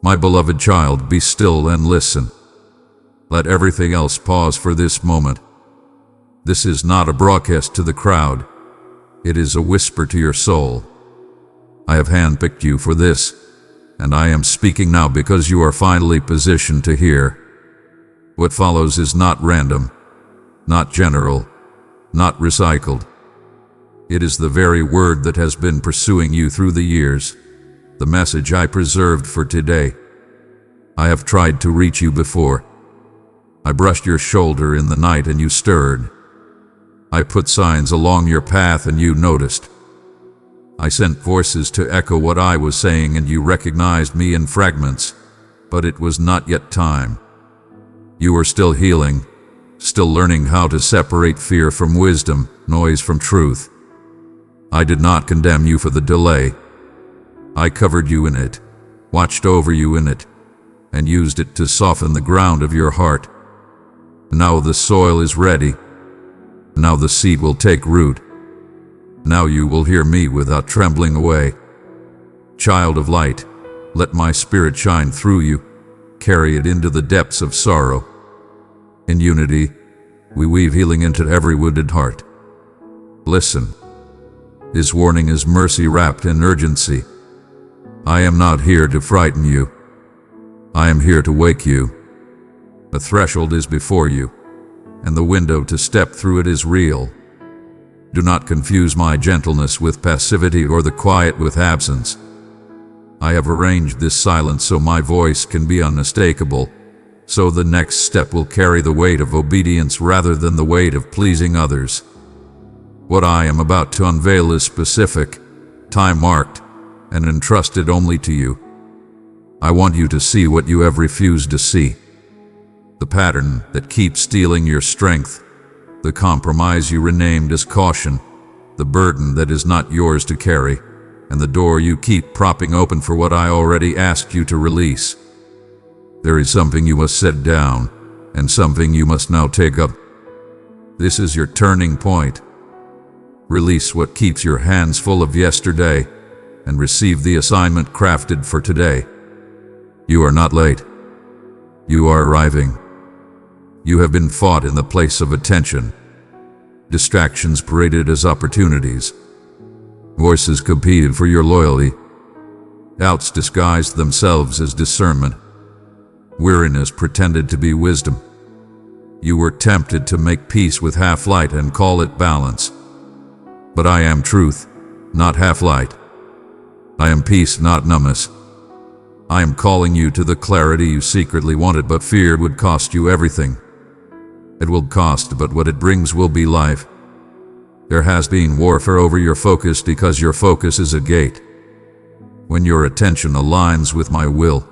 My beloved child, be still and listen. Let everything else pause for this moment. This is not a broadcast to the crowd. It is a whisper to your soul. I have handpicked you for this, and I am speaking now because you are finally positioned to hear. What follows is not random, not general, not recycled. It is the very word that has been pursuing you through the years, the message I preserved for today. I have tried to reach you before. I brushed your shoulder in the night and you stirred. I put signs along your path and you noticed. I sent voices to echo what I was saying and you recognized me in fragments, but it was not yet time. You were still healing, still learning how to separate fear from wisdom, noise from truth. I did not condemn you for the delay. I covered you in it, watched over you in it, and used it to soften the ground of your heart. Now the soil is ready. Now the seed will take root. Now you will hear me without trembling away. Child of light, let my spirit shine through you. Carry it into the depths of sorrow. In unity, we weave healing into every wounded heart. Listen. This warning is mercy wrapped in urgency. I am not here to frighten you. I am here to wake you. The threshold is before you, and the window to step through it is real. Do not confuse my gentleness with passivity or the quiet with absence. I have arranged this silence so my voice can be unmistakable, so the next step will carry the weight of obedience rather than the weight of pleasing others. What I am about to unveil is specific, time-marked, and entrusted only to you. I want you to see what you have refused to see. The pattern that keeps stealing your strength, the compromise you renamed as caution, the burden that is not yours to carry, and the door you keep propping open for what I already asked you to release. There is something you must set down, and something you must now take up. This is your turning point. Release what keeps your hands full of yesterday, and receive the assignment crafted for today. You are not late. You are arriving. You have been fought in the place of attention. Distractions paraded as opportunities. Voices competed for your loyalty. Doubts disguised themselves as discernment. Weariness pretended to be wisdom. You were tempted to make peace with half-light and call it balance. But I am truth, not half-light. I am peace, not numbness. I am calling you to the clarity you secretly wanted but feared would cost you everything. It will cost, but what it brings will be life. There has been warfare over your focus because your focus is a gate. When your attention aligns with my will,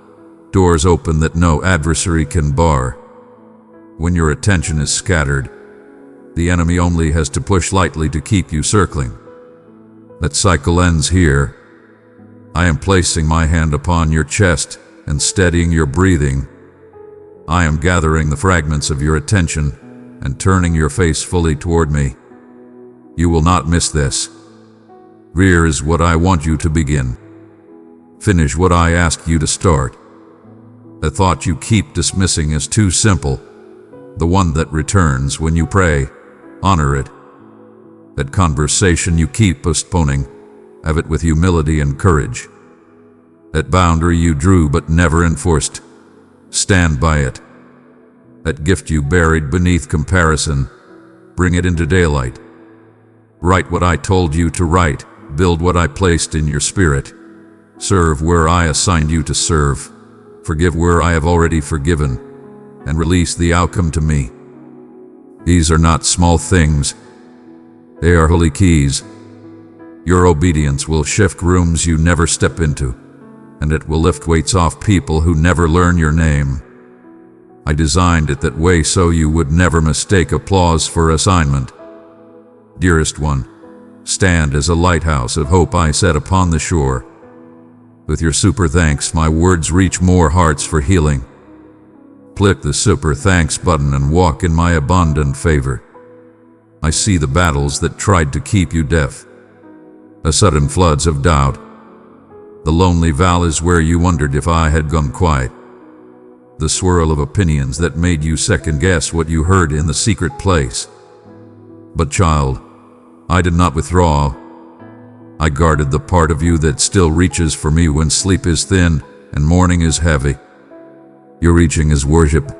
doors open that no adversary can bar. When your attention is scattered, the enemy only has to push lightly to keep you circling. That cycle ends here. I am placing my hand upon your chest and steadying your breathing. I am gathering the fragments of your attention and turning your face fully toward me. You will not miss this. Here is what I want you to begin. Finish what I asked you to start. The thought you keep dismissing is too simple. The one that returns when you pray, honor it. That conversation you keep postponing, have it with humility and courage. That boundary you drew but never enforced, stand by it. That gift you buried beneath comparison, bring it into daylight. Write what I told you to write, build what I placed in your spirit. Serve where I assigned you to serve, forgive where I have already forgiven, and release the outcome to me. These are not small things. They are holy keys. Your obedience will shift rooms you never step into, and it will lift weights off people who never learn your name. I designed it that way so you would never mistake applause for assignment. Dearest one, stand as a lighthouse of hope I set upon the shore. With your super thanks, my words reach more hearts for healing. Click the super thanks button and walk in my abundant favor. I see the battles that tried to keep you deaf. The sudden floods of doubt. The lonely val is where you wondered if I had gone quiet. The swirl of opinions that made you second-guess what you heard in the secret place. But child, I did not withdraw. I guarded the part of you that still reaches for me when sleep is thin and morning is heavy. Your reaching is worship.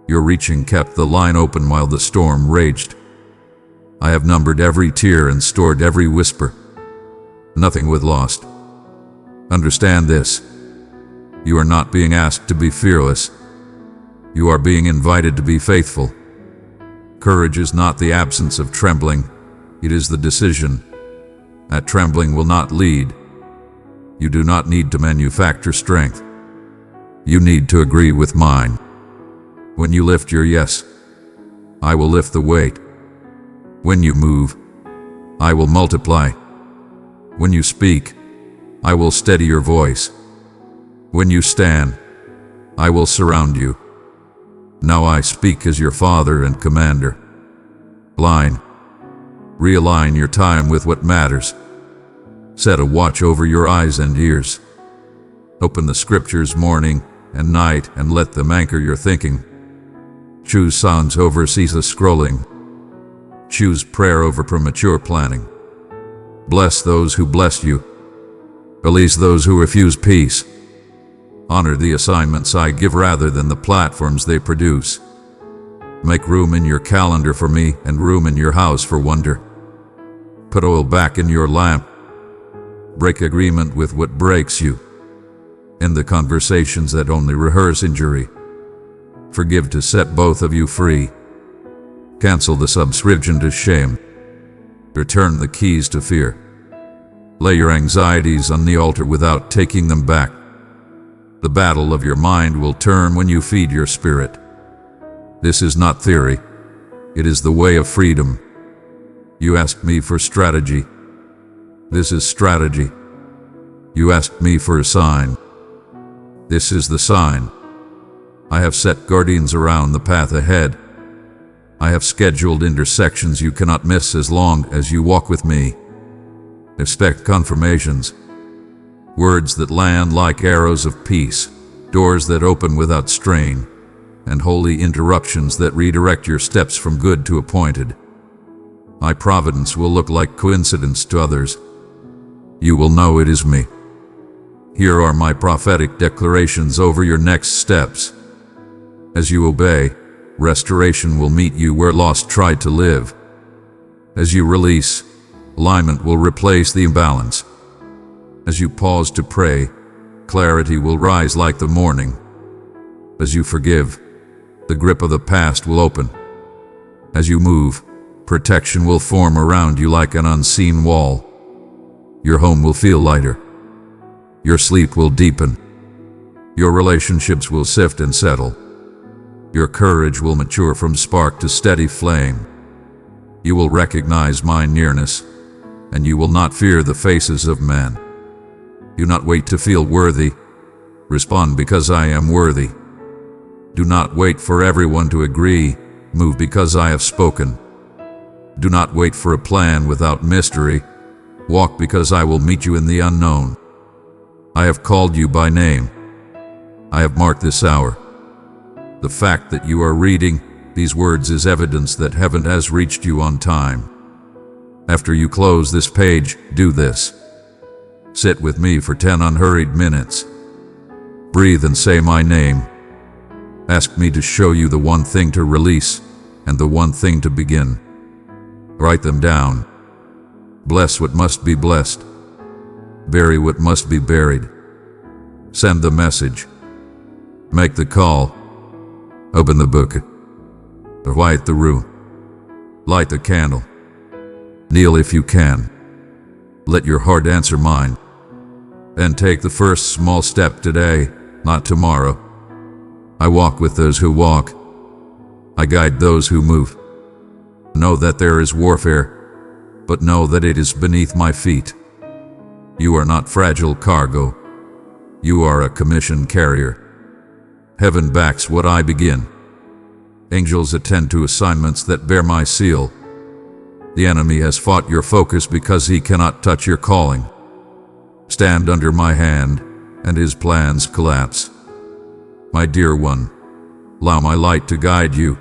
Your reaching kept the line open while the storm raged. I have numbered every tear and stored every whisper. Nothing was lost. Understand this. You are not being asked to be fearless. You are being invited to be faithful. Courage is not the absence of trembling. It is the decision. That trembling will not lead. You do not need to manufacture strength. You need to agree with mine. When you lift your yes, I will lift the weight. When you move, I will multiply. When you speak, I will steady your voice. When you stand, I will surround you. Now I speak as your father and commander. Realign your time with what matters. Set a watch over your eyes and ears. Open the scriptures morning and night and let them anchor your thinking. Choose silence over ceaseless scrolling. Choose prayer over premature planning. Bless those who bless you. Release those who refuse peace. Honor the assignments I give rather than the platforms they produce. Make room in your calendar for me and room in your house for wonder. Put oil back in your lamp. Break agreement with what breaks you. End the conversations that only rehearse injury. Forgive to set both of you free. Cancel the subscription to shame. Return the keys to fear. Lay your anxieties on the altar without taking them back. The battle of your mind will turn when you feed your spirit. This is not theory. It is the way of freedom. You asked me for strategy. This is strategy. You asked me for a sign. This is the sign. I have set guardians around the path ahead. I have scheduled intersections you cannot miss as long as you walk with me. Expect confirmations. Words that land like arrows of peace, doors that open without strain, and holy interruptions that redirect your steps from good to appointed. My providence will look like coincidence to others. You will know it is me. Here are my prophetic declarations over your next steps. As you obey, restoration will meet you where lost tried to live. As you release, alignment will replace the imbalance. As you pause to pray, clarity will rise like the morning. As you forgive, the grip of the past will open. As you move, protection will form around you like an unseen wall. Your home will feel lighter. Your sleep will deepen. Your relationships will sift and settle. Your courage will mature from spark to steady flame. You will recognize my nearness, and you will not fear the faces of men. Do not wait to feel worthy. Respond because I am worthy. Do not wait for everyone to agree. Move because I have spoken. Do not wait for a plan without mystery. Walk because I will meet you in the unknown. I have called you by name. I have marked this hour. The fact that you are reading these words is evidence that heaven has reached you on time. After you close this page, do this. Sit with me for 10 unhurried minutes. Breathe and say my name. Ask me to show you the one thing to release and the one thing to begin. Write them down. Bless what must be blessed. Bury what must be buried. Send the message. Make the call. Open the book. Light the room. Light the candle. Kneel if you can. Let your heart answer mine. And take the first small step today, not tomorrow. I walk with those who walk. I guide those who move. Know that there is warfare, but know that it is beneath my feet. You are not fragile cargo. You are a commission carrier. Heaven backs what I begin. Angels attend to assignments that bear my seal. The enemy has fought your focus because he cannot touch your calling. Stand under my hand, and his plans collapse. My dear one, allow my light to guide you.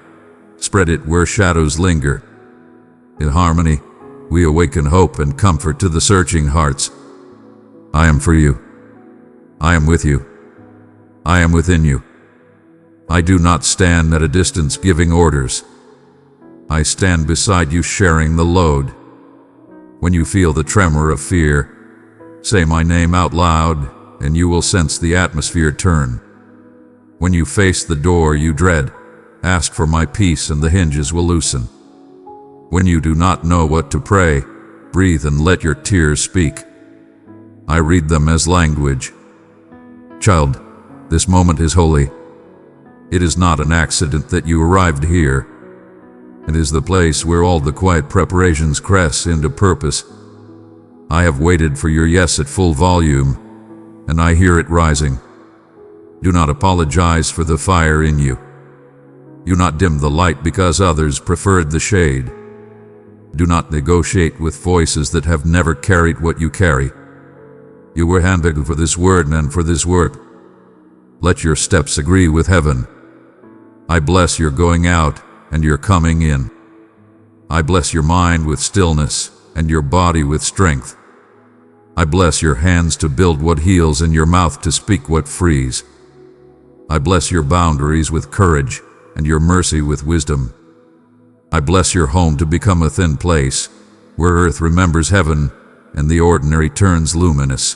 Spread it where shadows linger. In harmony, we awaken hope and comfort to the searching hearts. I am for you. I am with you. I am within you. I do not stand at a distance giving orders. I stand beside you sharing the load. When you feel the tremor of fear, say my name out loud, and you will sense the atmosphere turn. When you face the door you dread, ask for my peace and the hinges will loosen. When you do not know what to pray, breathe and let your tears speak. I read them as language. Child, this moment is holy. It is not an accident that you arrived here. It is the place where all the quiet preparations crest into purpose. I have waited for your yes at full volume, and I hear it rising. Do not apologize for the fire in you. Do not dim the light because others preferred the shade. Do not negotiate with voices that have never carried what you carry. You were handpicked for this word and for this work. Let your steps agree with heaven. I bless your going out and your coming in. I bless your mind with stillness and your body with strength. I bless your hands to build what heals and your mouth to speak what frees. I bless your boundaries with courage and your mercy with wisdom. I bless your home to become a thin place where earth remembers heaven and the ordinary turns luminous.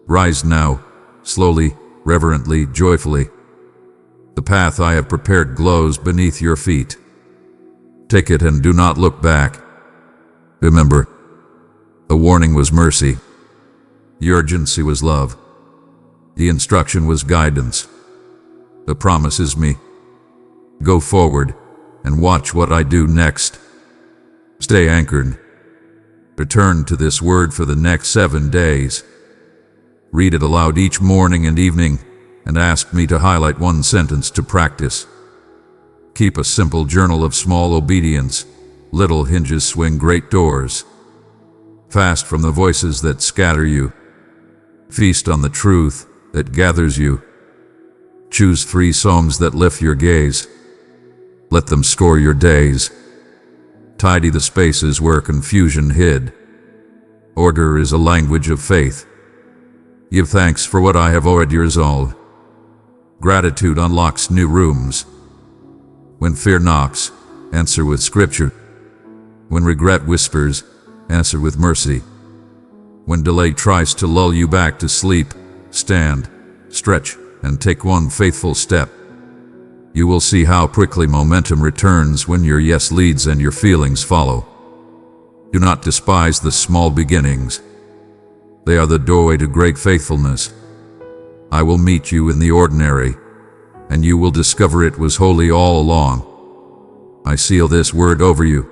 Rise now, slowly, reverently, joyfully. The path I have prepared glows beneath your feet. Take it and do not look back. Remember, the warning was mercy. The urgency was love. The instruction was guidance. The promise is me. Go forward and watch what I do next. Stay anchored. Return to this word for the next 7 days. Read it aloud each morning and evening, and ask me to highlight one sentence to practice. Keep a simple journal of small obedience. Little hinges swing great doors. Fast from the voices that scatter you. Feast on the truth that gathers you. Choose 3 songs that lift your gaze. Let them score your days. Tidy the spaces where confusion hid. Order is a language of faith. Give thanks for what I have already resolved. Gratitude unlocks new rooms. When fear knocks, answer with scripture. When regret whispers, answer with mercy. When delay tries to lull you back to sleep, stand, stretch, and take one faithful step. You will see how quickly momentum returns when your yes leads and your feelings follow. Do not despise the small beginnings. They are the doorway to great faithfulness. I will meet you in the ordinary, and you will discover it was holy all along. I seal this word over you.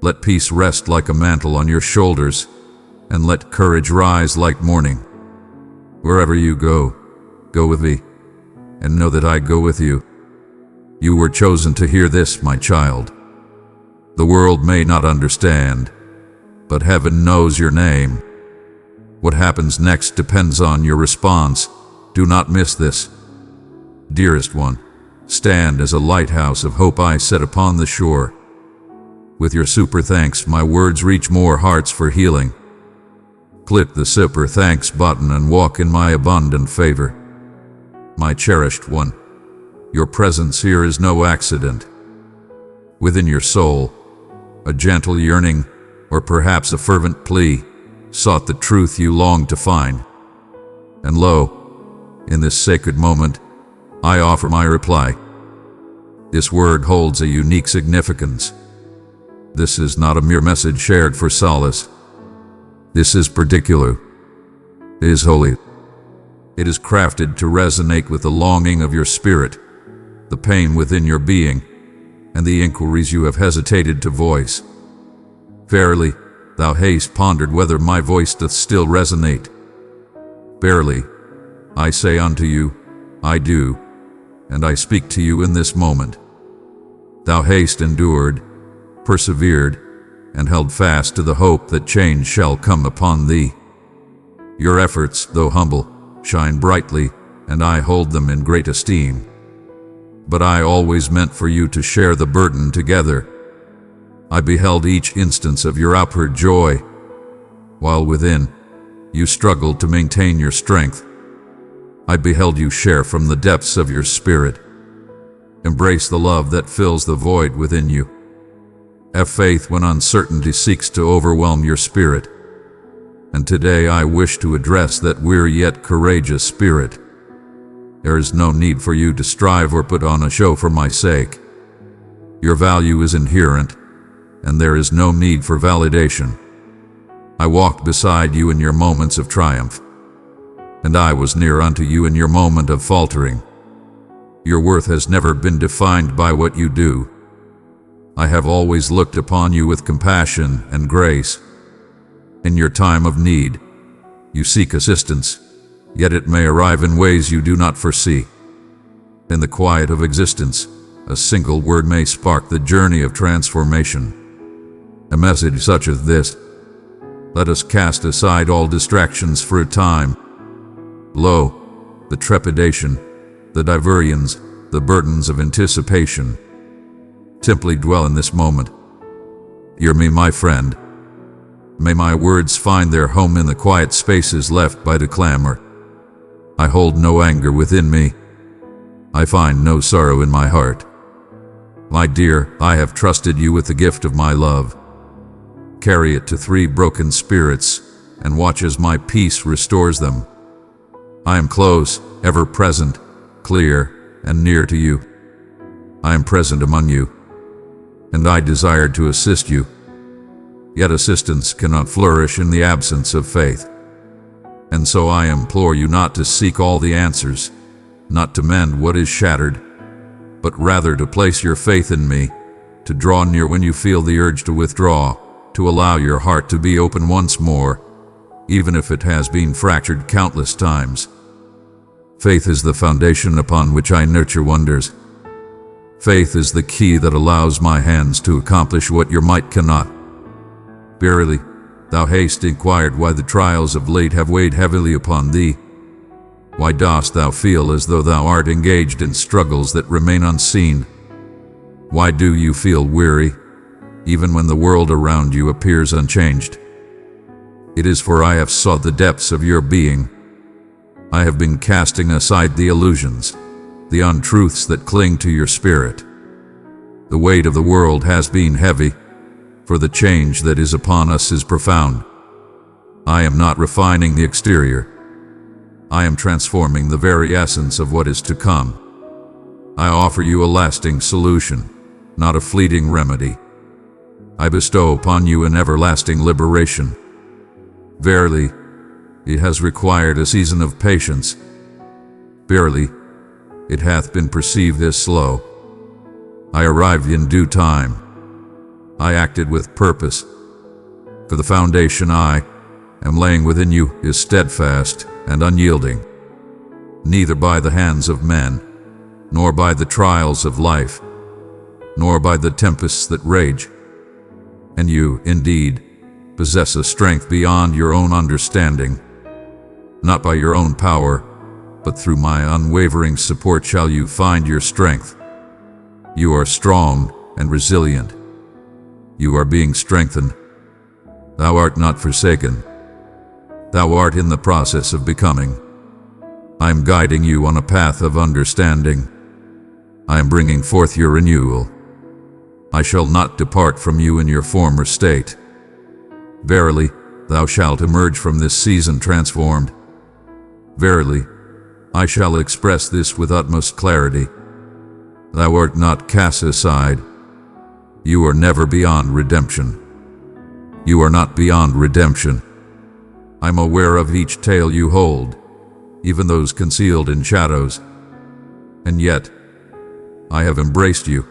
Let peace rest like a mantle on your shoulders, and let courage rise like morning. Wherever you go, go with me, and know that I go with you. You were chosen to hear this, my child. The world may not understand, but heaven knows your name. What happens next depends on your response. Do not miss this. Dearest one, stand as a lighthouse of hope I set upon the shore. With your super thanks, my words reach more hearts for healing. Click the super thanks button and walk in my abundant favor. My cherished one, your presence here is no accident. Within your soul, a gentle yearning, or perhaps a fervent plea, sought the truth you longed to find. And lo, in this sacred moment, I offer my reply. This word holds a unique significance. This is not a mere message shared for solace. This is particular. It is holy. It is crafted to resonate with the longing of your spirit, the pain within your being, and the inquiries you have hesitated to voice. Verily, thou hast pondered whether my voice doth still resonate. Verily, I say unto you, I do, and I speak to you in this moment. Thou hast endured, persevered, and held fast to the hope that change shall come upon thee. Your efforts, though humble, shine brightly, and I hold them in great esteem. But I always meant for you to share the burden together. I beheld each instance of your outward joy, while within, you struggled to maintain your strength. I beheld you share from the depths of your spirit. Embrace the love that fills the void within you. Have faith when uncertainty seeks to overwhelm your spirit. And today I wish to address that weary yet courageous spirit. There is no need for you to strive or put on a show for my sake. Your value is inherent, and there is no need for validation. I walked beside you in your moments of triumph, and I was near unto you in your moment of faltering. Your worth has never been defined by what you do. I have always looked upon you with compassion and grace. In your time of need, you seek assistance, yet it may arrive in ways you do not foresee. In the quiet of existence, a single word may spark the journey of transformation. A message such as this: let us cast aside all distractions for a time. Lo, the trepidation, the diversions, the burdens of anticipation. Simply dwell in this moment. Hear me, my friend. May my words find their home in the quiet spaces left by the clamor. I hold no anger within me. I find no sorrow in my heart. My dear, I have trusted you with the gift of my love. Carry it to 3 broken spirits, and watch as my peace restores them. I am close, ever present, clear, and near to you. I am present among you, and I desired to assist you. Yet assistance cannot flourish in the absence of faith. And so I implore you not to seek all the answers, not to mend what is shattered, but rather to place your faith in me, to draw near when you feel the urge to withdraw, to allow your heart to be open once more, even if it has been fractured countless times. Faith is the foundation upon which I nurture wonders. Faith is the key that allows my hands to accomplish what your might cannot. Verily, thou hast inquired why the trials of late have weighed heavily upon thee. Why dost thou feel as though thou art engaged in struggles that remain unseen? Why do you feel weary, even when the world around you appears unchanged? It is for I have sought the depths of your being. I have been casting aside the illusions, the untruths that cling to your spirit. The weight of the world has been heavy, for the change that is upon us is profound. I am not refining the exterior. I am transforming the very essence of what is to come. I offer you a lasting solution, not a fleeting remedy. I bestow upon you an everlasting liberation. Verily, it has required a season of patience. Verily, it hath been perceived as slow. I arrived in due time. I acted with purpose. For the foundation I am laying within you is steadfast and unyielding, neither by the hands of men, nor by the trials of life, nor by the tempests that rage. And you, indeed, possess a strength beyond your own understanding. Not by your own power, but through my unwavering support shall you find your strength. You are strong and resilient. You are being strengthened. Thou art not forsaken. Thou art in the process of becoming. I am guiding you on a path of understanding. I am bringing forth your renewal. I shall not depart from you in your former state. Verily, thou shalt emerge from this season transformed. Verily, I shall express this with utmost clarity. Thou art not cast aside. You are never beyond redemption. You are not beyond redemption. I'm aware of each tale you hold, even those concealed in shadows. And yet, I have embraced you.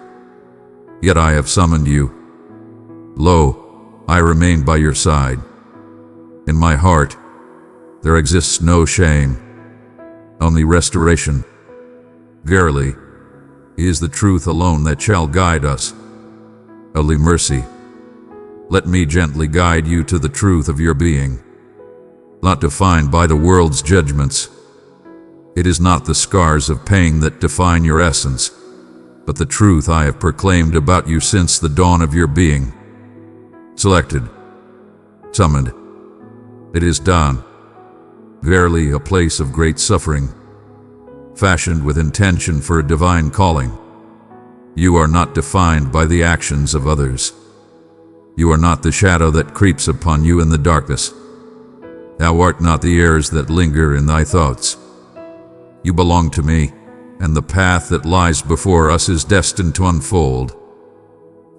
Yet I have summoned you. Lo, I remain by your side. In my heart, there exists no shame, only restoration. Verily, it is the truth alone that shall guide us. Only mercy. Let me gently guide you to the truth of your being. not defined by the world's judgments. It is not the scars of pain that define your essence, but the truth I have proclaimed about you since the dawn of your being. Selected, summoned, it is done. Verily a place of great suffering, fashioned with intention for a divine calling. You are not defined by the actions of others. You are not the shadow that creeps upon you in the darkness. Thou art not the airs that linger in thy thoughts. You belong to me, and the path that lies before us is destined to unfold.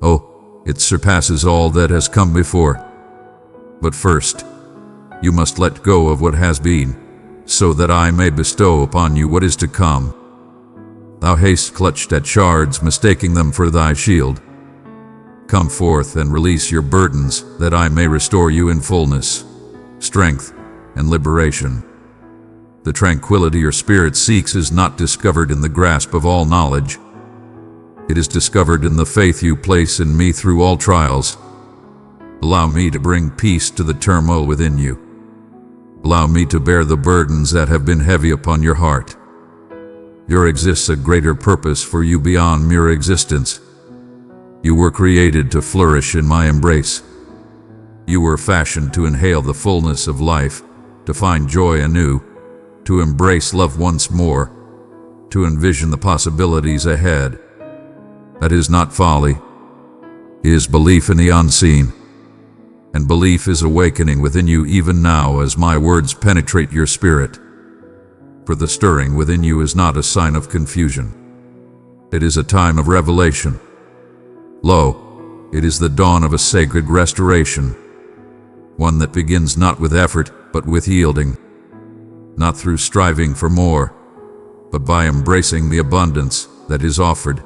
Oh, it surpasses all that has come before. But first, you must let go of what has been, so that I may bestow upon you what is to come. Thou hast clutched at shards, mistaking them for thy shield. Come forth and release your burdens, that I may restore you in fullness, strength, and liberation. The tranquility your spirit seeks is not discovered in the grasp of all knowledge. It is discovered in the faith you place in me through all trials. Allow me to bring peace to the turmoil within you. Allow me to bear the burdens that have been heavy upon your heart. There exists a greater purpose for you beyond mere existence. You were created to flourish in my embrace. You were fashioned to inhale the fullness of life, to find joy anew, to embrace love once more, to envision the possibilities ahead. That is not folly. It is belief in the unseen. And belief is awakening within you even now as my words penetrate your spirit. For the stirring within you is not a sign of confusion. It is a time of revelation. Lo, it is the dawn of a sacred restoration, one that begins not with effort, but with yielding, not through striving for more, but by embracing the abundance that is offered.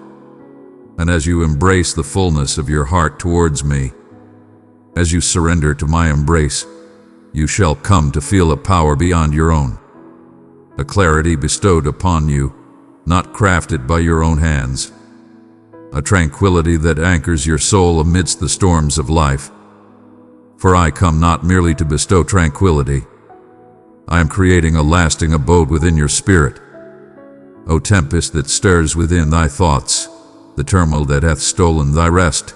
And as you embrace the fullness of your heart towards me, as you surrender to my embrace, you shall come to feel a power beyond your own, a clarity bestowed upon you, not crafted by your own hands, a tranquility that anchors your soul amidst the storms of life. For I come not merely to bestow tranquility. I am creating a lasting abode within your spirit. O tempest that stirs within thy thoughts, the turmoil that hath stolen thy rest,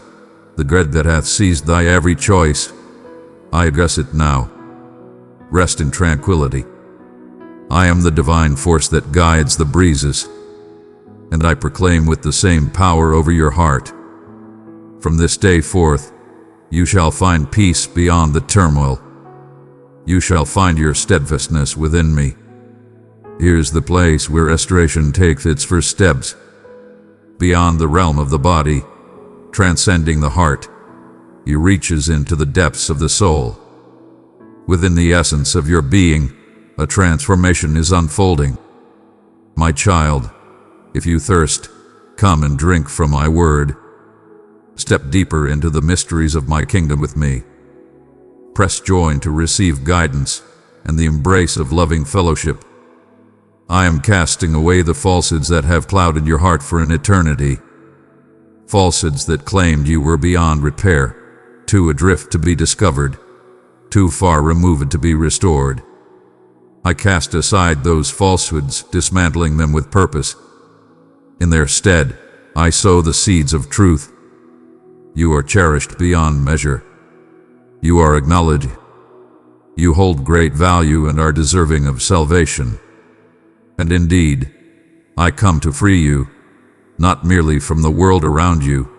the dread that hath seized thy every choice, I address it now. Rest in tranquility. I am the divine force that guides the breezes, and I proclaim with the same power over your heart. From this day forth, you shall find peace beyond the turmoil. You shall find your steadfastness within me. Here's the place where restoration takes its first steps. Beyond the realm of the body, transcending the heart, he reaches into the depths of the soul. Within the essence of your being, a transformation is unfolding. My child, if you thirst, come and drink from my word. Step deeper into the mysteries of my kingdom with me. Press join to receive guidance and the embrace of loving fellowship. I am casting away the falsehoods that have clouded your heart for an eternity. Falsehoods that claimed you were beyond repair, too adrift to be discovered, too far removed to be restored. I cast aside those falsehoods, dismantling them with purpose. In their stead, I sow the seeds of truth. You are cherished beyond measure. You are acknowledged. You hold great value and are deserving of salvation. And indeed, I come to free you, not merely from the world around you,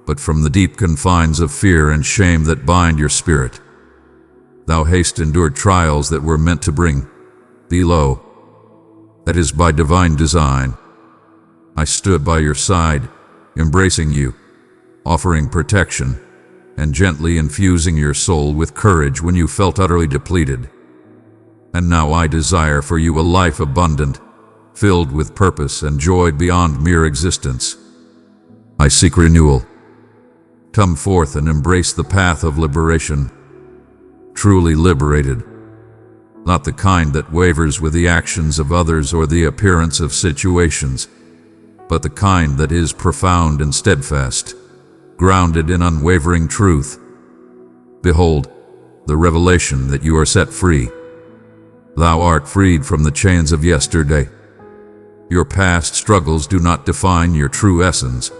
but from the deep confines of fear and shame that bind your spirit. Thou hast endured trials that were meant to bring thee low. That is by divine design. I stood by your side, embracing you, offering protection, and gently infusing your soul with courage when you felt utterly depleted. And now I desire for you a life abundant, filled with purpose and joy beyond mere existence. I seek renewal. Come forth and embrace the path of liberation. Truly liberated. Not the kind that wavers with the actions of others or the appearance of situations, but the kind that is profound and steadfast, grounded in unwavering truth. Behold, the revelation that you are set free, Thou art freed from the chains of yesterday. Your past struggles do not define your true essence.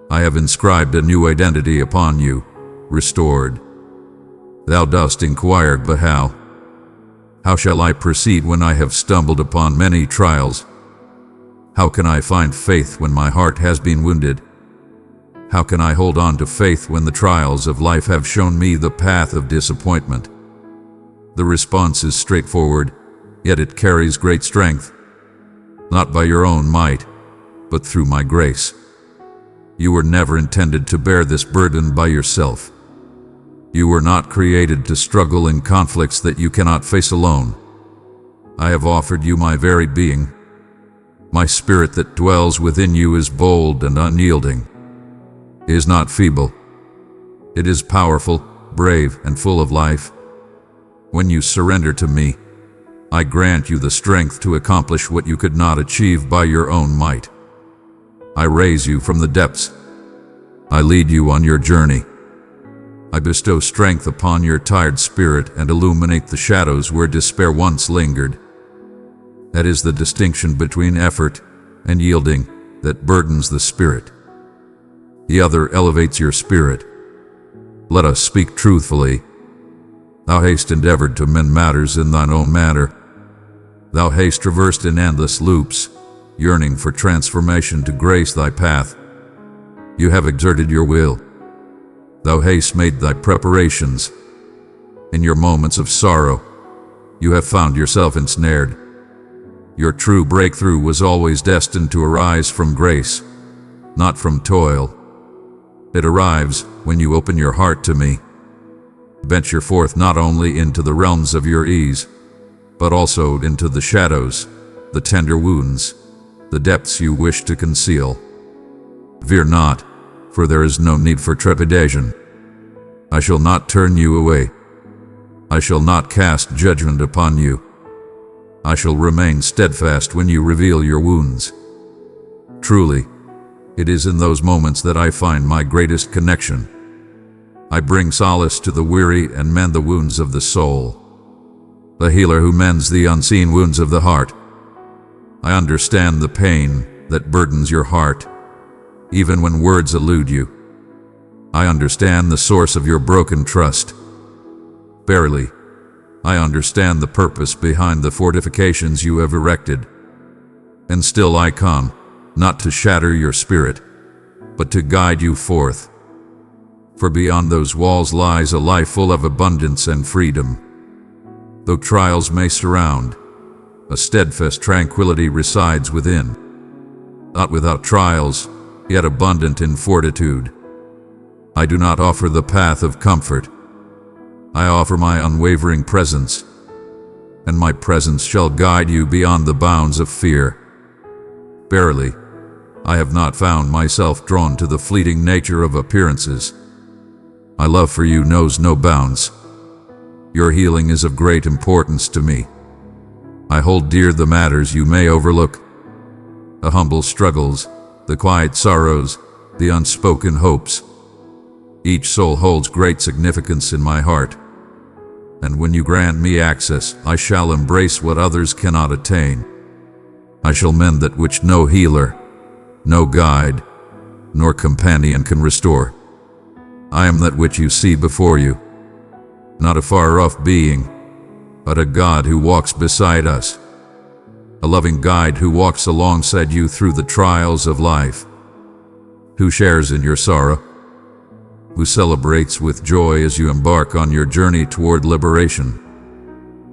I have inscribed a new identity upon you, restored. Thou dost inquire, but how? How shall I proceed when I have stumbled upon many trials? How can I find faith when my heart has been wounded? How can I hold on to faith when the trials of life have shown me the path of disappointment? The response is straightforward, yet it carries great strength. Not by your own might, but through my grace. You were never intended to bear this burden by yourself. You were not created to struggle in conflicts that you cannot face alone. I have offered you my very being. My spirit that dwells within you is bold and unyielding. It is not feeble. It is powerful, brave, and full of life. When you surrender to me, I grant you the strength to accomplish what you could not achieve by your own might. I raise you from the depths. I lead you on your journey. I bestow strength upon your tired spirit and illuminate the shadows where despair once lingered. That is the distinction between effort and yielding that burdens the spirit. The other elevates your spirit. Let us speak truthfully. Thou hast endeavored to mend matters in thine own manner. Thou hast traversed in endless loops, yearning for transformation to grace thy path. You have exerted your will. Thou hast made thy preparations. In your moments of sorrow, you have found yourself ensnared. Your true breakthrough was always destined to arise from grace, not from toil. It arrives when you open your heart to me. Venture forth not only into the realms of your ease, but also into the shadows, the tender wounds, the depths you wish to conceal. Fear not, for there is no need for trepidation. I shall not turn you away. I shall not cast judgment upon you. I shall remain steadfast when you reveal your wounds. Truly, it is in those moments that I find my greatest connection. I bring solace to the weary and mend the wounds of the soul. The healer who mends the unseen wounds of the heart. I understand the pain that burdens your heart, even when words elude you. I understand the source of your broken trust. Barely, I understand the purpose behind the fortifications you have erected. And still I come, not to shatter your spirit, but to guide you forth. For beyond those walls lies a life full of abundance and freedom. Though trials may surround, a steadfast tranquility resides within. Not without trials, yet abundant in fortitude. I do not offer the path of comfort. I offer my unwavering presence, and my presence shall guide you beyond the bounds of fear. Barely, I have not found myself drawn to the fleeting nature of appearances. My love for you knows no bounds. Your healing is of great importance to me. I hold dear the matters you may overlook, the humble struggles, the quiet sorrows, the unspoken hopes. Each soul holds great significance in my heart, and when you grant me access, I shall embrace what others cannot attain. I shall mend that which no healer, no guide, nor companion can restore. I am that which you see before you, not a far-off being, but a God who walks beside us, a loving guide who walks alongside you through the trials of life, who shares in your sorrow, who celebrates with joy as you embark on your journey toward liberation.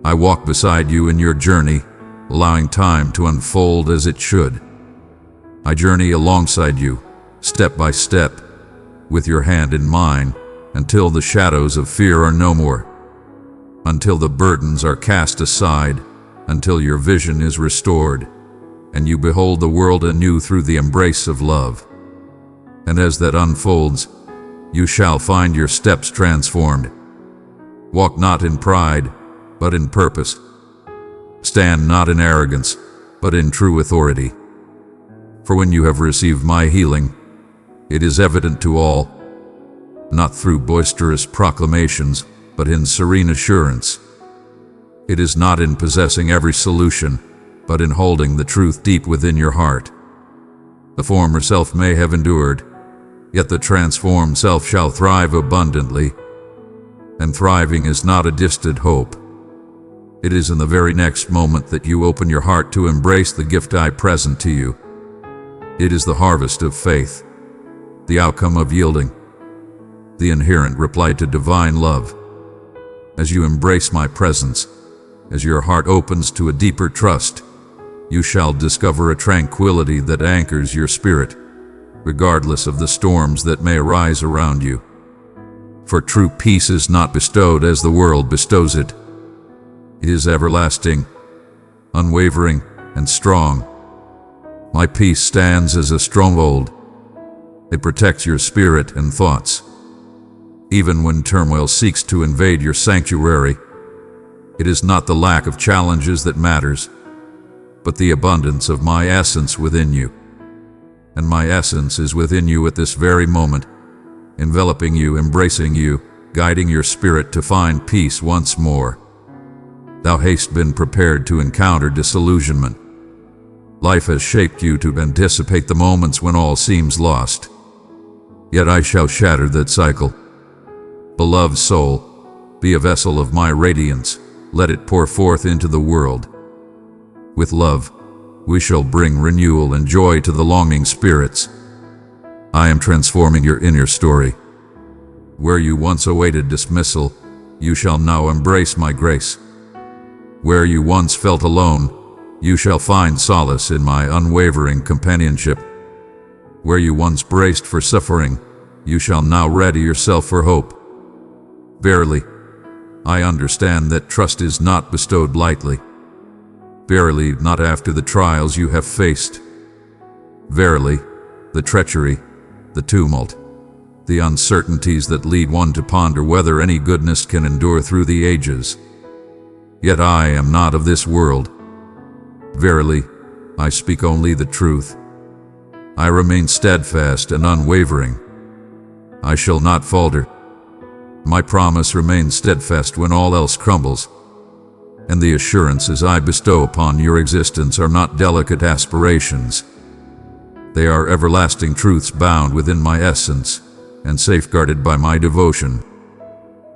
I walk beside you in your journey, allowing time to unfold as it should. I journey alongside you, step by step, with your hand in mine, until the shadows of fear are no more, until the burdens are cast aside, until your vision is restored, and you behold the world anew through the embrace of love. And as that unfolds, you shall find your steps transformed. Walk not in pride, but in purpose. Stand not in arrogance, but in true authority. For when you have received my healing, it is evident to all, not through boisterous proclamations, but in serene assurance. It is not in possessing every solution, but in holding the truth deep within your heart. The former self may have endured, yet the transformed self shall thrive abundantly. And thriving is not a distant hope. It is in the very next moment that you open your heart to embrace the gift I present to you. It is the harvest of faith, the outcome of yielding, the inherent reply to divine love. As you embrace my presence, as your heart opens to a deeper trust, you shall discover a tranquility that anchors your spirit, regardless of the storms that may arise around you. For true peace is not bestowed as the world bestows it. It is everlasting, unwavering, and strong. My peace stands as a stronghold. It protects your spirit and thoughts. Even when turmoil seeks to invade your sanctuary, it is not the lack of challenges that matters, but the abundance of my essence within you. And my essence is within you at this very moment, enveloping you, embracing you, guiding your spirit to find peace once more. Thou hast been prepared to encounter disillusionment. Life has shaped you to anticipate the moments when all seems lost. Yet I shall shatter that cycle. Beloved soul, be a vessel of my radiance. Let it pour forth into the world. With love, we shall bring renewal and joy to the longing spirits. I am transforming your inner story. Where you once awaited dismissal, you shall now embrace my grace. Where you once felt alone, you shall find solace in my unwavering companionship. Where you once braced for suffering, you shall now ready yourself for hope. Verily, I understand that trust is not bestowed lightly. Verily, not after the trials you have faced. Verily, the treachery, the tumult, the uncertainties that lead one to ponder whether any goodness can endure through the ages. Yet I am not of this world. Verily, I speak only the truth. I remain steadfast and unwavering. I shall not falter. My promise remains steadfast when all else crumbles, and the assurances I bestow upon your existence are not delicate aspirations. They are everlasting truths bound within my essence and safeguarded by my devotion.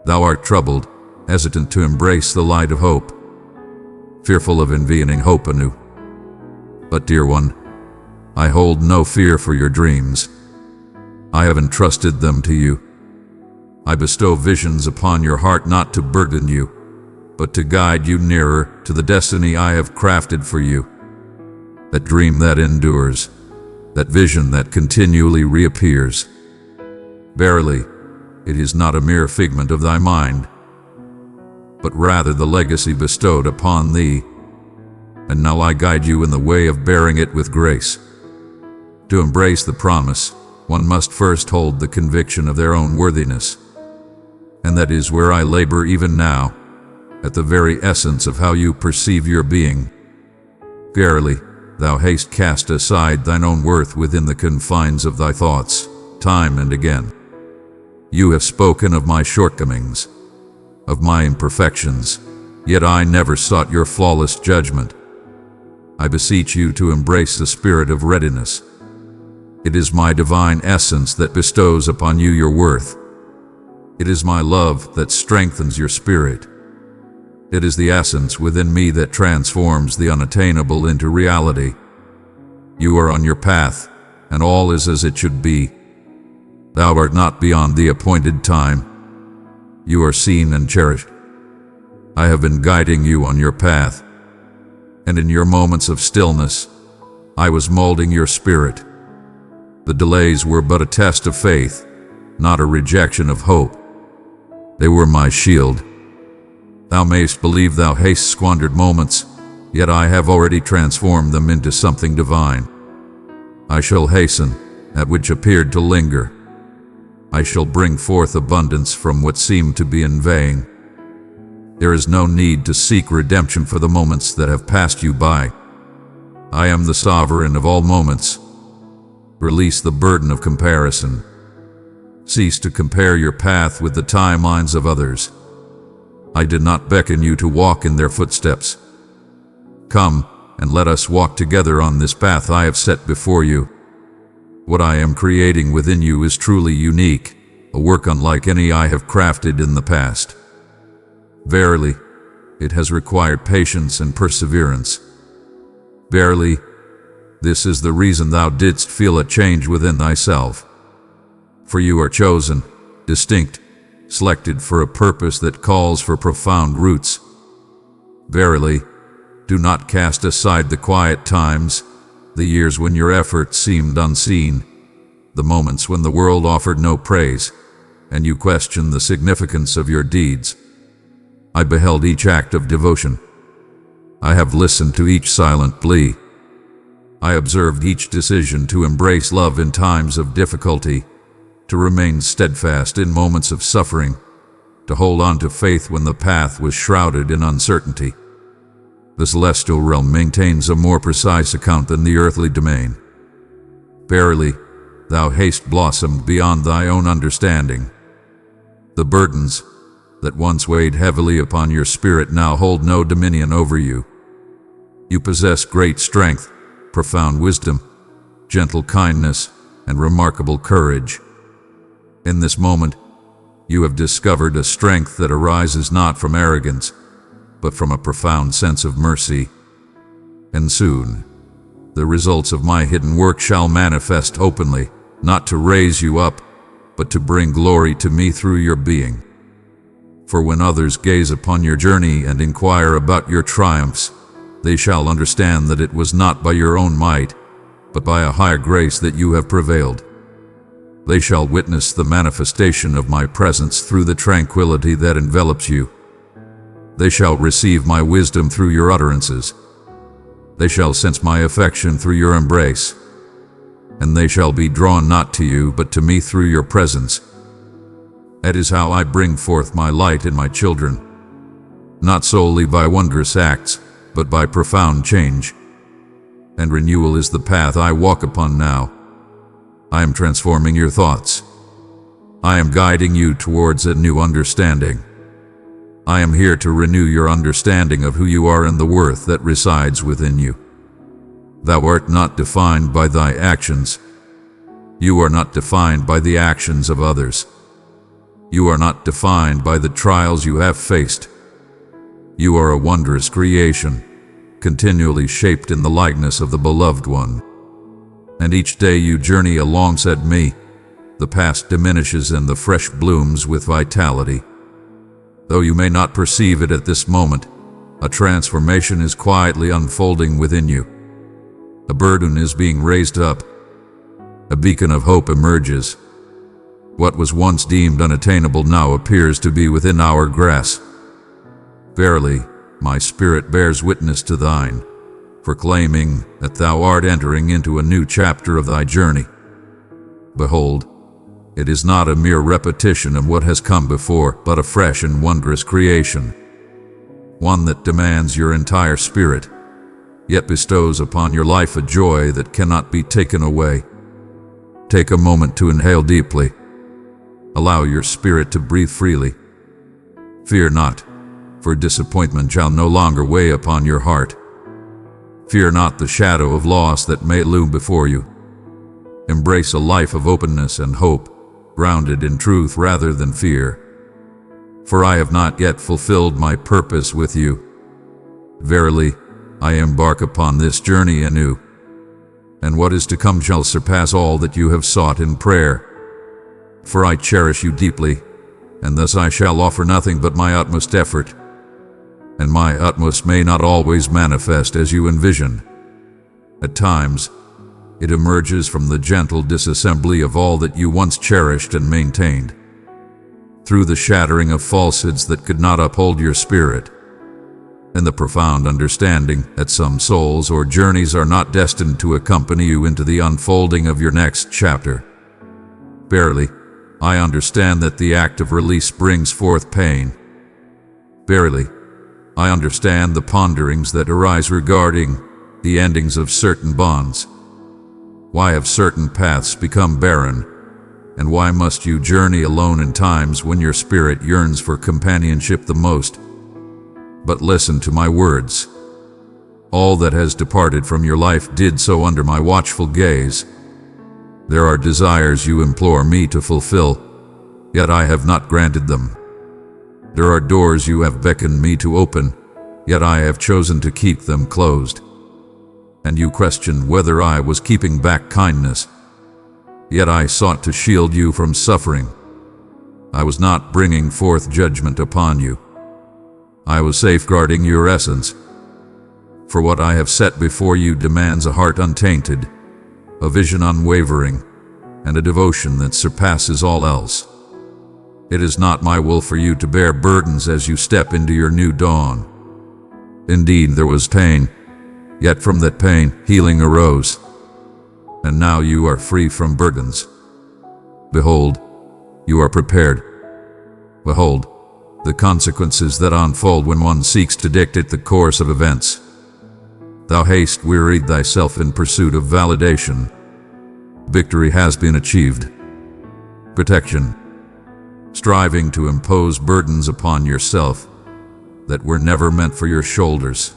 Thou art troubled, hesitant to embrace the light of hope, fearful of envying hope anew. But dear one, I hold no fear for your dreams. I have entrusted them to you. I bestow visions upon your heart not to burden you, but to guide you nearer to the destiny I have crafted for you. That dream that endures, that vision that continually reappears. Verily, it is not a mere figment of thy mind, but rather the legacy bestowed upon thee. And now I guide you in the way of bearing it with grace. To embrace the promise, one must first hold the conviction of their own worthiness. And that is where I labor even now, at the very essence of how you perceive your being. Verily, thou hast cast aside thine own worth within the confines of thy thoughts, time and again. You have spoken of my shortcomings, of my imperfections, yet I never sought your flawless judgment. I beseech you to embrace the spirit of readiness. It is my divine essence that bestows upon you your worth. It is my love that strengthens your spirit. It is the essence within me that transforms the unattainable into reality. You are on your path, and all is as it should be. Thou art not beyond the appointed time. You are seen and cherished. I have been guiding you on your path, and in your moments of stillness, I was molding your spirit. The delays were but a test of faith, not a rejection of hope. They were my shield. Thou mayst believe thou hast squandered moments, yet I have already transformed them into something divine. I shall hasten that which appeared to linger. I shall bring forth abundance from what seemed to be in vain. There is no need to seek redemption for the moments that have passed you by. I am the sovereign of all moments. Release the burden of comparison. Cease to compare your path with the timelines of others. I did not beckon you to walk in their footsteps. Come, and let us walk together on this path I have set before you. What I am creating within you is truly unique, a work unlike any I have crafted in the past. Verily, it has required patience and perseverance. Verily, this is the reason thou didst feel a change within thyself. For you are chosen, distinct, selected for a purpose that calls for profound roots. Verily, do not cast aside the quiet times, the years when your effort seemed unseen, the moments when the world offered no praise, and you questioned the significance of your deeds. I beheld each act of devotion. I have listened to each silent plea. I observed each decision to embrace love in times of difficulty, to remain steadfast in moments of suffering, to hold on to faith when the path was shrouded in uncertainty. The celestial realm maintains a more precise account than the earthly domain. Verily, thou hast blossomed beyond thy own understanding. The burdens that once weighed heavily upon your spirit now hold no dominion over you. You possess great strength, profound wisdom, gentle kindness, and remarkable courage. In this moment, you have discovered a strength that arises not from arrogance, but from a profound sense of mercy. And soon, the results of my hidden work shall manifest openly, not to raise you up, but to bring glory to me through your being. For when others gaze upon your journey and inquire about your triumphs, they shall understand that it was not by your own might, but by a higher grace that you have prevailed. They shall witness the manifestation of my presence through the tranquility that envelops you. They shall receive my wisdom through your utterances. They shall sense my affection through your embrace. And they shall be drawn not to you, but to me through your presence. That is how I bring forth my light in my children, not solely by wondrous acts, but by profound change. And renewal is the path I walk upon now. I am transforming your thoughts. I am guiding you towards a new understanding. I am here to renew your understanding of who you are and the worth that resides within you. Thou art not defined by thy actions. You are not defined by the actions of others. You are not defined by the trials you have faced. You are a wondrous creation, continually shaped in the likeness of the Beloved One. And each day you journey alongside me, the past diminishes and the fresh blooms with vitality. Though you may not perceive it at this moment, a transformation is quietly unfolding within you. A burden is being raised up. A beacon of hope emerges. What was once deemed unattainable now appears to be within our grasp. Verily, my spirit bears witness to thine, proclaiming that thou art entering into a new chapter of thy journey. Behold, it is not a mere repetition of what has come before, but a fresh and wondrous creation, one that demands your entire spirit, yet bestows upon your life a joy that cannot be taken away. Take a moment to inhale deeply. Allow your spirit to breathe freely. Fear not, for disappointment shall no longer weigh upon your heart. Fear not the shadow of loss that may loom before you. Embrace a life of openness and hope, grounded in truth rather than fear. For I have not yet fulfilled my purpose with you. Verily, I embark upon this journey anew, and what is to come shall surpass all that you have sought in prayer. For I cherish you deeply, and thus I shall offer nothing but my utmost effort, and my utmost may not always manifest as you envision. At times, it emerges from the gentle disassembly of all that you once cherished and maintained, through the shattering of falsehoods that could not uphold your spirit, and the profound understanding that some souls or journeys are not destined to accompany you into the unfolding of your next chapter. Verily, I understand that the act of release brings forth pain. Verily, I understand the ponderings that arise regarding the endings of certain bonds. Why have certain paths become barren? And why must you journey alone in times when your spirit yearns for companionship the most? But listen to my words. All that has departed from your life did so under my watchful gaze. There are desires you implore me to fulfill, yet I have not granted them. There are doors you have beckoned me to open, yet I have chosen to keep them closed. And you questioned whether I was keeping back kindness, yet I sought to shield you from suffering. I was not bringing forth judgment upon you. I was safeguarding your essence. For what I have set before you demands a heart untainted, a vision unwavering, and a devotion that surpasses all else. It is not my will for you to bear burdens as you step into your new dawn. Indeed, there was pain, yet from that pain, healing arose. And now you are free from burdens. Behold, you are prepared. Behold, the consequences that unfold when one seeks to dictate the course of events. Thou hast wearied thyself in pursuit of validation. Victory has been achieved. Protection. Striving to impose burdens upon yourself that were never meant for your shoulders.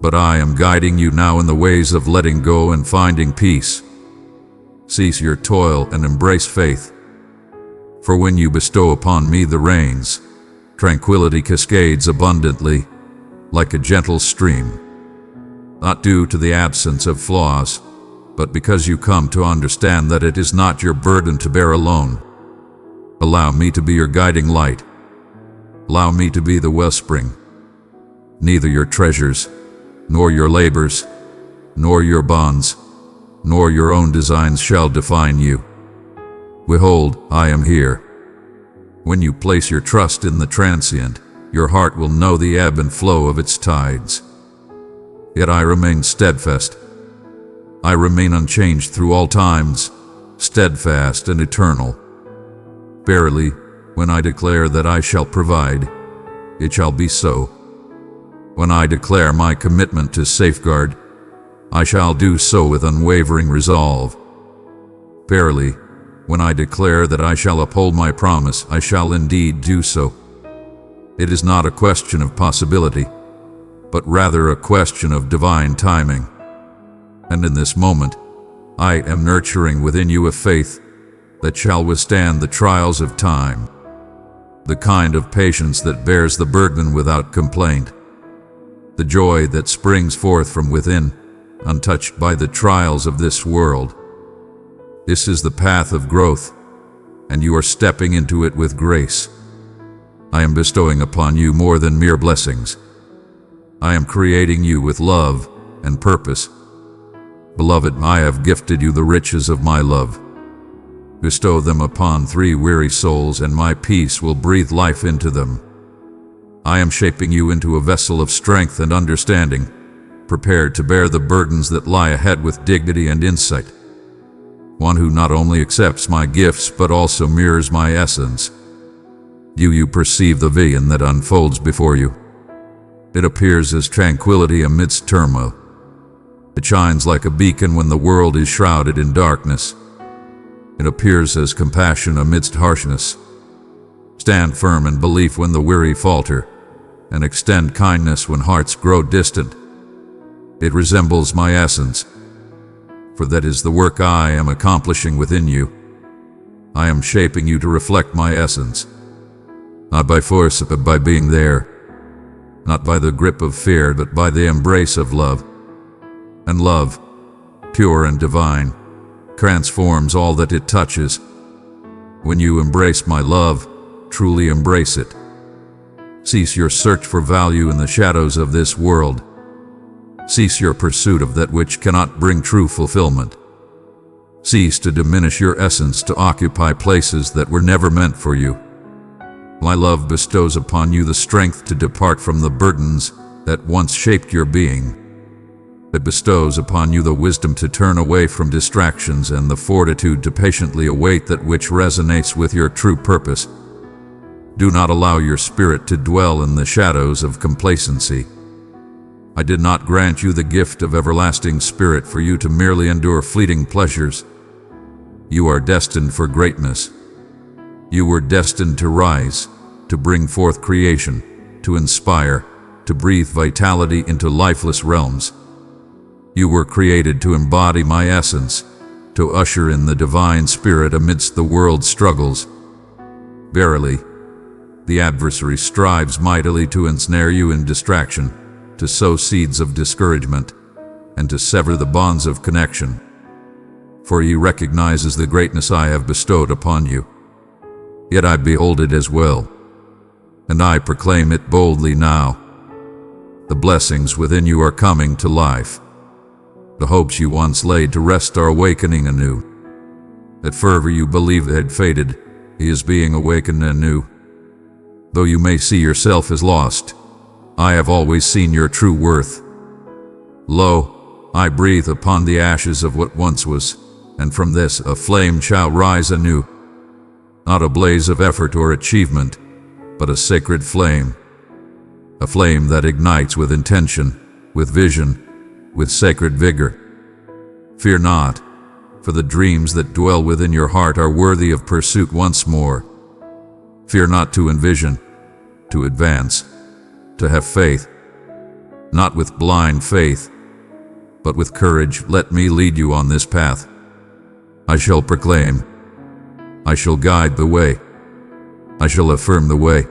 But I am guiding you now in the ways of letting go and finding peace. Cease your toil and embrace faith. For when you bestow upon me the reins, tranquility cascades abundantly, like a gentle stream. Not due to the absence of flaws, but because you come to understand that it is not your burden to bear alone. Allow me to be your guiding light. Allow me to be the wellspring. Neither your treasures, nor your labors, nor your bonds, nor your own designs shall define you. Behold, I am here. When you place your trust in the transient, your heart will know the ebb and flow of its tides. Yet I remain steadfast. I remain unchanged through all times, steadfast and eternal. Verily, when I declare that I shall provide, it shall be so. When I declare my commitment to safeguard, I shall do so with unwavering resolve. Verily, when I declare that I shall uphold my promise, I shall indeed do so. It is not a question of possibility, but rather a question of divine timing. And in this moment, I am nurturing within you a faith that shall withstand the trials of time, the kind of patience that bears the burden without complaint, the joy that springs forth from within, untouched by the trials of this world. This is the path of growth, and you are stepping into it with grace. I am bestowing upon you more than mere blessings. I am creating you with love and purpose. Beloved, I have gifted you the riches of my love. Bestow them upon 3 weary souls, and my peace will breathe life into them. I am shaping you into a vessel of strength and understanding, prepared to bear the burdens that lie ahead with dignity and insight. One who not only accepts my gifts but also mirrors my essence. Do you perceive the vision that unfolds before you? It appears as tranquility amidst turmoil. It shines like a beacon when the world is shrouded in darkness. It appears as compassion amidst harshness. Stand firm in belief when the weary falter, and extend kindness when hearts grow distant. It resembles my essence, for that is the work I am accomplishing within you. I am shaping you to reflect my essence, not by force but by being there, not by the grip of fear but by the embrace of love. And love, pure and divine, transforms all that it touches. When you embrace my love, truly embrace it. Cease your search for value in the shadows of this world. Cease your pursuit of that which cannot bring true fulfillment. Cease to diminish your essence to occupy places that were never meant for you. My love bestows upon you the strength to depart from the burdens that once shaped your being. It bestows upon you the wisdom to turn away from distractions and the fortitude to patiently await that which resonates with your true purpose. Do not allow your spirit to dwell in the shadows of complacency. I did not grant you the gift of everlasting spirit for you to merely endure fleeting pleasures. You are destined for greatness. You were destined to rise, to bring forth creation, to inspire, to breathe vitality into lifeless realms. You were created to embody my essence, to usher in the divine spirit amidst the world's struggles. Verily, the adversary strives mightily to ensnare you in distraction, to sow seeds of discouragement, and to sever the bonds of connection. For he recognizes the greatness I have bestowed upon you. Yet I behold it as well, and I proclaim it boldly now. The blessings within you are coming to life. The hopes you once laid to rest are awakening anew. That fervor you believed had faded, is being awakened anew. Though you may see yourself as lost, I have always seen your true worth. Lo, I breathe upon the ashes of what once was, and from this a flame shall rise anew. Not a blaze of effort or achievement, but a sacred flame. A flame that ignites with intention, with vision, with sacred vigor. Fear not, for the dreams that dwell within your heart are worthy of pursuit once more. Fear not to envision, to advance, to have faith. Not with blind faith, but with courage let me lead you on this path. I shall proclaim. I shall guide the way. I shall affirm the way.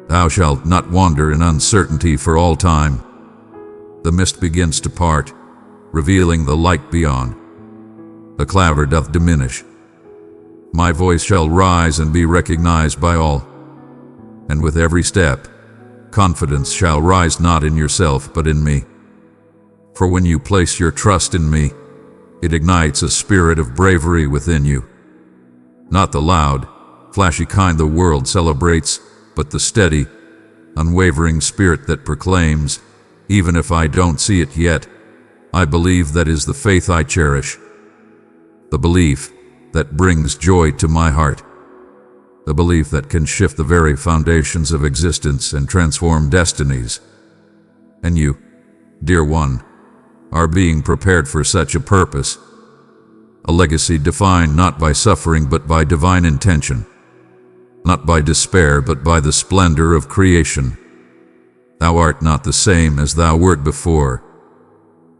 Thou shalt not wander in uncertainty for all time. The mist begins to part, revealing the light beyond. The clamour doth diminish. My voice shall rise and be recognized by all. And with every step, confidence shall rise not in yourself but in me. For when you place your trust in me, it ignites a spirit of bravery within you. Not the loud, flashy kind the world celebrates, but the steady, unwavering spirit that proclaims, even if I don't see it yet, I believe. That is the faith I cherish. The belief that brings joy to my heart. The belief that can shift the very foundations of existence and transform destinies. And you, dear one, are being prepared for such a purpose. A legacy defined not by suffering but by divine intention. Not by despair but by the splendor of creation. Thou art not the same as thou wert before.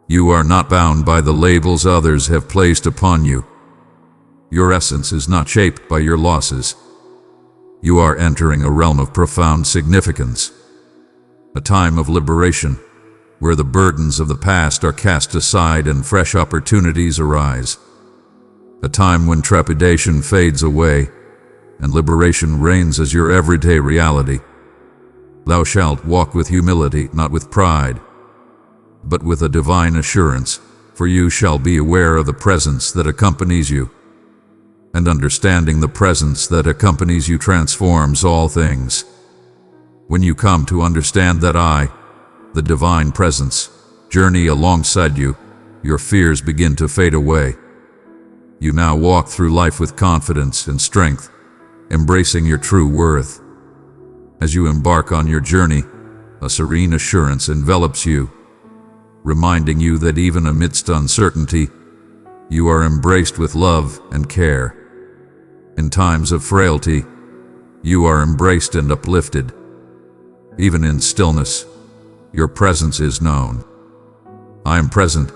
You are not bound by the labels others have placed upon you. Your essence is not shaped by your losses. You are entering a realm of profound significance. A time of liberation, where the burdens of the past are cast aside and fresh opportunities arise. A time when trepidation fades away, and liberation reigns as your everyday reality. Thou shalt walk with humility, not with pride, but with a divine assurance, for you shall be aware of the presence that accompanies you. And understanding the presence that accompanies you transforms all things. When you come to understand that I, the divine presence, journey alongside you, your fears begin to fade away. You now walk through life with confidence and strength, embracing your true worth. As you embark on your journey, a serene assurance envelops you, reminding you that even amidst uncertainty, you are embraced with love and care. In times of frailty, you are embraced and uplifted. Even in stillness, your presence is known. I am present,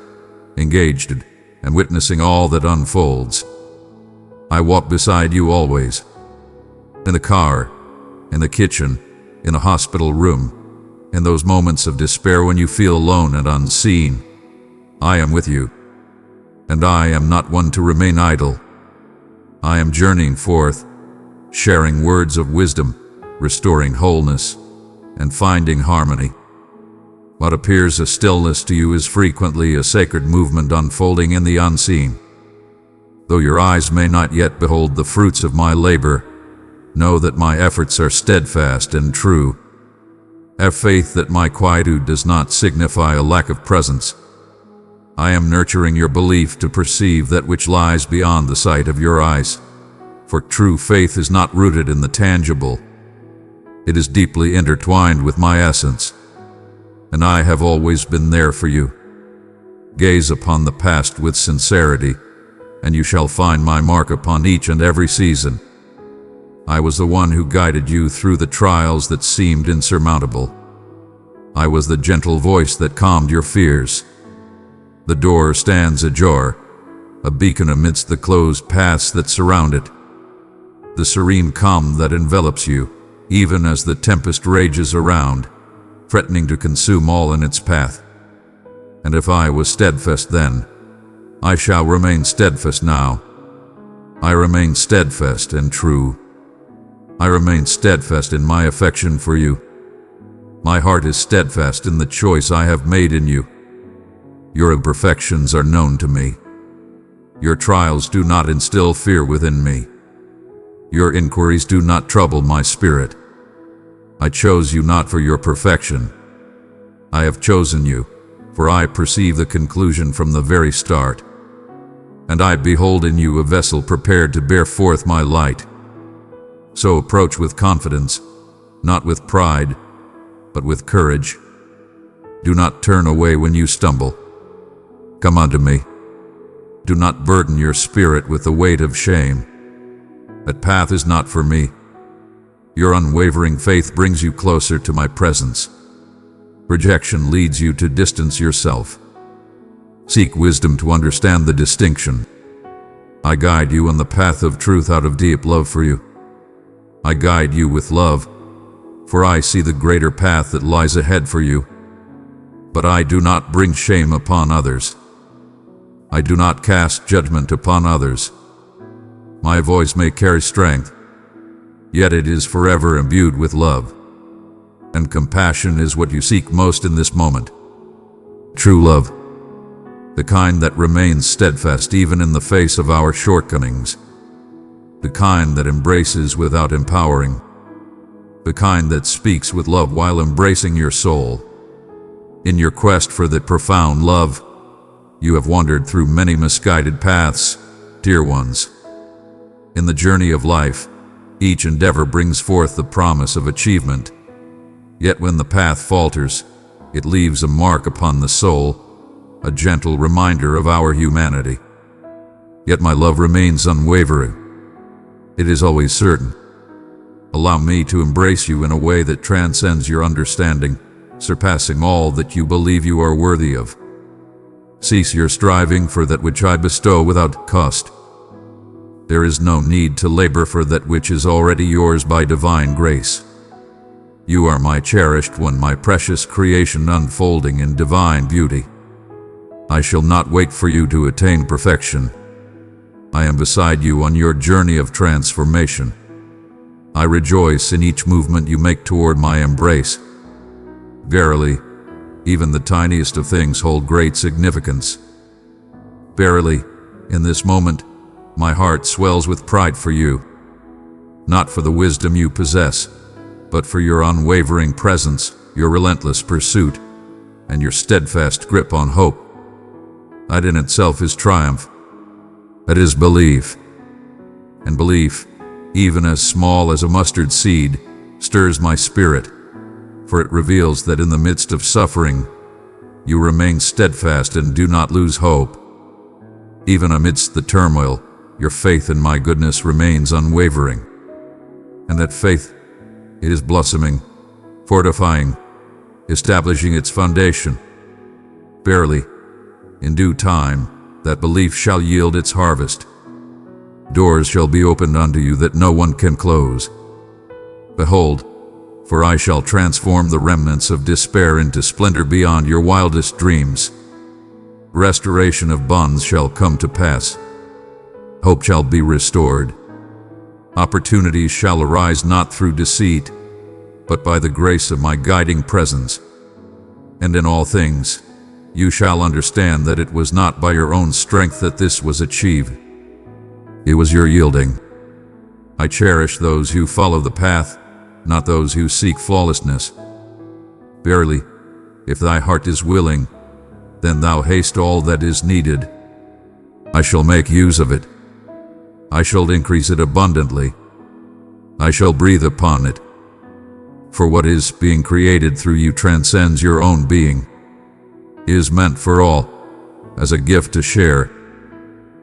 engaged, and witnessing all that unfolds. I walk beside you always. In the car, in the kitchen, in a hospital room, in those moments of despair when you feel alone and unseen, I am with you. And I am not one to remain idle. I am journeying forth, sharing words of wisdom, restoring wholeness, and finding harmony. What appears a stillness to you is frequently a sacred movement unfolding in the unseen. Though your eyes may not yet behold the fruits of my labor, know that my efforts are steadfast and true. Have faith that my quietude does not signify a lack of presence. I am nurturing your belief to perceive that which lies beyond the sight of your eyes. For true faith is not rooted in the tangible. It is deeply intertwined with my essence. And I have always been there for you. Gaze upon the past with sincerity, and you shall find my mark upon each and every season. I was the one who guided you through the trials that seemed insurmountable. I was the gentle voice that calmed your fears. The door stands ajar, a beacon amidst the closed paths that surround it. The serene calm that envelops you, even as the tempest rages around, threatening to consume all in its path. And if I was steadfast then, I shall remain steadfast now. I remain steadfast and true. I remain steadfast in my affection for you. My heart is steadfast in the choice I have made in you. Your imperfections are known to me. Your trials do not instill fear within me. Your inquiries do not trouble my spirit. I chose you not for your perfection. I have chosen you, for I perceive the conclusion from the very start. And I behold in you a vessel prepared to bear forth my light. So approach with confidence, not with pride, but with courage. Do not turn away when you stumble. Come unto me. Do not burden your spirit with the weight of shame. That path is not for me. Your unwavering faith brings you closer to my presence. Rejection leads you to distance yourself. Seek wisdom to understand the distinction. I guide you on the path of truth out of deep love for you. I guide you with love, for I see the greater path that lies ahead for you. But I do not bring shame upon others. I do not cast judgment upon others. My voice may carry strength, yet it is forever imbued with love. And compassion is what you seek most in this moment. True love, the kind that remains steadfast even in the face of our shortcomings, the kind that embraces without empowering, the kind that speaks with love while embracing your soul. In your quest for that profound love, you have wandered through many misguided paths, dear ones. In the journey of life, each endeavor brings forth the promise of achievement. Yet when the path falters, it leaves a mark upon the soul, a gentle reminder of our humanity. Yet my love remains unwavering. It is always certain. Allow me to embrace you in a way that transcends your understanding, surpassing all that you believe you are worthy of. Cease your striving for that which I bestow without cost. There is no need to labor for that which is already yours by divine grace. You are my cherished one, my precious creation unfolding in divine beauty. I shall not wait for you to attain perfection. I am beside you on your journey of transformation. I rejoice in each movement you make toward my embrace. Verily, even the tiniest of things hold great significance. Verily, in this moment, my heart swells with pride for you, not for the wisdom you possess, but for your unwavering presence, your relentless pursuit, and your steadfast grip on hope. That in itself is triumph. That is belief. And belief, even as small as a mustard seed, stirs my spirit, for it reveals that in the midst of suffering, you remain steadfast and do not lose hope. Even amidst the turmoil, your faith in my goodness remains unwavering. And that faith, it is blossoming, fortifying, establishing its foundation. Verily, in due time, that belief shall yield its harvest. Doors shall be opened unto you that no one can close. Behold, for I shall transform the remnants of despair into splendor beyond your wildest dreams. Restoration of bonds shall come to pass. Hope shall be restored. Opportunities shall arise not through deceit, but by the grace of my guiding presence. And in all things, you shall understand that it was not by your own strength that this was achieved. It was your yielding. I cherish those who follow the path, not those who seek flawlessness. Verily, if thy heart is willing, then thou haste all that is needed. I shall make use of it. I shall increase it abundantly. I shall breathe upon it. For what is being created through you transcends your own being, is meant for all, as a gift to share.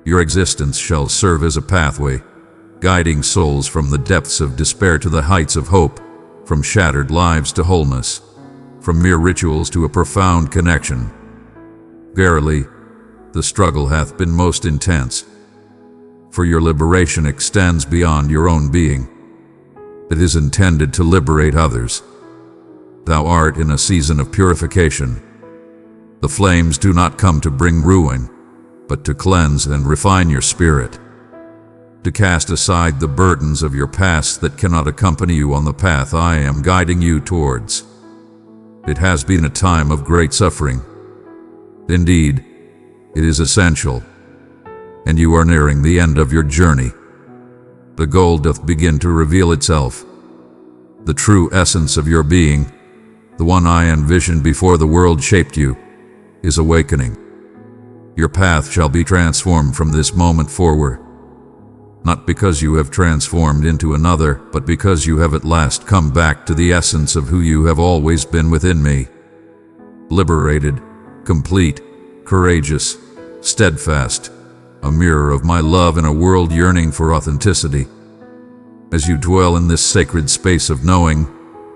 Your existence shall serve as a pathway, guiding souls from the depths of despair to the heights of hope, from shattered lives to wholeness, from mere rituals to a profound connection. Verily, the struggle hath been most intense, for your liberation extends beyond your own being. It is intended to liberate others. Thou art in a season of purification. The flames do not come to bring ruin, but to cleanse and refine your spirit, to cast aside the burdens of your past that cannot accompany you on the path I am guiding you towards. It has been a time of great suffering. Indeed, it is essential, and you are nearing the end of your journey. The goal doth begin to reveal itself. The true essence of your being, the one I envisioned before the world shaped you, is awakening. Your path shall be transformed from this moment forward, not because you have transformed into another, but because you have at last come back to the essence of who you have always been within me. Liberated, complete, courageous, steadfast, a mirror of my love in a world yearning for authenticity. As you dwell in this sacred space of knowing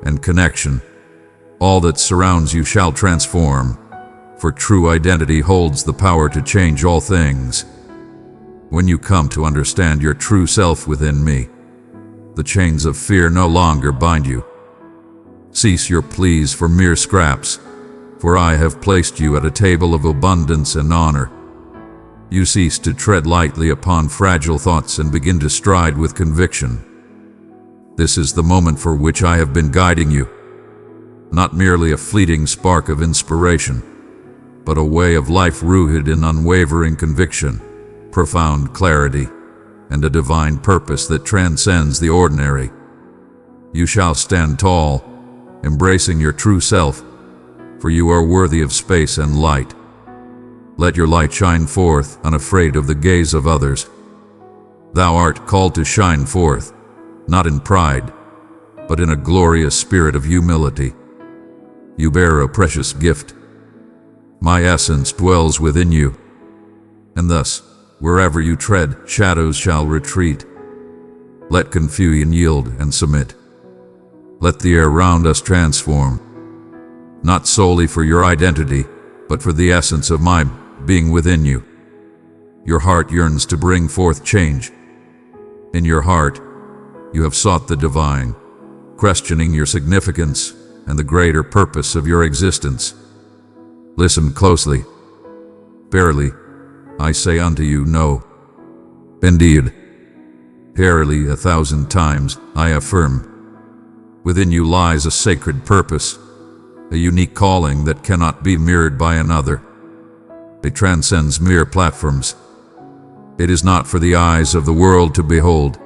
and connection, all that surrounds you shall transform, for true identity holds the power to change all things. When you come to understand your true self within me, the chains of fear no longer bind you. Cease your pleas for mere scraps, for I have placed you at a table of abundance and honor. You cease to tread lightly upon fragile thoughts and begin to stride with conviction. This is the moment for which I have been guiding you, not merely a fleeting spark of inspiration, but a way of life rooted in unwavering conviction, profound clarity, and a divine purpose that transcends the ordinary. You shall stand tall, embracing your true self, for you are worthy of space and light. Let your light shine forth, unafraid of the gaze of others. Thou art called to shine forth, not in pride, but in a glorious spirit of humility. You bear a precious gift. My essence dwells within you, and thus, wherever you tread, shadows shall retreat. Let confusion yield and submit. Let the air round us transform, not solely for your identity, but for the essence of my being within you. Your heart yearns to bring forth change. In your heart, you have sought the divine, questioning your significance and the greater purpose of your existence. Listen closely. Verily, I say unto you, no. Indeed, verily 1,000 times I affirm, within you lies a sacred purpose, a unique calling that cannot be mirrored by another. It transcends mere platforms. It is not for the eyes of the world to behold.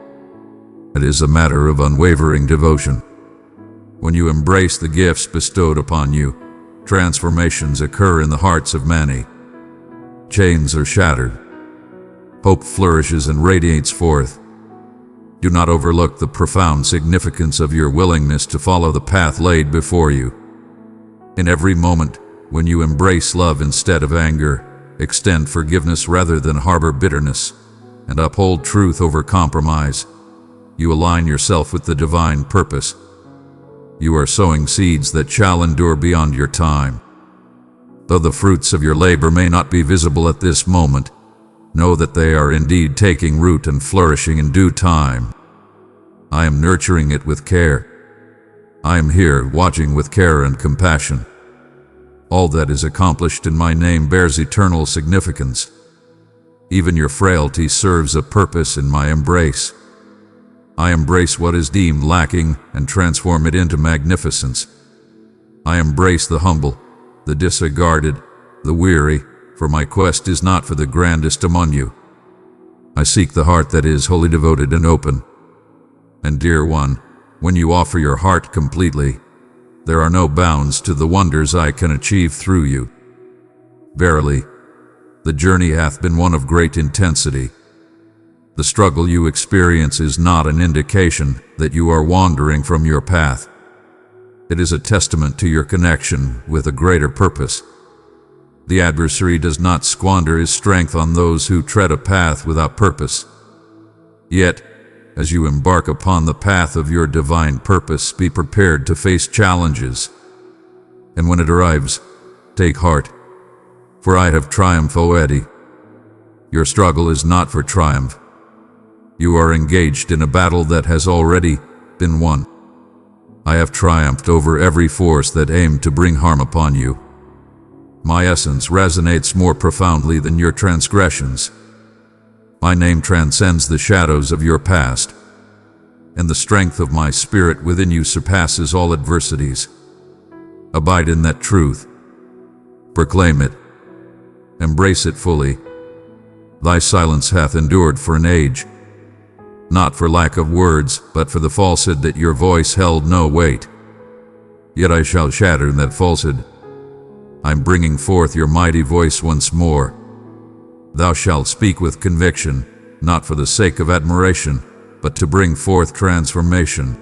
It is a matter of unwavering devotion. When you embrace the gifts bestowed upon you, transformations occur in the hearts of many. Chains are shattered. Hope flourishes and radiates forth. Do not overlook the profound significance of your willingness to follow the path laid before you. In every moment, when you embrace love instead of anger, extend forgiveness rather than harbor bitterness, and uphold truth over compromise, you align yourself with the divine purpose. You are sowing seeds that shall endure beyond your time. Though the fruits of your labor may not be visible at this moment, know that they are indeed taking root and flourishing in due time. I am nurturing it with care. I am here watching with care and compassion. All that is accomplished in my name bears eternal significance. Even your frailty serves a purpose in my embrace. I embrace what is deemed lacking and transform it into magnificence. I embrace the humble, the disregarded, the weary, for my quest is not for the grandest among you. I seek the heart that is wholly devoted and open. And dear one, when you offer your heart completely, there are no bounds to the wonders I can achieve through you. Verily, the journey hath been one of great intensity. The struggle you experience is not an indication that you are wandering from your path. It is a testament to your connection with a greater purpose. The adversary does not squander his strength on those who tread a path without purpose. Yet, as you embark upon the path of your divine purpose, be prepared to face challenges. And when it arrives, take heart, for I have triumphed already. Your struggle is not for triumph. You are engaged in a battle that has already been won. I have triumphed over every force that aimed to bring harm upon you. My essence resonates more profoundly than your transgressions. My name transcends the shadows of your past, and the strength of my spirit within you surpasses all adversities. Abide in that truth. Proclaim it. Embrace it fully. Thy silence hath endured for an age, not for lack of words, but for the falsehood that your voice held no weight. Yet I shall shatter that falsehood. I'm bringing forth your mighty voice once more. Thou shalt speak with conviction, not for the sake of admiration, but to bring forth transformation.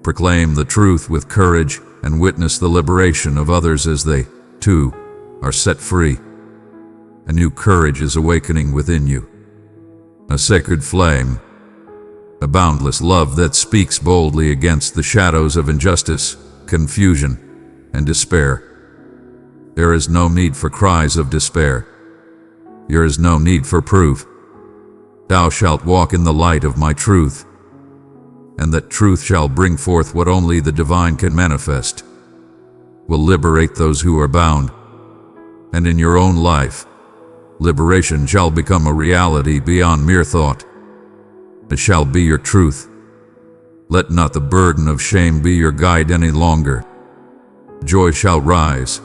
Proclaim the truth with courage and witness the liberation of others as they, too, are set free. A new courage is awakening within you. A sacred flame. A boundless love that speaks boldly against the shadows of injustice, confusion, and despair. There is no need for cries of despair. There is no need for proof. Thou shalt walk in the light of my truth, and that truth shall bring forth what only the divine can manifest. Will liberate those who are bound, and in your own life, liberation shall become a reality beyond mere thought. It shall be your truth. Let not the burden of shame be your guide any longer. Joy shall rise,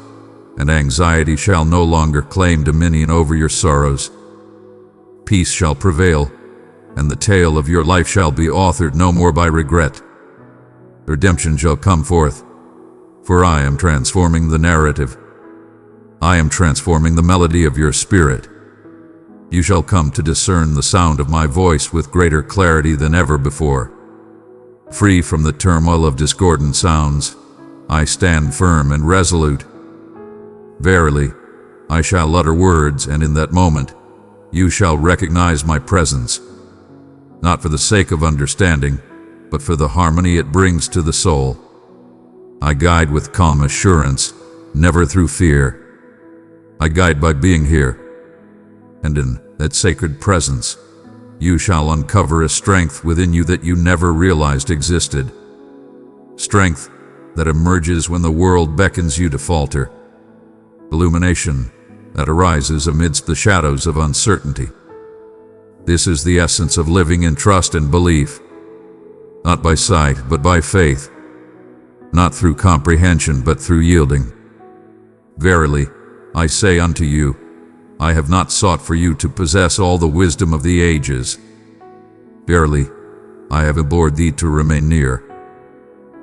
and anxiety shall no longer claim dominion over your sorrows. Peace shall prevail, and the tale of your life shall be authored no more by regret. Redemption shall come forth, for I am transforming the narrative. I am transforming the melody of your spirit. You shall come to discern the sound of my voice with greater clarity than ever before. Free from the turmoil of discordant sounds, I stand firm and resolute. Verily, I shall utter words, and in that moment, you shall recognize my presence, not for the sake of understanding, but for the harmony it brings to the soul. I guide with calm assurance, never through fear. I guide by being here, and in that sacred presence, you shall uncover a strength within you that you never realized existed. Strength that emerges when the world beckons you to falter. Illumination that arises amidst the shadows of uncertainty. This is the essence of living in trust and belief, not by sight but by faith, not through comprehension but through yielding. Verily, I say unto you, I have not sought for you to possess all the wisdom of the ages. Verily, I have implored thee to remain near.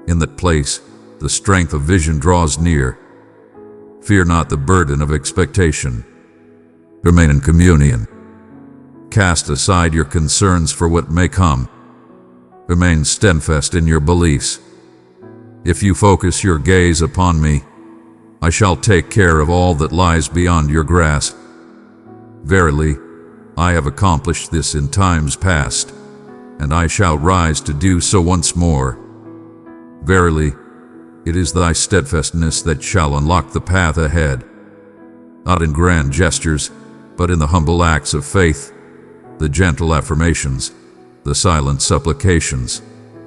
In that place, the strength of vision draws near. Fear not the burden of expectation. Remain in communion. Cast aside your concerns for what may come. Remain steadfast in your beliefs. If you focus your gaze upon me, I shall take care of all that lies beyond your grasp. Verily, I have accomplished this in times past, and I shall rise to do so once more. Verily, it is thy steadfastness that shall unlock the path ahead, not in grand gestures, but in the humble acts of faith, the gentle affirmations, the silent supplications,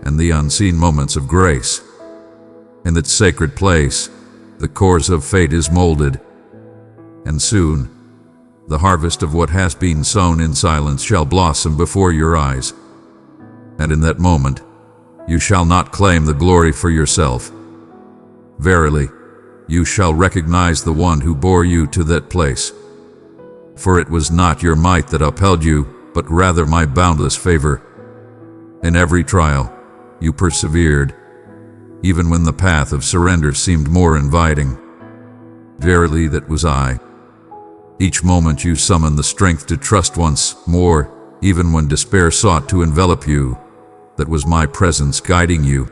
and the unseen moments of grace. In that sacred place, the course of fate is molded, and soon, the harvest of what has been sown in silence shall blossom before your eyes. And in that moment, you shall not claim the glory for yourself. Verily, you shall recognize the one who bore you to that place. For it was not your might that upheld you, but rather my boundless favor. In every trial, you persevered, even when the path of surrender seemed more inviting. Verily, that was I. Each moment you summoned the strength to trust once more, even when despair sought to envelop you. That was my presence guiding you.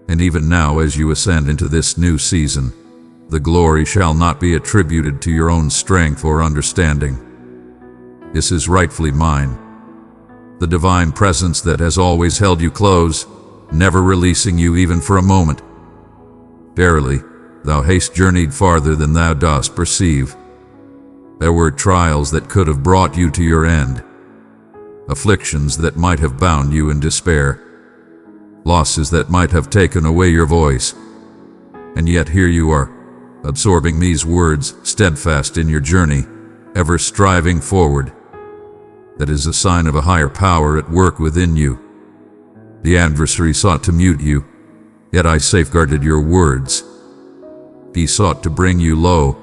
And even now, as you ascend into this new season, The glory shall not be attributed to your own strength or understanding. This is rightfully mine. The divine presence that has always held you close, never releasing you even for a moment. Verily, thou hast journeyed farther than thou dost perceive. There were trials that could have brought you to your end, afflictions that might have bound you in despair, losses that might have taken away your voice. And yet here you are, absorbing these words, steadfast in your journey, ever striving forward. That is a sign of a higher power at work within you. The adversary sought to mute you, yet I safeguarded your words. He sought to bring you low,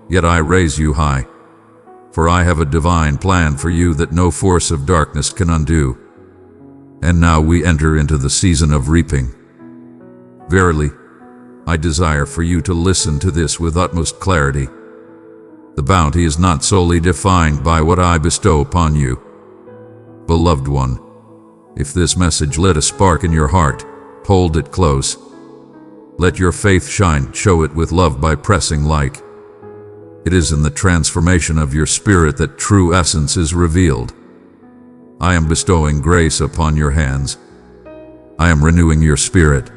yet I raise you high. For I have a divine plan for you that no force of darkness can undo. And now we enter into the season of reaping. Verily, I desire for you to listen to this with utmost clarity. The bounty is not solely defined by what I bestow upon you. Beloved one, if this message lit a spark in your heart, hold it close. Let your faith shine, show it with love by pressing like. It is in the transformation of your spirit that true essence is revealed. I am bestowing grace upon your hands. I am renewing your spirit,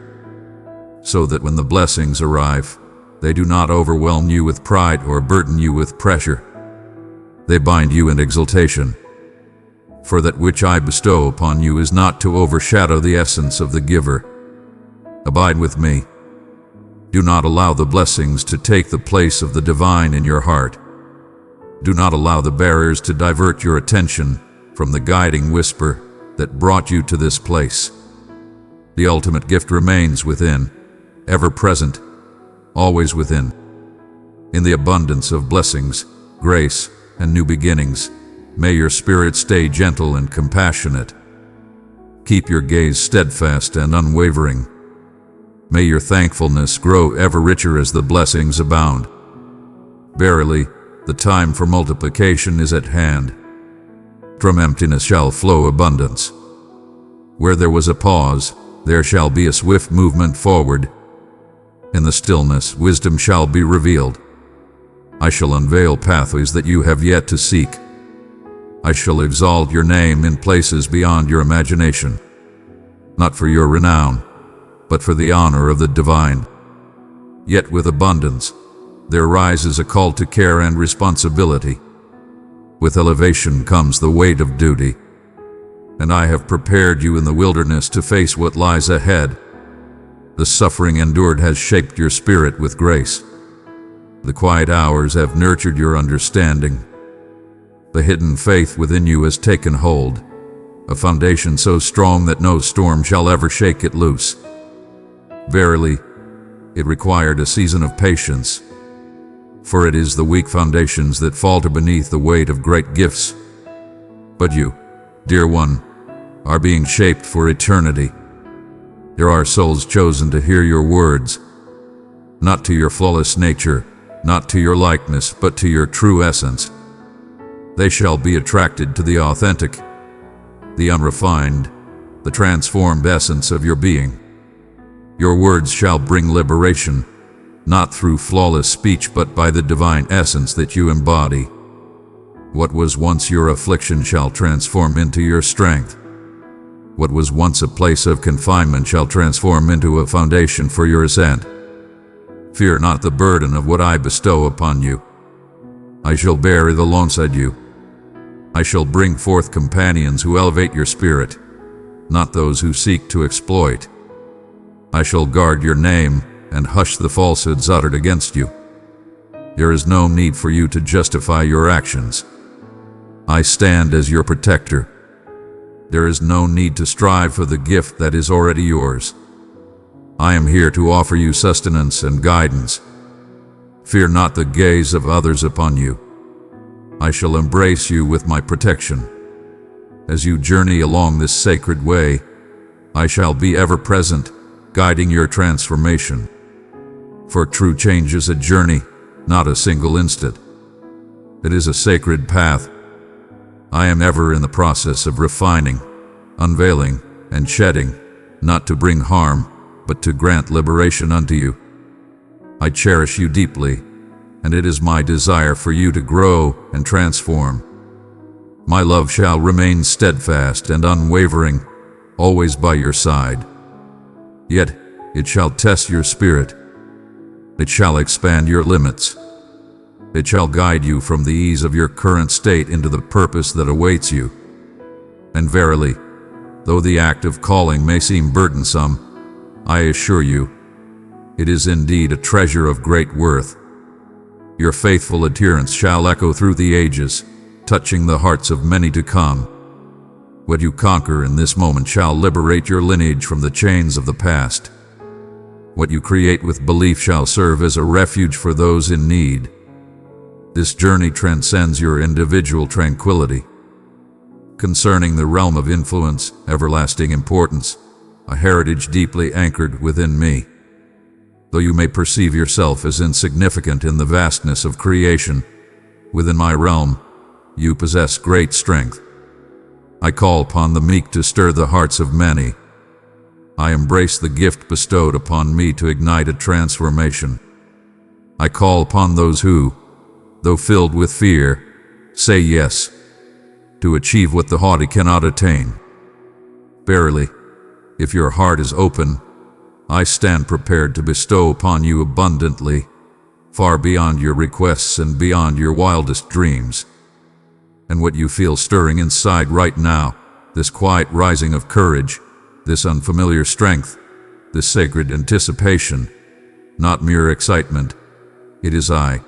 so that when the blessings arrive, they do not overwhelm you with pride or burden you with pressure. They bind you in exultation. For that which I bestow upon you is not to overshadow the essence of the giver. Abide with me. Do not allow the blessings to take the place of the divine in your heart. Do not allow the barriers to divert your attention from the guiding whisper that brought you to this place. The ultimate gift remains within, ever present, always within. In the abundance of blessings, grace, and new beginnings, may your spirit stay gentle and compassionate. Keep your gaze steadfast and unwavering. May your thankfulness grow ever richer as the blessings abound. Verily, the time for multiplication is at hand. From emptiness shall flow abundance. Where there was a pause, there shall be a swift movement forward. In the stillness, wisdom shall be revealed. I shall unveil pathways that you have yet to seek. I shall exalt your name in places beyond your imagination, not for your renown, but for the honor of the divine. Yet with abundance, there rises a call to care and responsibility. With elevation comes the weight of duty. And I have prepared you in the wilderness to face what lies ahead. The suffering endured has shaped your spirit with grace. The quiet hours have nurtured your understanding. The hidden faith within you has taken hold, a foundation so strong that no storm shall ever shake it loose. Verily, it required a season of patience, for it is the weak foundations that falter beneath the weight of great gifts. But you, dear one, are being shaped for eternity. There are souls chosen to hear your words, not to your flawless nature, not to your likeness, but to your true essence. They shall be attracted to the authentic, the unrefined, the transformed essence of your being. Your words shall bring liberation, not through flawless speech, but by the divine essence that you embody. What was once your affliction shall transform into your strength. What was once a place of confinement shall transform into a foundation for your ascent. Fear not the burden of what I bestow upon you. I shall bear it alongside you. I shall bring forth companions who elevate your spirit, not those who seek to exploit. I shall guard your name and hush the falsehoods uttered against you. There is no need for you to justify your actions. I stand as your protector. There is no need to strive for the gift that is already yours. I am here to offer you sustenance and guidance. Fear not the gaze of others upon you. I shall embrace you with my protection. As you journey along this sacred way, I shall be ever present, guiding your transformation. For true change is a journey, not a single instant. It is a sacred path. I am ever in the process of refining, unveiling, and shedding, not to bring harm, but to grant liberation unto you. I cherish you deeply, and it is my desire for you to grow and transform. My love shall remain steadfast and unwavering, always by your side. Yet it shall test your spirit. It shall expand your limits. It shall guide you from the ease of your current state into the purpose that awaits you. And verily, though the act of calling may seem burdensome, I assure you, it is indeed a treasure of great worth. Your faithful adherence shall echo through the ages, touching the hearts of many to come. What you conquer in this moment shall liberate your lineage from the chains of the past. What you create with belief shall serve as a refuge for those in need. This journey transcends your individual tranquility. Concerning the realm of influence, everlasting importance, a heritage deeply anchored within me. Though you may perceive yourself as insignificant in the vastness of creation, within my realm, you possess great strength. I call upon the meek to stir the hearts of many. I embrace the gift bestowed upon me to ignite a transformation. I call upon those who, though filled with fear, say yes, to achieve what the haughty cannot attain. Verily, if your heart is open, I stand prepared to bestow upon you abundantly, far beyond your requests and beyond your wildest dreams. And what you feel stirring inside right now, this quiet rising of courage, this unfamiliar strength, this sacred anticipation, not mere excitement, it is I.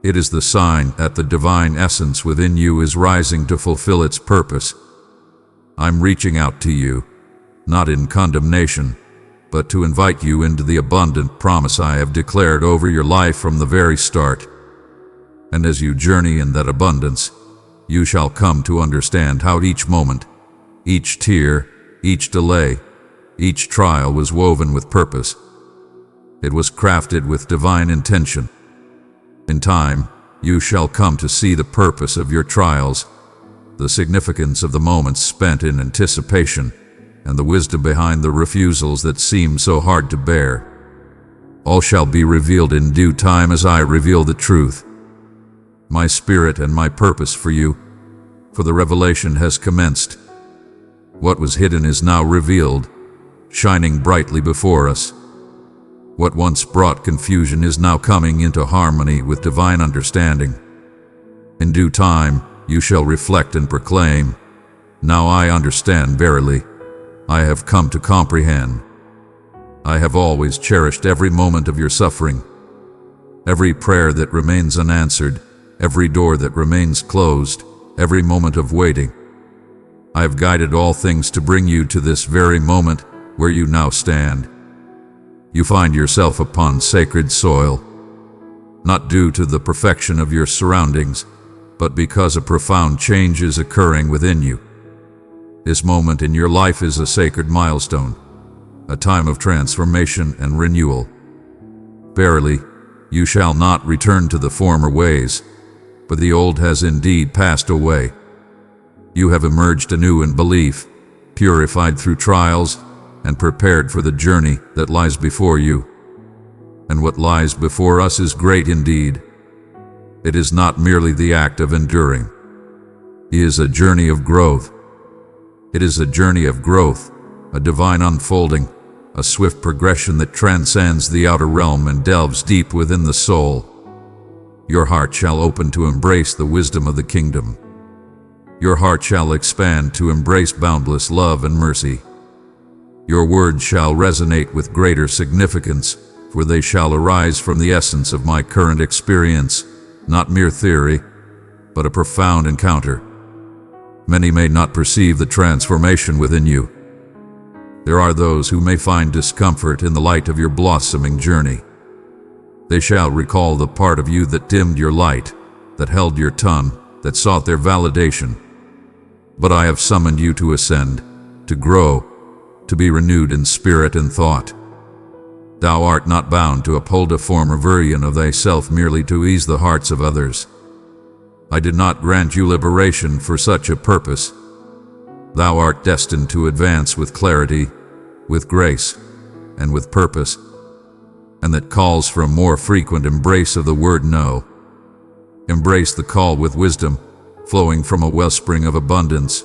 It is the sign that the divine essence within you is rising to fulfill its purpose. I'm reaching out to you, not in condemnation, but to invite you into the abundant promise I have declared over your life from the very start. And as you journey in that abundance, you shall come to understand how each moment, each tear, each delay, each trial was woven with purpose. It was crafted with divine intention. In time, you shall come to see the purpose of your trials, the significance of the moments spent in anticipation, and the wisdom behind the refusals that seem so hard to bear. All shall be revealed in due time as I reveal the truth. My spirit and my purpose for you, for the revelation has commenced. What was hidden is now revealed, shining brightly before us. What once brought confusion is now coming into harmony with divine understanding. In due time, you shall reflect and proclaim, "Now I understand verily. I have come to comprehend." I have always cherished every moment of your suffering, every prayer that remains unanswered, every door that remains closed, every moment of waiting. I have guided all things to bring you to this very moment where you now stand. You find yourself upon sacred soil, not due to the perfection of your surroundings, but because a profound change is occurring within you. This moment in your life is a sacred milestone, a time of transformation and renewal. Verily, you shall not return to the former ways, but the old has indeed passed away. You have emerged anew in belief, purified through trials, and prepared for the journey that lies before you. And what lies before us is great indeed. It is not merely the act of enduring. It is a journey of growth. It is a journey of growth, a divine unfolding, a swift progression that transcends the outer realm and delves deep within the soul. Your heart shall open to embrace the wisdom of the kingdom. Your heart shall expand to embrace boundless love and mercy. Your words shall resonate with greater significance, for they shall arise from the essence of my current experience, not mere theory, but a profound encounter. Many may not perceive the transformation within you. There are those who may find discomfort in the light of your blossoming journey. They shall recall the part of you that dimmed your light, that held your tongue, that sought their validation. But I have summoned you to ascend, to grow, to be renewed in spirit and thought. Thou art not bound to uphold a former version of thyself merely to ease the hearts of others. I did not grant you liberation for such a purpose. Thou art destined to advance with clarity, with grace, and with purpose. and that calls for a more frequent embrace of the word no. Embrace the call with wisdom, flowing from a wellspring of abundance,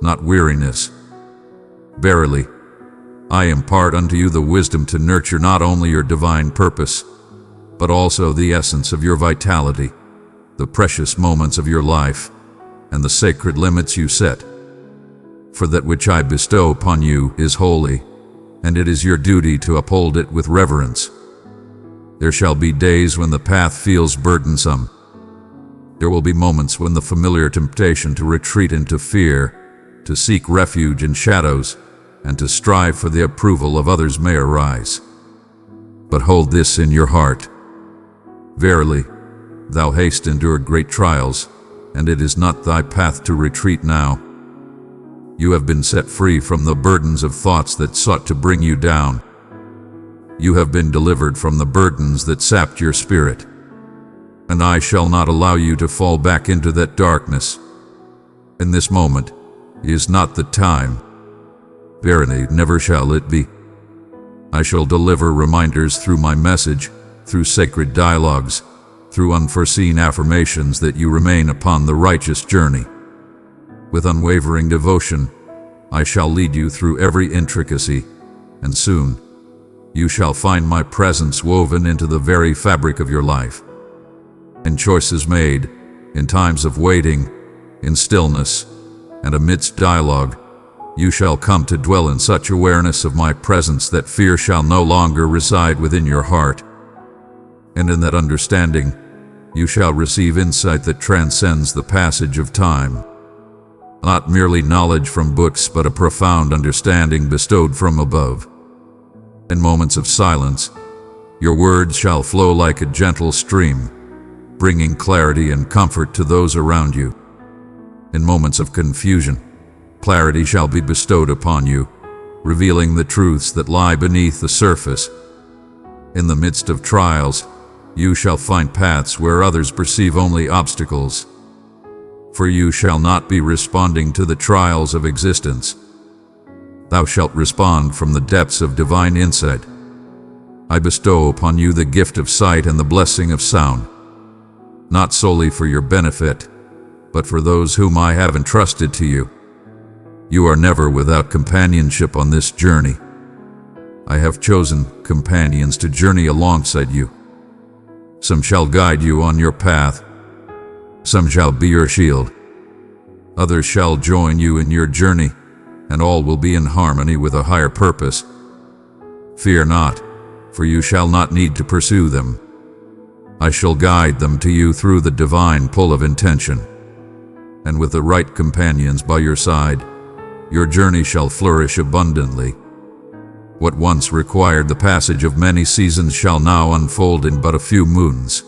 not weariness. Verily, I impart unto you the wisdom to nurture not only your divine purpose, but also the essence of your vitality, the precious moments of your life, and the sacred limits you set. For that which I bestow upon you is holy, and it is your duty to uphold it with reverence. There shall be days when the path feels burdensome. There will be moments when the familiar temptation to retreat into fear, to seek refuge in shadows, and to strive for the approval of others may arise. But hold this in your heart. Verily, thou hast endured great trials, and it is not thy path to retreat now. You have been set free from the burdens of thoughts that sought to bring you down. You have been delivered from the burdens that sapped your spirit. And I shall not allow you to fall back into that darkness. In this moment is not the time. Verily, never shall it be. I shall deliver reminders through my message, through sacred dialogues, through unforeseen affirmations that you remain upon the righteous journey. With unwavering devotion, I shall lead you through every intricacy, and soon you shall find my presence woven into the very fabric of your life. In choices made, in times of waiting, in stillness, and amidst dialogue, you shall come to dwell in such awareness of my presence that fear shall no longer reside within your heart. And in that understanding, you shall receive insight that transcends the passage of time. Not merely knowledge from books, but a profound understanding bestowed from above. In moments of silence, your words shall flow like a gentle stream, bringing clarity and comfort to those around you. In moments of confusion, clarity shall be bestowed upon you, revealing the truths that lie beneath the surface. In the midst of trials, you shall find paths where others perceive only obstacles. For you shall not be responding to the trials of existence. Thou shalt respond from the depths of divine insight. I bestow upon you the gift of sight and the blessing of sound, not solely for your benefit, but for those whom I have entrusted to you. You are never without companionship on this journey. I have chosen companions to journey alongside you. Some shall guide you on your path. Some shall be your shield. Others shall join you in your journey, and all will be in harmony with a higher purpose. Fear not, for you shall not need to pursue them. I shall guide them to you through the divine pull of intention. And with the right companions by your side, your journey shall flourish abundantly. What once required the passage of many seasons shall now unfold in but a few moons.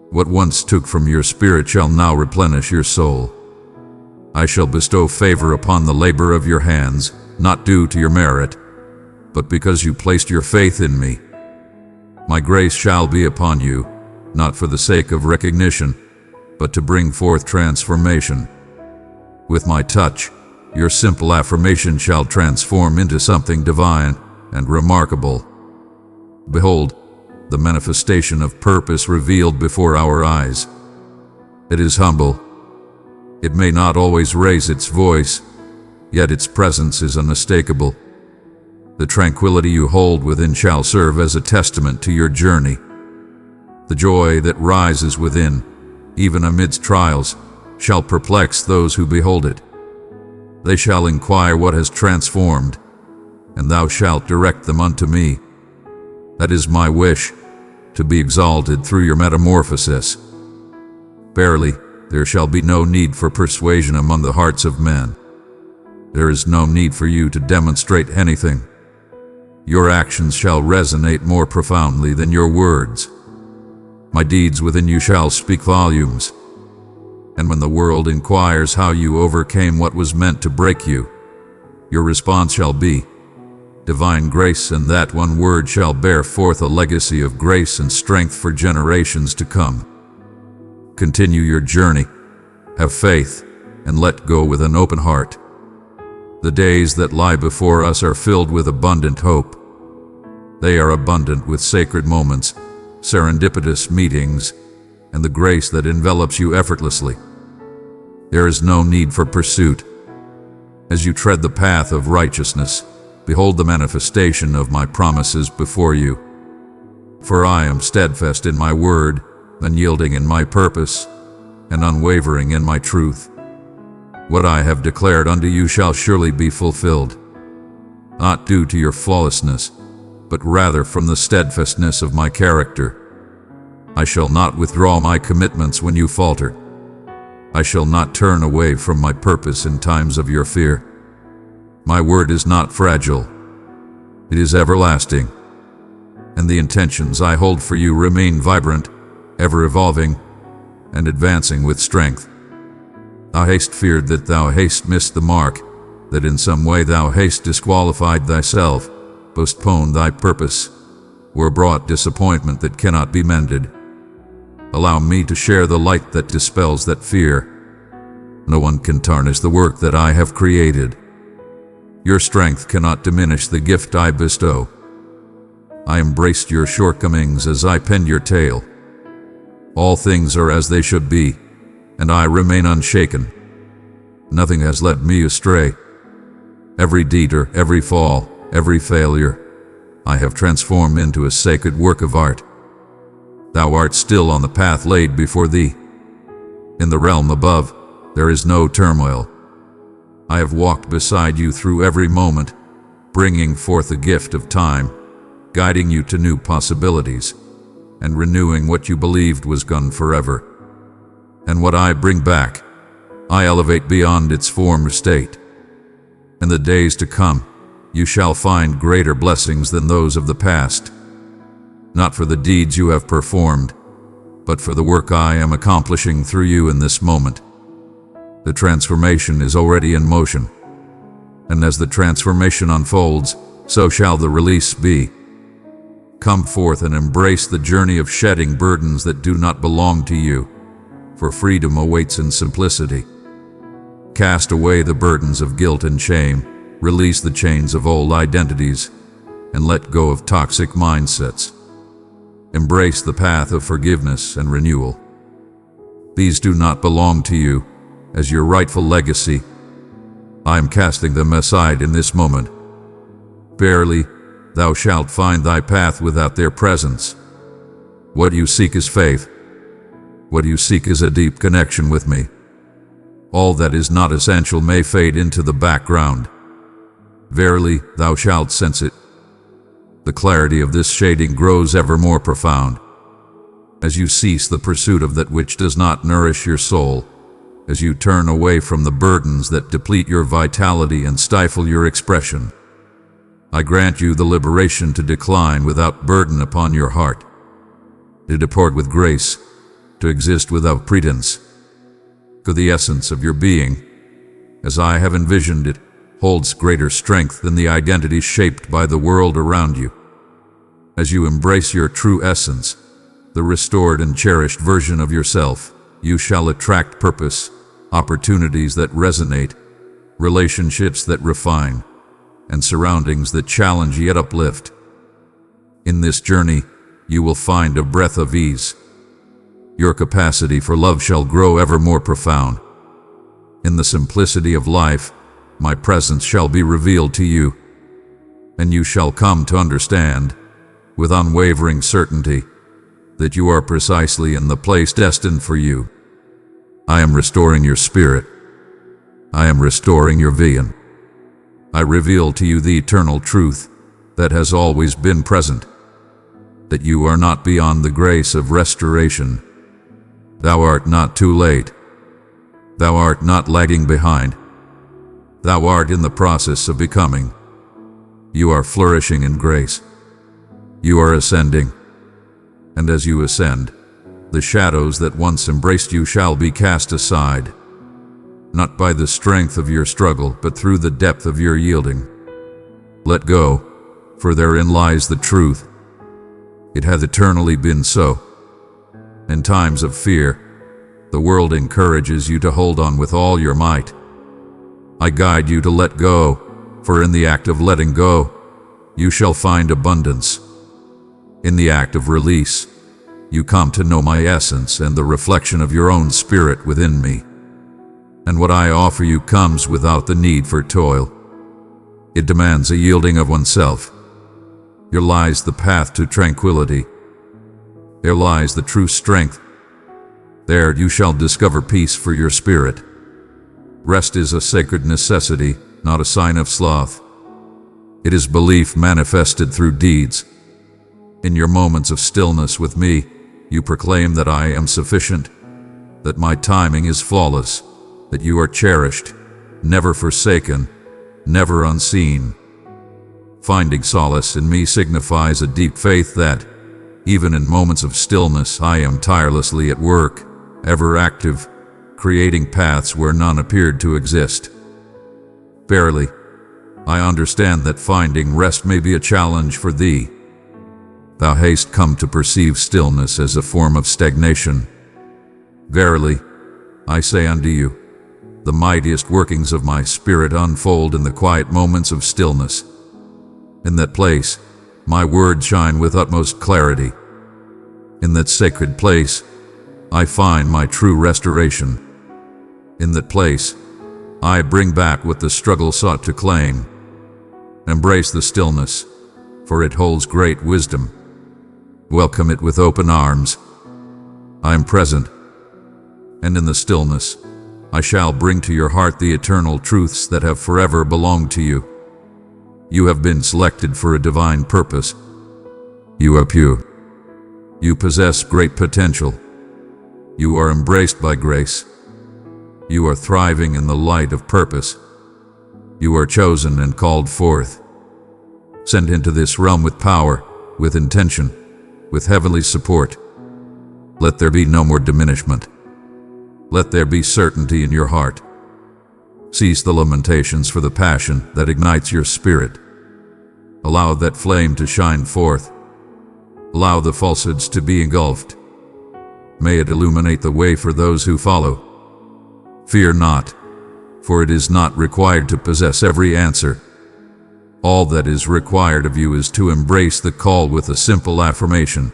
What once took from your spirit shall now replenish your soul. I shall bestow favor upon the labor of your hands, not due to your merit, but because you placed your faith in me. My grace shall be upon you, not for the sake of recognition, but to bring forth transformation. With my touch, your simple affirmation shall transform into something divine and remarkable. Behold, the manifestation of purpose revealed before our eyes. It is humble. It may not always raise its voice, yet its presence is unmistakable. The tranquility you hold within shall serve as a testament to your journey. The joy that rises within, even amidst trials, shall perplex those who behold it. They shall inquire what has transformed, and thou shalt direct them unto me. That is my wish, to be exalted through your metamorphosis. Verily, there shall be no need for persuasion among the hearts of men. There is no need for you to demonstrate anything. Your actions shall resonate more profoundly than your words. My deeds within you shall speak volumes. And when the world inquires how you overcame what was meant to break you, your response shall be divine grace, and that one word shall bear forth a legacy of grace and strength for generations to come. Continue your journey, have faith, and let go with an open heart. The days that lie before us are filled with abundant hope. They are abundant with sacred moments, serendipitous meetings, and the grace that envelops you effortlessly. There is no need for pursuit. As you tread the path of righteousness, behold the manifestation of my promises before you. For I am steadfast in my word, unyielding in my purpose, and unwavering in my truth. What I have declared unto you shall surely be fulfilled, not due to your flawlessness, but rather from the steadfastness of my character. I shall not withdraw my commitments when you falter. I shall not turn away from my purpose in times of your fear. My word is not fragile. It is everlasting, and the intentions I hold for you remain vibrant, ever evolving, and advancing with strength. Thou hast feared that thou hast missed the mark, that in some way thou hast disqualified thyself, postponed thy purpose, or brought disappointment that cannot be mended. Allow me to share the light that dispels that fear. No one can tarnish the work that I have created. Your strength cannot diminish the gift I bestow. I embraced your shortcomings as I penned your tale. All things are as they should be, and I remain unshaken. Nothing has led me astray. Every detour, every fall, every failure, I have transformed into a sacred work of art. Thou art still on the path laid before thee. In the realm above, there is no turmoil. I have walked beside you through every moment, bringing forth the gift of time, guiding you to new possibilities, and renewing what you believed was gone forever. And what I bring back, I elevate beyond its former state. In the days to come, you shall find greater blessings than those of the past, not for the deeds you have performed, but for the work I am accomplishing through you in this moment. The transformation is already in motion, and as the transformation unfolds, so shall the release be. Come forth and embrace the journey of shedding burdens that do not belong to you, for freedom awaits in simplicity. Cast away the burdens of guilt and shame, release the chains of old identities, and let go of toxic mindsets. Embrace the path of forgiveness and renewal. These do not belong to you as your rightful legacy. I am casting them aside in this moment. Verily, thou shalt find thy path without their presence. What you seek is faith. What you seek is a deep connection with me. All that is not essential may fade into the background. Verily, thou shalt sense it. The clarity of this shading grows ever more profound. As you cease the pursuit of that which does not nourish your soul, as you turn away from the burdens that deplete your vitality and stifle your expression, I grant you the liberation to decline without burden upon your heart, to depart with grace, to exist without pretense. For the essence of your being, as I have envisioned it, holds greater strength than the identity shaped by the world around you. As you embrace your true essence, the restored and cherished version of yourself, you shall attract purpose, opportunities that resonate, relationships that refine, and surroundings that challenge yet uplift. In this journey, you will find a breath of ease. Your capacity for love shall grow ever more profound. In the simplicity of life, my presence shall be revealed to you, and you shall come to understand, with unwavering certainty, that you are precisely in the place destined for you. I am restoring your spirit. I am restoring your vision. I reveal to you the eternal truth that has always been present, that you are not beyond the grace of restoration. Thou art not too late. Thou art not lagging behind. Thou art in the process of becoming. You are flourishing in grace. You are ascending. And as you ascend, the shadows that once embraced you shall be cast aside, not by the strength of your struggle, but through the depth of your yielding. Let go, for therein lies the truth. It hath eternally been so. In times of fear, the world encourages you to hold on with all your might. I guide you to let go, for in the act of letting go, you shall find abundance. In the act of release, you come to know my essence and the reflection of your own spirit within me. And what I offer you comes without the need for toil. It demands a yielding of oneself. Here lies the path to tranquility. There lies the true strength. There you shall discover peace for your spirit. Rest is a sacred necessity, not a sign of sloth. It is belief manifested through deeds. In your moments of stillness with me, you proclaim that I am sufficient, that my timing is flawless, that you are cherished, never forsaken, never unseen. Finding solace in me signifies a deep faith that, even in moments of stillness, I am tirelessly at work, ever active, creating paths where none appeared to exist. Verily, I understand that finding rest may be a challenge for thee. Thou hast come to perceive stillness as a form of stagnation. Verily, I say unto you, the mightiest workings of my spirit unfold in the quiet moments of stillness. In that place, my words shine with utmost clarity. In that sacred place, I find my true restoration. In that place, I bring back what the struggle sought to claim. Embrace the stillness, for it holds great wisdom. Welcome it with open arms. I am present, and in the stillness, I shall bring to your heart the eternal truths that have forever belonged to you. You have been selected for a divine purpose. You are pure. You possess great potential. You are embraced by grace. You are thriving in the light of purpose. You are chosen and called forth. Sent into this realm with power, with intention, with heavenly support. Let there be no more diminishment. Let there be certainty in your heart. Cease the lamentations for the passion that ignites your spirit. Allow that flame to shine forth. Allow the falsehoods to be engulfed. May it illuminate the way for those who follow. Fear not, for it is not required to possess every answer. All that is required of you is to embrace the call with a simple affirmation.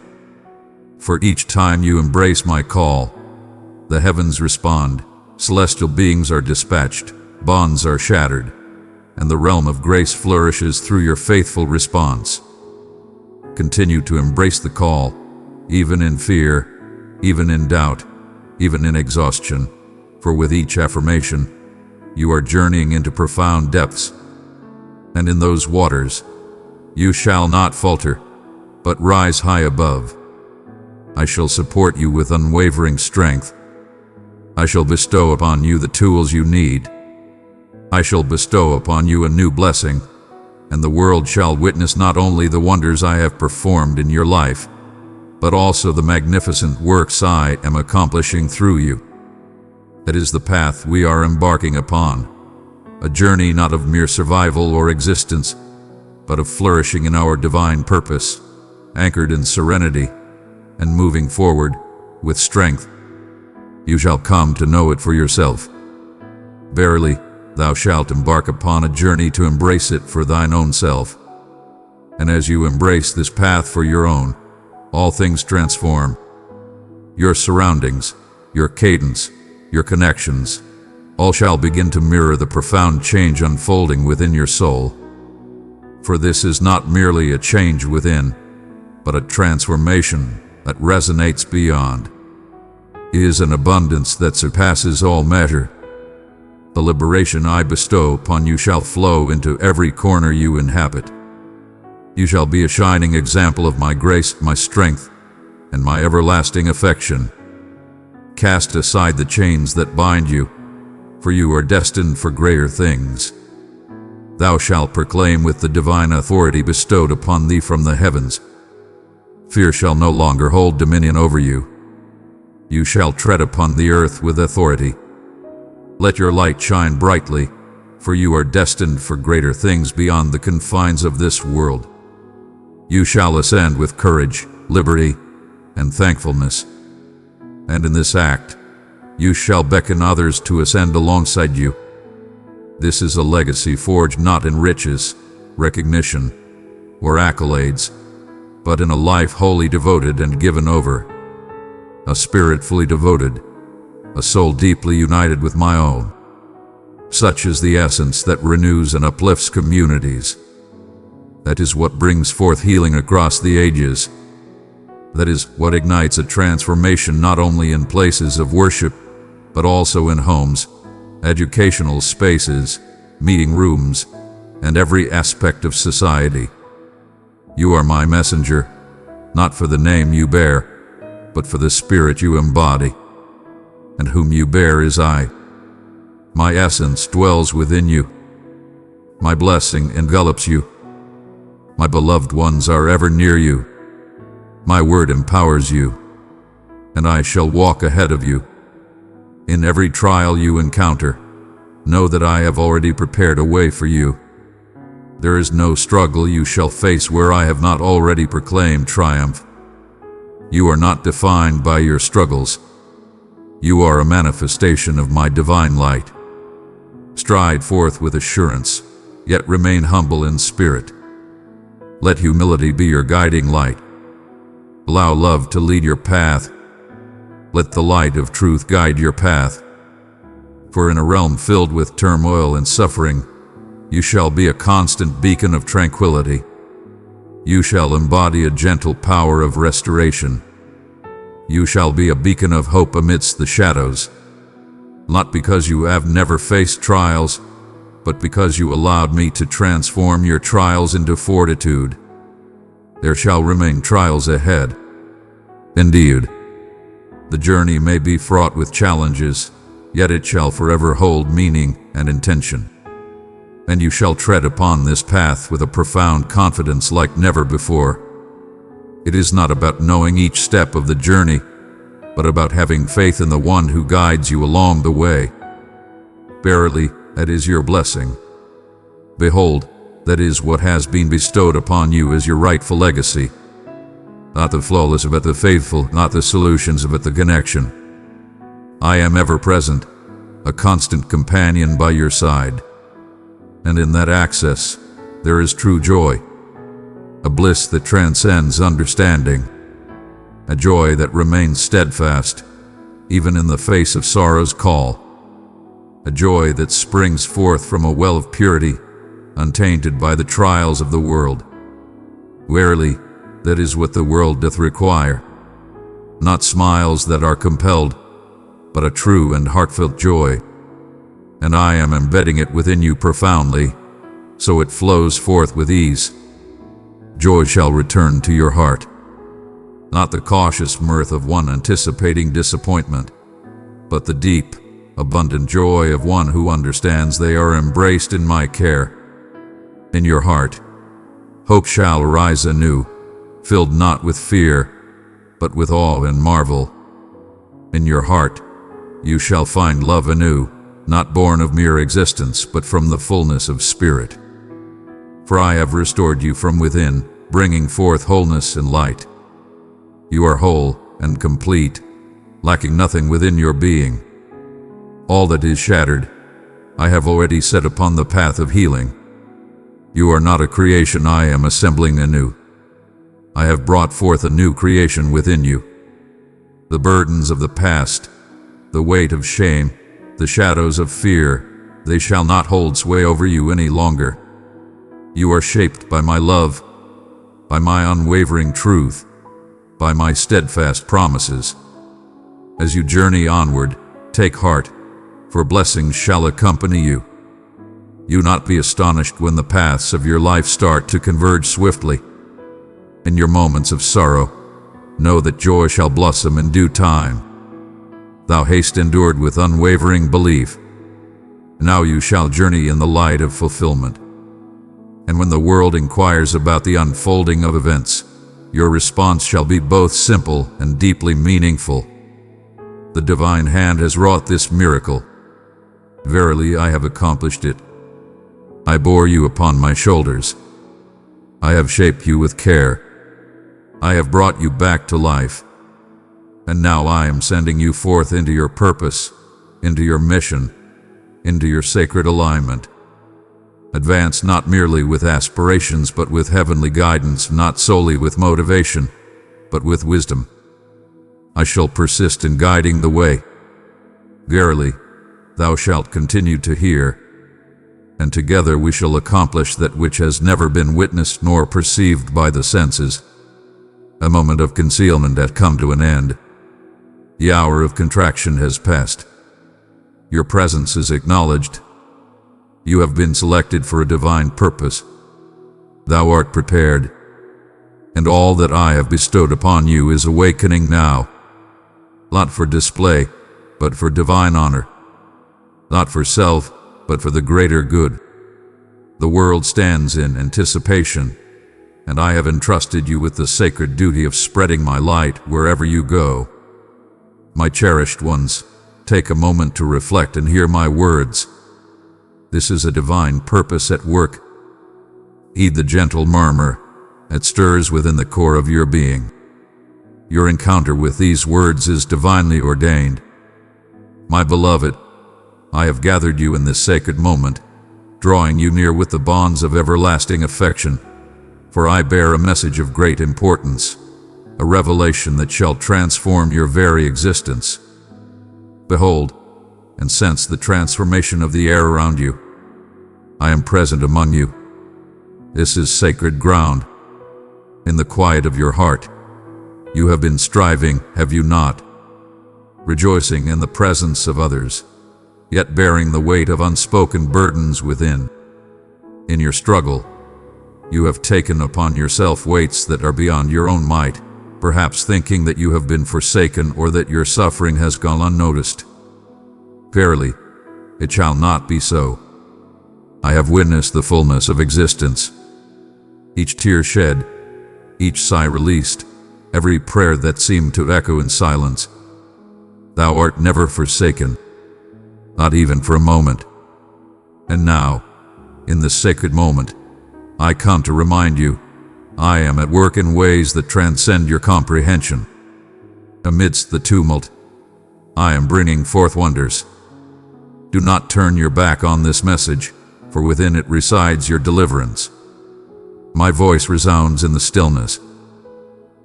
For each time you embrace my call, the heavens respond, celestial beings are dispatched, bonds are shattered, and the realm of grace flourishes through your faithful response. Continue to embrace the call, even in fear, even in doubt, even in exhaustion, for with each affirmation, you are journeying into profound depths. And in those waters, you shall not falter, but rise high above. I shall support you with unwavering strength. I shall bestow upon you the tools you need. I shall bestow upon you a new blessing, and the world shall witness not only the wonders I have performed in your life, but also the magnificent works I am accomplishing through you. That is the path we are embarking upon, a journey not of mere survival or existence, but of flourishing in our divine purpose, anchored in serenity, and moving forward with strength. You shall come to know it for yourself. Verily, thou shalt embark upon a journey to embrace it for thine own self. And as you embrace this path for your own, all things transform. Your surroundings, your cadence, your connections, all shall begin to mirror the profound change unfolding within your soul. For this is not merely a change within, but a transformation that resonates beyond. It is an abundance that surpasses all measure. The liberation I bestow upon you shall flow into every corner you inhabit. You shall be a shining example of my grace, my strength, and my everlasting affection. Cast aside the chains that bind you, for you are destined for greater things. Thou shalt proclaim with the divine authority bestowed upon thee from the heavens. Fear shall no longer hold dominion over you. You shall tread upon the earth with authority. Let your light shine brightly, for you are destined for greater things beyond the confines of this world. You shall ascend with courage, liberty, and thankfulness. And in this act, you shall beckon others to ascend alongside you. This is a legacy forged not in riches, recognition, or accolades, but in a life wholly devoted and given over, a spirit fully devoted, a soul deeply united with my own. Such is the essence that renews and uplifts communities. That is what brings forth healing across the ages. That is what ignites a transformation not only in places of worship, but also in homes, educational spaces, meeting rooms, and every aspect of society. You are my messenger, not for the name you bear, but for the spirit you embody. And whom you bear is I. My essence dwells within you. My blessing envelops you. My beloved ones are ever near you. My word empowers you, and I shall walk ahead of you. In every trial you encounter, know that I have already prepared a way for you. There is no struggle you shall face where I have not already proclaimed triumph. You are not defined by your struggles. You are a manifestation of my divine light. Stride forth with assurance, yet remain humble in spirit. Let humility be your guiding light. Allow love to lead your path. Let the light of truth guide your path. For in a realm filled with turmoil and suffering, you shall be a constant beacon of tranquility. You shall embody a gentle power of restoration. You shall be a beacon of hope amidst the shadows, not because you have never faced trials, but because you allowed me to transform your trials into fortitude. There shall remain trials ahead. Indeed, the journey may be fraught with challenges, yet it shall forever hold meaning and intention. And you shall tread upon this path with a profound confidence like never before. It is not about knowing each step of the journey, but about having faith in the one who guides you along the way. Verily, that is your blessing. Behold, that is what has been bestowed upon you as your rightful legacy. Not the flawless, but the faithful, not the solutions, but the connection. I am ever present, a constant companion by your side. And in that access, there is true joy, a bliss that transcends understanding, a joy that remains steadfast, even in the face of sorrow's call, a joy that springs forth from a well of purity, untainted by the trials of the world. Verily, that is what the world doth require, not smiles that are compelled, but a true and heartfelt joy. And I am embedding it within you profoundly, so it flows forth with ease. Joy shall return to your heart, not the cautious mirth of one anticipating disappointment, but the deep, abundant joy of one who understands they are embraced in my care. In your heart, hope shall arise anew, filled not with fear, but with awe and marvel. In your heart, you shall find love anew, not born of mere existence, but from the fullness of spirit. For I have restored you from within, bringing forth wholeness and light. You are whole and complete, lacking nothing within your being. All that is shattered, I have already set upon the path of healing. You are not a creation I am assembling anew. I have brought forth a new creation within you. The burdens of the past, the weight of shame, the shadows of fear, they shall not hold sway over you any longer. You are shaped by my love, by my unwavering truth, by my steadfast promises. As you journey onward, take heart, for blessings shall accompany you. You not be astonished when the paths of your life start to converge swiftly. In your moments of sorrow, know that joy shall blossom in due time. Thou hast endured with unwavering belief. Now you shall journey in the light of fulfillment. And when the world inquires about the unfolding of events, your response shall be both simple and deeply meaningful. The divine hand has wrought this miracle. Verily, I have accomplished it. I bore you upon my shoulders. I have shaped you with care. I have brought you back to life. And now I am sending you forth into your purpose, into your mission, into your sacred alignment. Advance not merely with aspirations, but with heavenly guidance, not solely with motivation, but with wisdom. I shall persist in guiding the way. Verily, thou shalt continue to hear, and together we shall accomplish that which has never been witnessed nor perceived by the senses. A moment of concealment hath come to an end. The hour of contraction has passed. Your presence is acknowledged. You have been selected for a divine purpose. Thou art prepared, and all that I have bestowed upon you is awakening now, not for display, but for divine honor, not for self, but for the greater good. The world stands in anticipation, and I have entrusted you with the sacred duty of spreading my light wherever you go. My cherished ones, take a moment to reflect and hear my words. This is a divine purpose at work. Heed the gentle murmur that stirs within the core of your being. Your encounter with these words is divinely ordained. My beloved, I have gathered you in this sacred moment, drawing you near with the bonds of everlasting affection, for I bear a message of great importance, a revelation that shall transform your very existence. Behold and sense the transformation of the air around you. I am present among you. This is sacred ground. In the quiet of your heart, you have been striving, have you not? Rejoicing in the presence of others, yet bearing the weight of unspoken burdens within. In your struggle, you have taken upon yourself weights that are beyond your own might, perhaps thinking that you have been forsaken or that your suffering has gone unnoticed. Verily, it shall not be so. I have witnessed the fullness of existence. Each tear shed, each sigh released, every prayer that seemed to echo in silence. Thou art never forsaken, not even for a moment. And now, in this sacred moment, I come to remind you, I am at work in ways that transcend your comprehension. Amidst the tumult, I am bringing forth wonders. Do not turn your back on this message, for within it resides your deliverance. My voice resounds in the stillness.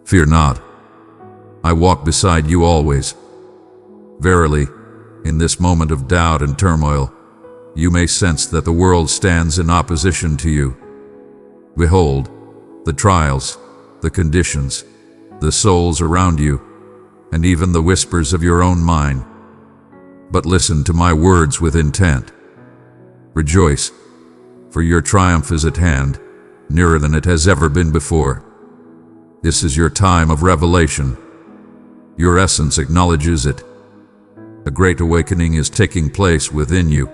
Fear not. I walk beside you always. Verily, in this moment of doubt and turmoil, you may sense that the world stands in opposition to you. Behold, the trials, the conditions, the souls around you, and even the whispers of your own mind. But listen to my words with intent. Rejoice, for your triumph is at hand, nearer than it has ever been before. This is your time of revelation. Your essence acknowledges it. A great awakening is taking place within you,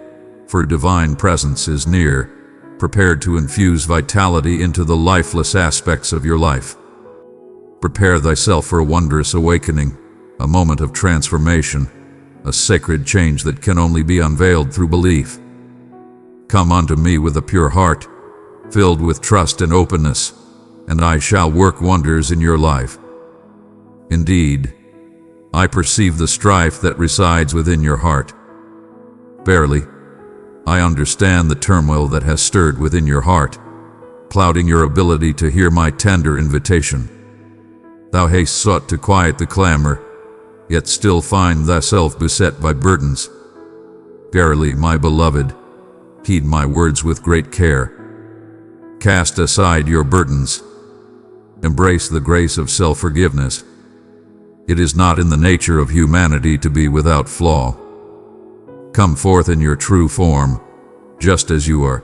for divine presence is near, prepared to infuse vitality into the lifeless aspects of your life. Prepare thyself for a wondrous awakening, a moment of transformation, a sacred change that can only be unveiled through belief. Come unto me with a pure heart, filled with trust and openness, and I shall work wonders in your life. Indeed, I perceive the strife that resides within your heart. Verily, I understand the turmoil that has stirred within your heart, clouding your ability to hear my tender invitation. Thou hast sought to quiet the clamor, yet still find thyself beset by burdens. Verily, my beloved, heed my words with great care. Cast aside your burdens. Embrace the grace of self-forgiveness. It is not in the nature of humanity to be without flaw. Come forth in your true form, just as you are.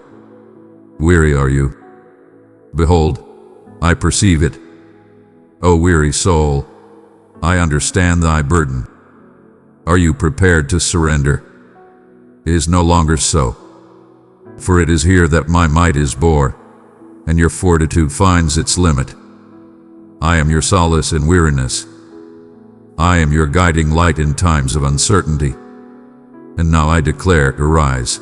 Weary are you? Behold, I perceive it. O weary soul, I understand thy burden. Are you prepared to surrender? It is no longer so. For it is here that my might is born, and your fortitude finds its limit. I am your solace in weariness. I am your guiding light in times of uncertainty. And now I declare, arise.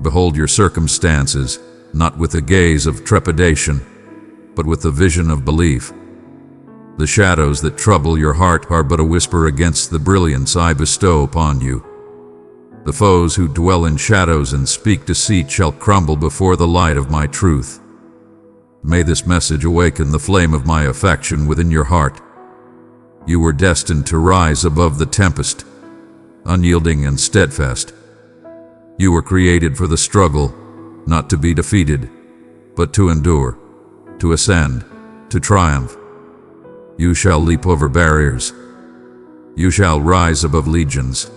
Behold your circumstances, not with the gaze of trepidation, but with the vision of belief. The shadows that trouble your heart are but a whisper against the brilliance I bestow upon you. The foes who dwell in shadows and speak deceit shall crumble before the light of my truth. May this message awaken the flame of my affection within your heart. You were destined to rise above the tempest, unyielding and steadfast. You were created for the struggle, not to be defeated, but to endure, to ascend, to triumph. You shall leap over barriers. You shall rise above legions.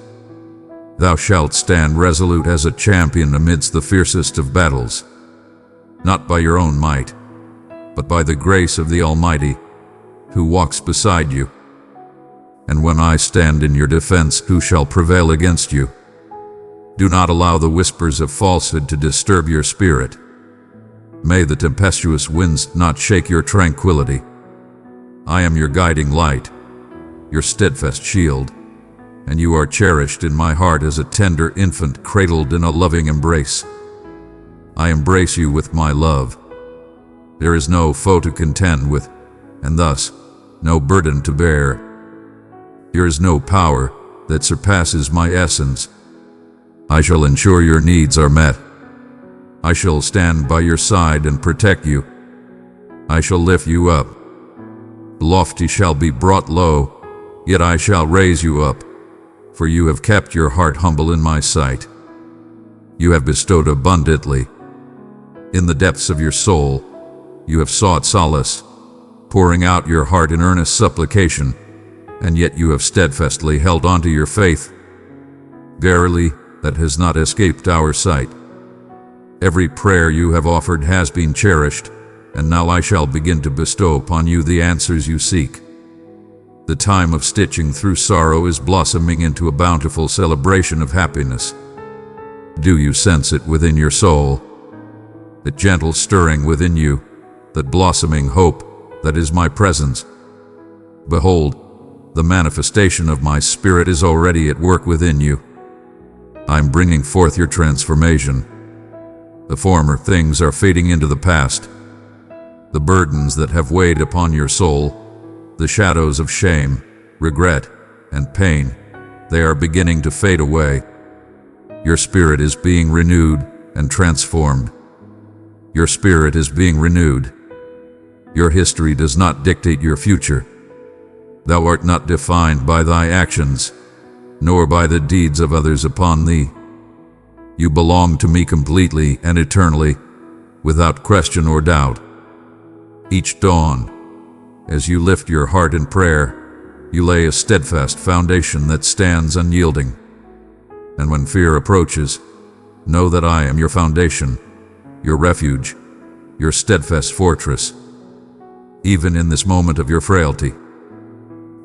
Thou shalt stand resolute as a champion amidst the fiercest of battles, not by your own might, but by the grace of the Almighty, who walks beside you. And when I stand in your defense, who shall prevail against you? Do not allow the whispers of falsehood to disturb your spirit. May the tempestuous winds not shake your tranquility. I am your guiding light, your steadfast shield, and you are cherished in my heart as a tender infant cradled in a loving embrace. I embrace you with my love. There is no foe to contend with, and thus no burden to bear. There is no power that surpasses my essence. I shall ensure your needs are met. I shall stand by your side and protect you. I shall lift you up. Lofty shall be brought low, yet I shall raise you up, for you have kept your heart humble in my sight. You have bestowed abundantly. In the depths of your soul, you have sought solace, pouring out your heart in earnest supplication, and yet you have steadfastly held on to your faith. Verily, that has not escaped our sight. Every prayer you have offered has been cherished, and now I shall begin to bestow upon you the answers you seek. The time of stitching through sorrow is blossoming into a bountiful celebration of happiness. Do you sense it within your soul? That gentle stirring within you, that blossoming hope that is my presence. Behold, the manifestation of my Spirit is already at work within you. I am bringing forth your transformation. The former things are fading into the past. The burdens that have weighed upon your soul, the shadows of shame, regret, and pain, they are beginning to fade away. Your spirit is being renewed and transformed. Your spirit is being renewed. Your history does not dictate your future. Thou art not defined by thy actions, nor by the deeds of others upon thee. You belong to me completely and eternally, without question or doubt. Each dawn, as you lift your heart in prayer, you lay a steadfast foundation that stands unyielding. And when fear approaches, know that I am your foundation, your refuge, your steadfast fortress. Even in this moment of your frailty,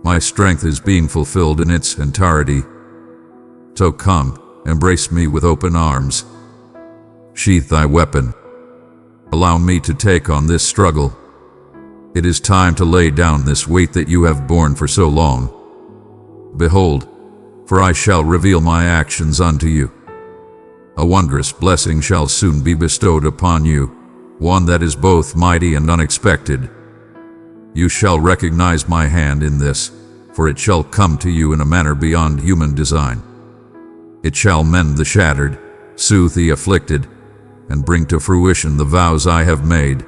my strength is being fulfilled in its entirety. So come, embrace me with open arms. Sheath thy weapon. Allow me to take on this struggle. It is time to lay down this weight that you have borne for so long. Behold, for I shall reveal my actions unto you. A wondrous blessing shall soon be bestowed upon you, one that is both mighty and unexpected. You shall recognize my hand in this, for it shall come to you in a manner beyond human design. It shall mend the shattered, soothe the afflicted, and bring to fruition the vows I have made.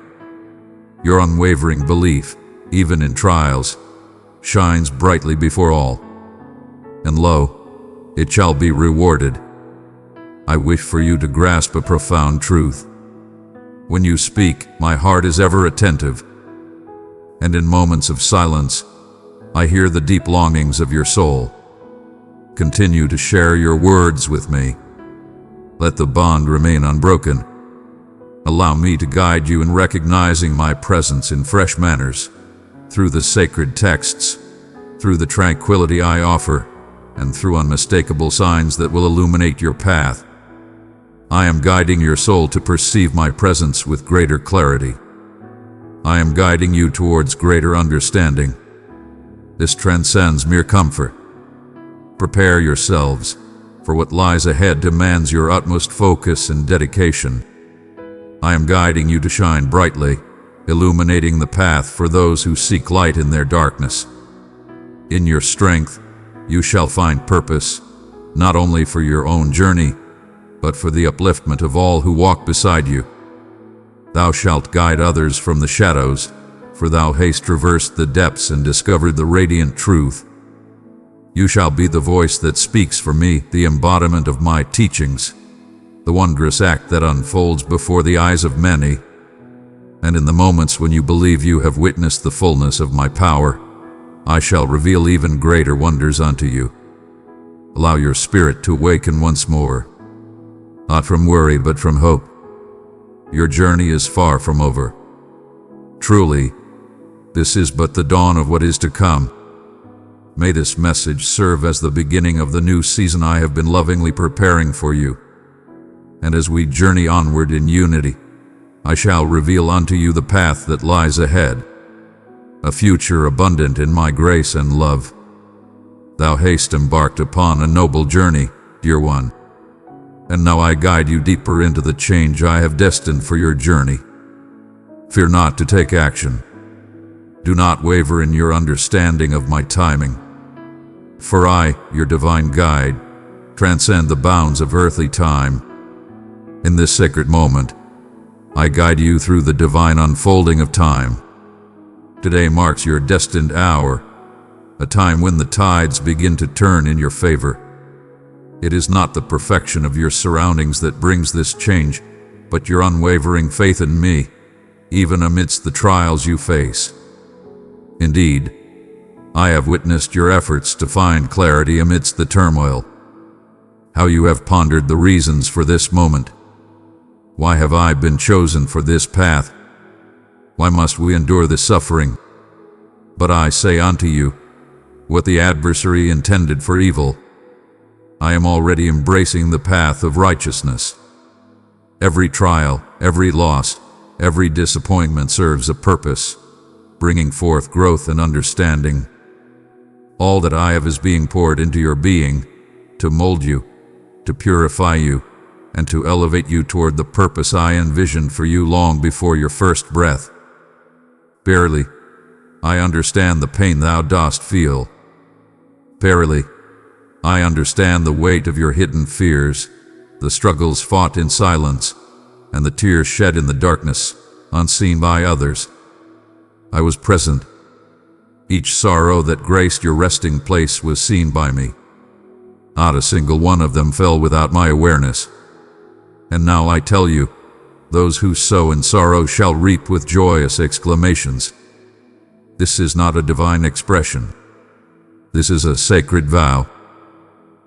Your unwavering belief, even in trials, shines brightly before all. And lo, it shall be rewarded. I wish for you to grasp a profound truth. When you speak, my heart is ever attentive, and in moments of silence, I hear the deep longings of your soul. Continue to share your words with me. Let the bond remain unbroken. Allow me to guide you in recognizing my presence in fresh manners, through the sacred texts, through the tranquility I offer, and through unmistakable signs that will illuminate your path. I am guiding your soul to perceive my presence with greater clarity. I am guiding you towards greater understanding. This transcends mere comfort. Prepare yourselves, for what lies ahead demands your utmost focus and dedication. I am guiding you to shine brightly, illuminating the path for those who seek light in their darkness. In your strength, you shall find purpose. not only for your own journey, but for the upliftment of all who walk beside you. Thou shalt guide others from the shadows, for thou hast traversed the depths and discovered the radiant truth. You shall be the voice that speaks for me, the embodiment of my teachings, the wondrous act that unfolds before the eyes of many. And in the moments when you believe you have witnessed the fullness of my power, I shall reveal even greater wonders unto you. Allow your spirit to awaken once more, not from worry but from hope. Your journey is far from over. Truly, this is but the dawn of what is to come. May this message serve as the beginning of the new season I have been lovingly preparing for you. And as we journey onward in unity, I shall reveal unto you the path that lies ahead, a future abundant in my grace and love. Thou hast embarked upon a noble journey, dear one, and now I guide you deeper into the change I have destined for your journey. Fear not to take action. Do not waver in your understanding of my timing. For I, your divine guide, transcend the bounds of earthly time. In this sacred moment, I guide you through the divine unfolding of time. Today marks your destined hour, a time when the tides begin to turn in your favor. It is not the perfection of your surroundings that brings this change, but your unwavering faith in me, even amidst the trials you face. Indeed, I have witnessed your efforts to find clarity amidst the turmoil, how you have pondered the reasons for this moment. Why have I been chosen for this path? Why must we endure this suffering? But I say unto you, what the adversary intended for evil, I am already embracing the path of righteousness. Every trial, every loss, every disappointment serves a purpose, bringing forth growth and understanding. All that I have is being poured into your being, to mold you, to purify you, and to elevate you toward the purpose I envisioned for you long before your first breath. Verily, I understand the pain thou dost feel. Verily, I understand the weight of your hidden fears, the struggles fought in silence, and the tears shed in the darkness, unseen by others. I was present. Each sorrow that graced your resting place was seen by me. Not a single one of them fell without my awareness. And now I tell you, those who sow in sorrow shall reap with joyous exclamations. This is not a divine expression. This is a sacred vow,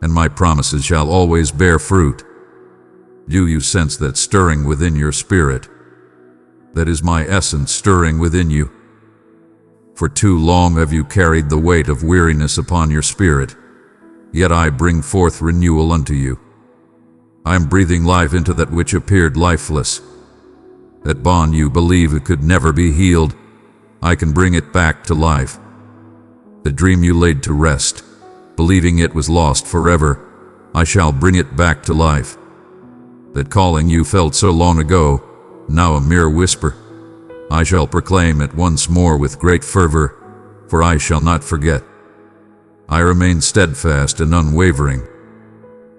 and my promises shall always bear fruit. Do you sense that stirring within your spirit? That is my essence stirring within you. For too long have you carried the weight of weariness upon your spirit, yet I bring forth renewal unto you. I am breathing life into that which appeared lifeless. That bond you believe it could never be healed, I can bring it back to life. The dream you laid to rest, believing it was lost forever, I shall bring it back to life. That calling you felt so long ago, now a mere whisper, I shall proclaim it once more with great fervor, for I shall not forget. I remain steadfast and unwavering.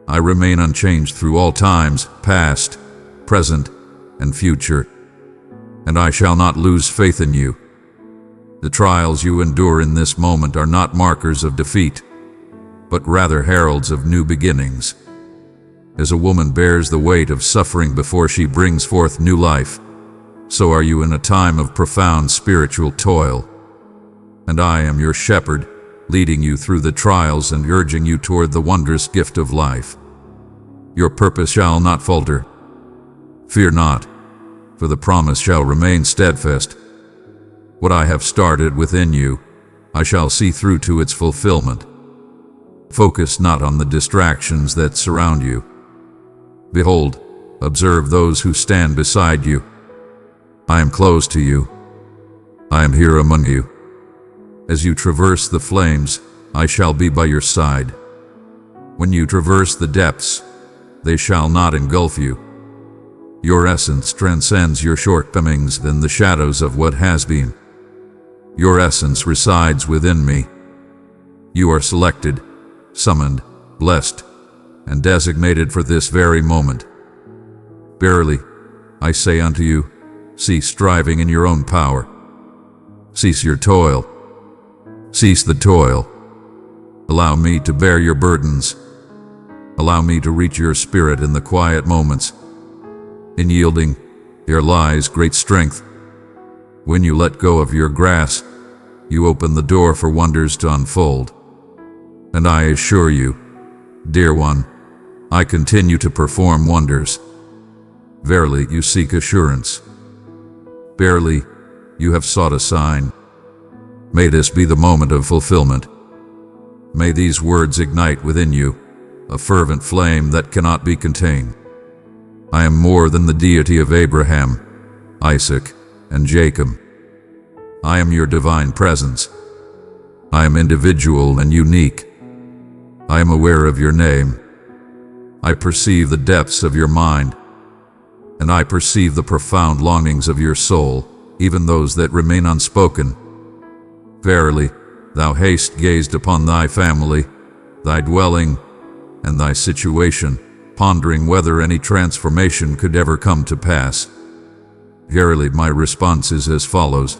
I remain unchanged through all times, past, present, and future, and I shall not lose faith in you. The trials you endure in this moment are not markers of defeat, but rather heralds of new beginnings. As a woman bears the weight of suffering before she brings forth new life, so are you in a time of profound spiritual toil. And I am your shepherd, leading you through the trials and urging you toward the wondrous gift of life. Your purpose shall not falter. Fear not, for the promise shall remain steadfast. What I have started within you, I shall see through to its fulfillment. Focus not on the distractions that surround you. Behold, observe those who stand beside you. I am close to you. I am here among you. As you traverse the flames, I shall be by your side. When you traverse the depths, they shall not engulf you. Your essence transcends your shortcomings and the shadows of what has been. Your essence resides within me. You are selected, summoned, blessed, and designated for this very moment. Verily, I say unto you, cease striving in your own power. Cease your toil. Cease the toil. Allow me to bear your burdens. Allow me to reach your spirit in the quiet moments. In yielding, there lies great strength. When you let go of your grasp, you open the door for wonders to unfold. And I assure you, dear one, I continue to perform wonders. Verily, you seek assurance. Verily, you have sought a sign. May this be the moment of fulfillment. May these words ignite within you a fervent flame that cannot be contained. I am more than the deity of Abraham, Isaac, and Jacob. I am your divine presence. I am individual and unique. I am aware of your name. I perceive the depths of your mind, and I perceive the profound longings of your soul, even those that remain unspoken. Verily, thou hast gazed upon thy family, thy dwelling, and thy situation, pondering whether any transformation could ever come to pass. Verily, my response is as follows.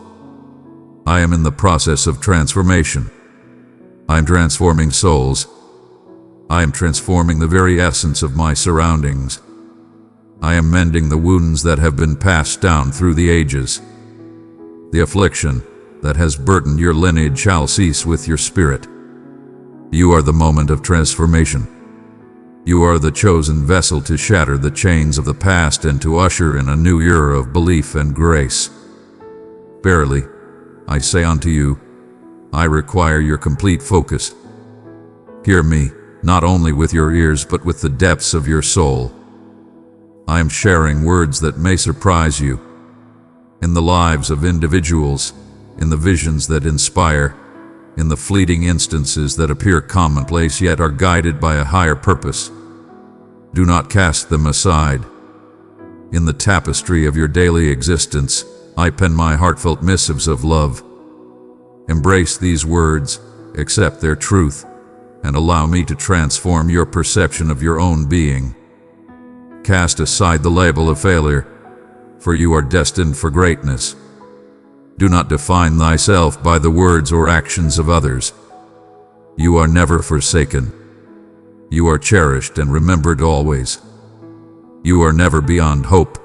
I am in the process of transformation. I am transforming souls. I am transforming the very essence of my surroundings. I am mending the wounds that have been passed down through the ages. The affliction that has burdened your lineage shall cease with your spirit. You are the moment of transformation. You are the chosen vessel to shatter the chains of the past and to usher in a new era of belief and grace. Verily, I say unto you, I require your complete focus. Hear me, not only with your ears but with the depths of your soul. I am sharing words that may surprise you. In the lives of individuals, in the visions that inspire, in the fleeting instances that appear commonplace yet are guided by a higher purpose. Do not cast them aside. In the tapestry of your daily existence, I pen my heartfelt missives of love. Embrace these words, accept their truth, and allow me to transform your perception of your own being. Cast aside the label of failure, for you are destined for greatness. Do not define thyself by the words or actions of others. You are never forsaken. You are cherished and remembered always. You are never beyond hope,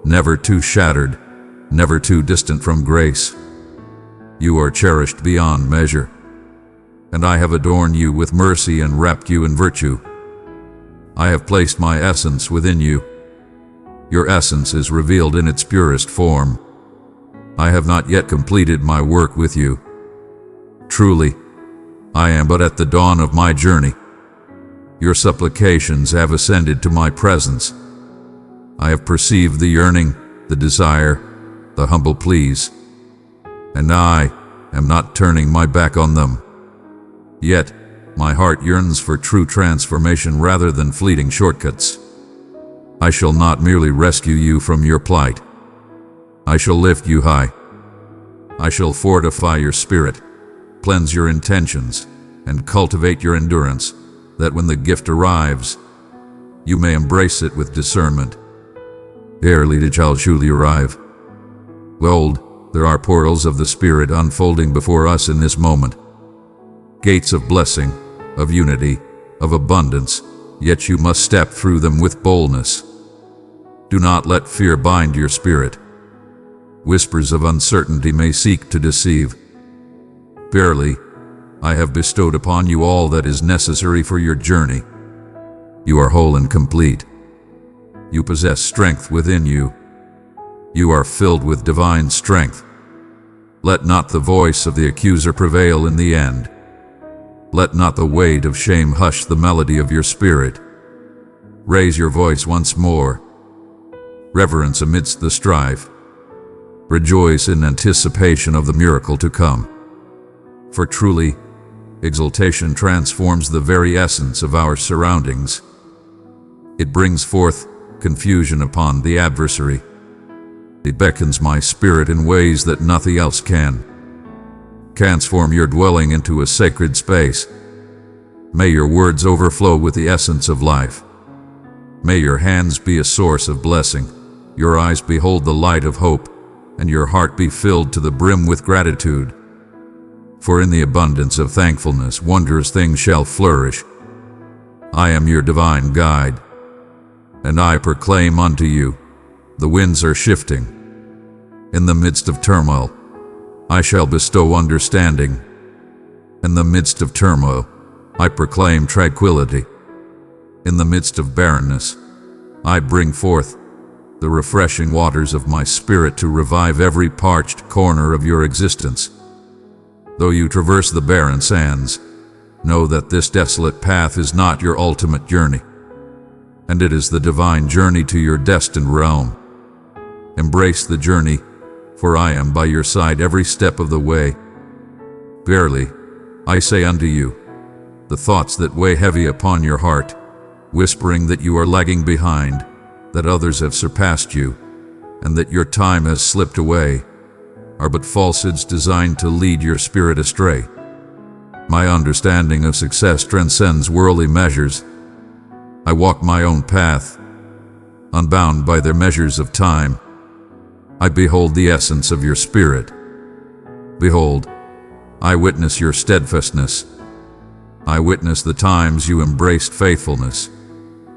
never too shattered, never too distant from grace. You are cherished beyond measure, and I have adorned you with mercy and wrapped you in virtue. I have placed my essence within you. Your essence is revealed in its purest form. I have not yet completed my work with you. Truly, I am but at the dawn of my journey. Your supplications have ascended to my presence. I have perceived the yearning, the desire, the humble pleas, and I am not turning my back on them. Yet, my heart yearns for true transformation rather than fleeting shortcuts. I shall not merely rescue you from your plight. I shall lift you high. I shall fortify your spirit, cleanse your intentions, and cultivate your endurance, that when the gift arrives, you may embrace it with discernment. Verily it shall surely arrive. Behold, there are portals of the Spirit unfolding before us in this moment. Gates of blessing, of unity, of abundance, yet you must step through them with boldness. Do not let fear bind your spirit. Whispers of uncertainty may seek to deceive. Verily, I have bestowed upon you all that is necessary for your journey. You are whole and complete. You possess strength within you. You are filled with divine strength. Let not the voice of the accuser prevail in the end. Let not the weight of shame hush the melody of your spirit. Raise your voice once more. Reverence amidst the strife. Rejoice in anticipation of the miracle to come. For truly, exaltation transforms the very essence of our surroundings. It brings forth confusion upon the adversary. It beckons my spirit in ways that nothing else can. Transform your dwelling into a sacred space. May your words overflow with the essence of life. May your hands be a source of blessing, your eyes behold the light of hope, and your heart be filled to the brim with gratitude. For in the abundance of thankfulness wondrous things shall flourish. I am your divine guide, and I proclaim unto you, the winds are shifting. In the midst of turmoil, I shall bestow understanding. In the midst of turmoil, I proclaim tranquility. In the midst of barrenness, I bring forth the refreshing waters of my spirit to revive every parched corner of your existence. Though you traverse the barren sands, know that this desolate path is not your ultimate journey, and it is the divine journey to your destined realm. Embrace the journey, for I am by your side every step of the way. Verily, I say unto you, the thoughts that weigh heavy upon your heart, whispering that you are lagging behind, that others have surpassed you, and that your time has slipped away, are but falsehoods designed to lead your spirit astray. My understanding of success transcends worldly measures. I walk my own path, unbound by their measures of time. I behold the essence of your spirit. Behold, I witness your steadfastness. I witness the times you embraced faithfulness,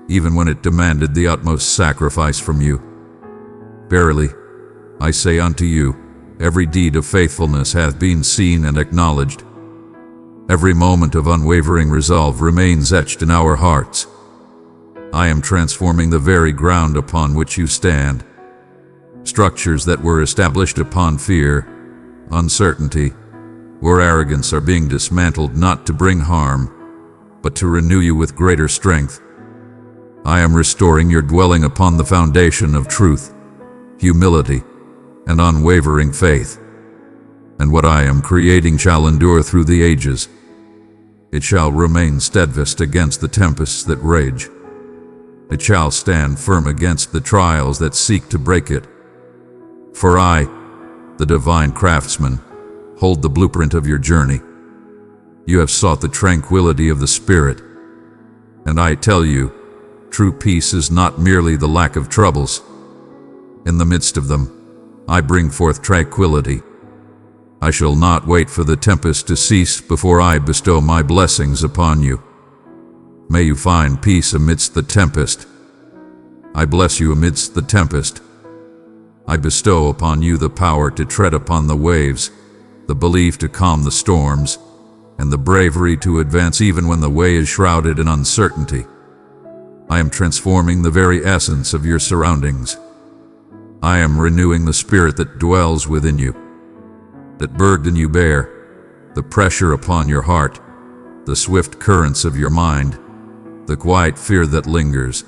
even when it demanded the utmost sacrifice from you. Verily, I say unto you, every deed of faithfulness hath been seen and acknowledged. Every moment of unwavering resolve remains etched in our hearts. I am transforming the very ground upon which you stand. Structures that were established upon fear, uncertainty, or arrogance are being dismantled not to bring harm, but to renew you with greater strength. I am restoring your dwelling upon the foundation of truth, humility, and unwavering faith. And what I am creating shall endure through the ages. It shall remain steadfast against the tempests that rage. It shall stand firm against the trials that seek to break it. For I, the divine craftsman, hold the blueprint of your journey. You have sought the tranquility of the spirit, and I tell you, true peace is not merely the lack of troubles. In the midst of them, I bring forth tranquility. I shall not wait for the tempest to cease before I bestow my blessings upon you. May you find peace amidst the tempest. I bless you amidst the tempest. I bestow upon you the power to tread upon the waves, the belief to calm the storms, and the bravery to advance even when the way is shrouded in uncertainty. I am transforming the very essence of your surroundings. I am renewing the spirit that dwells within you, that burden you bear, the pressure upon your heart, the swift currents of your mind, the quiet fear that lingers.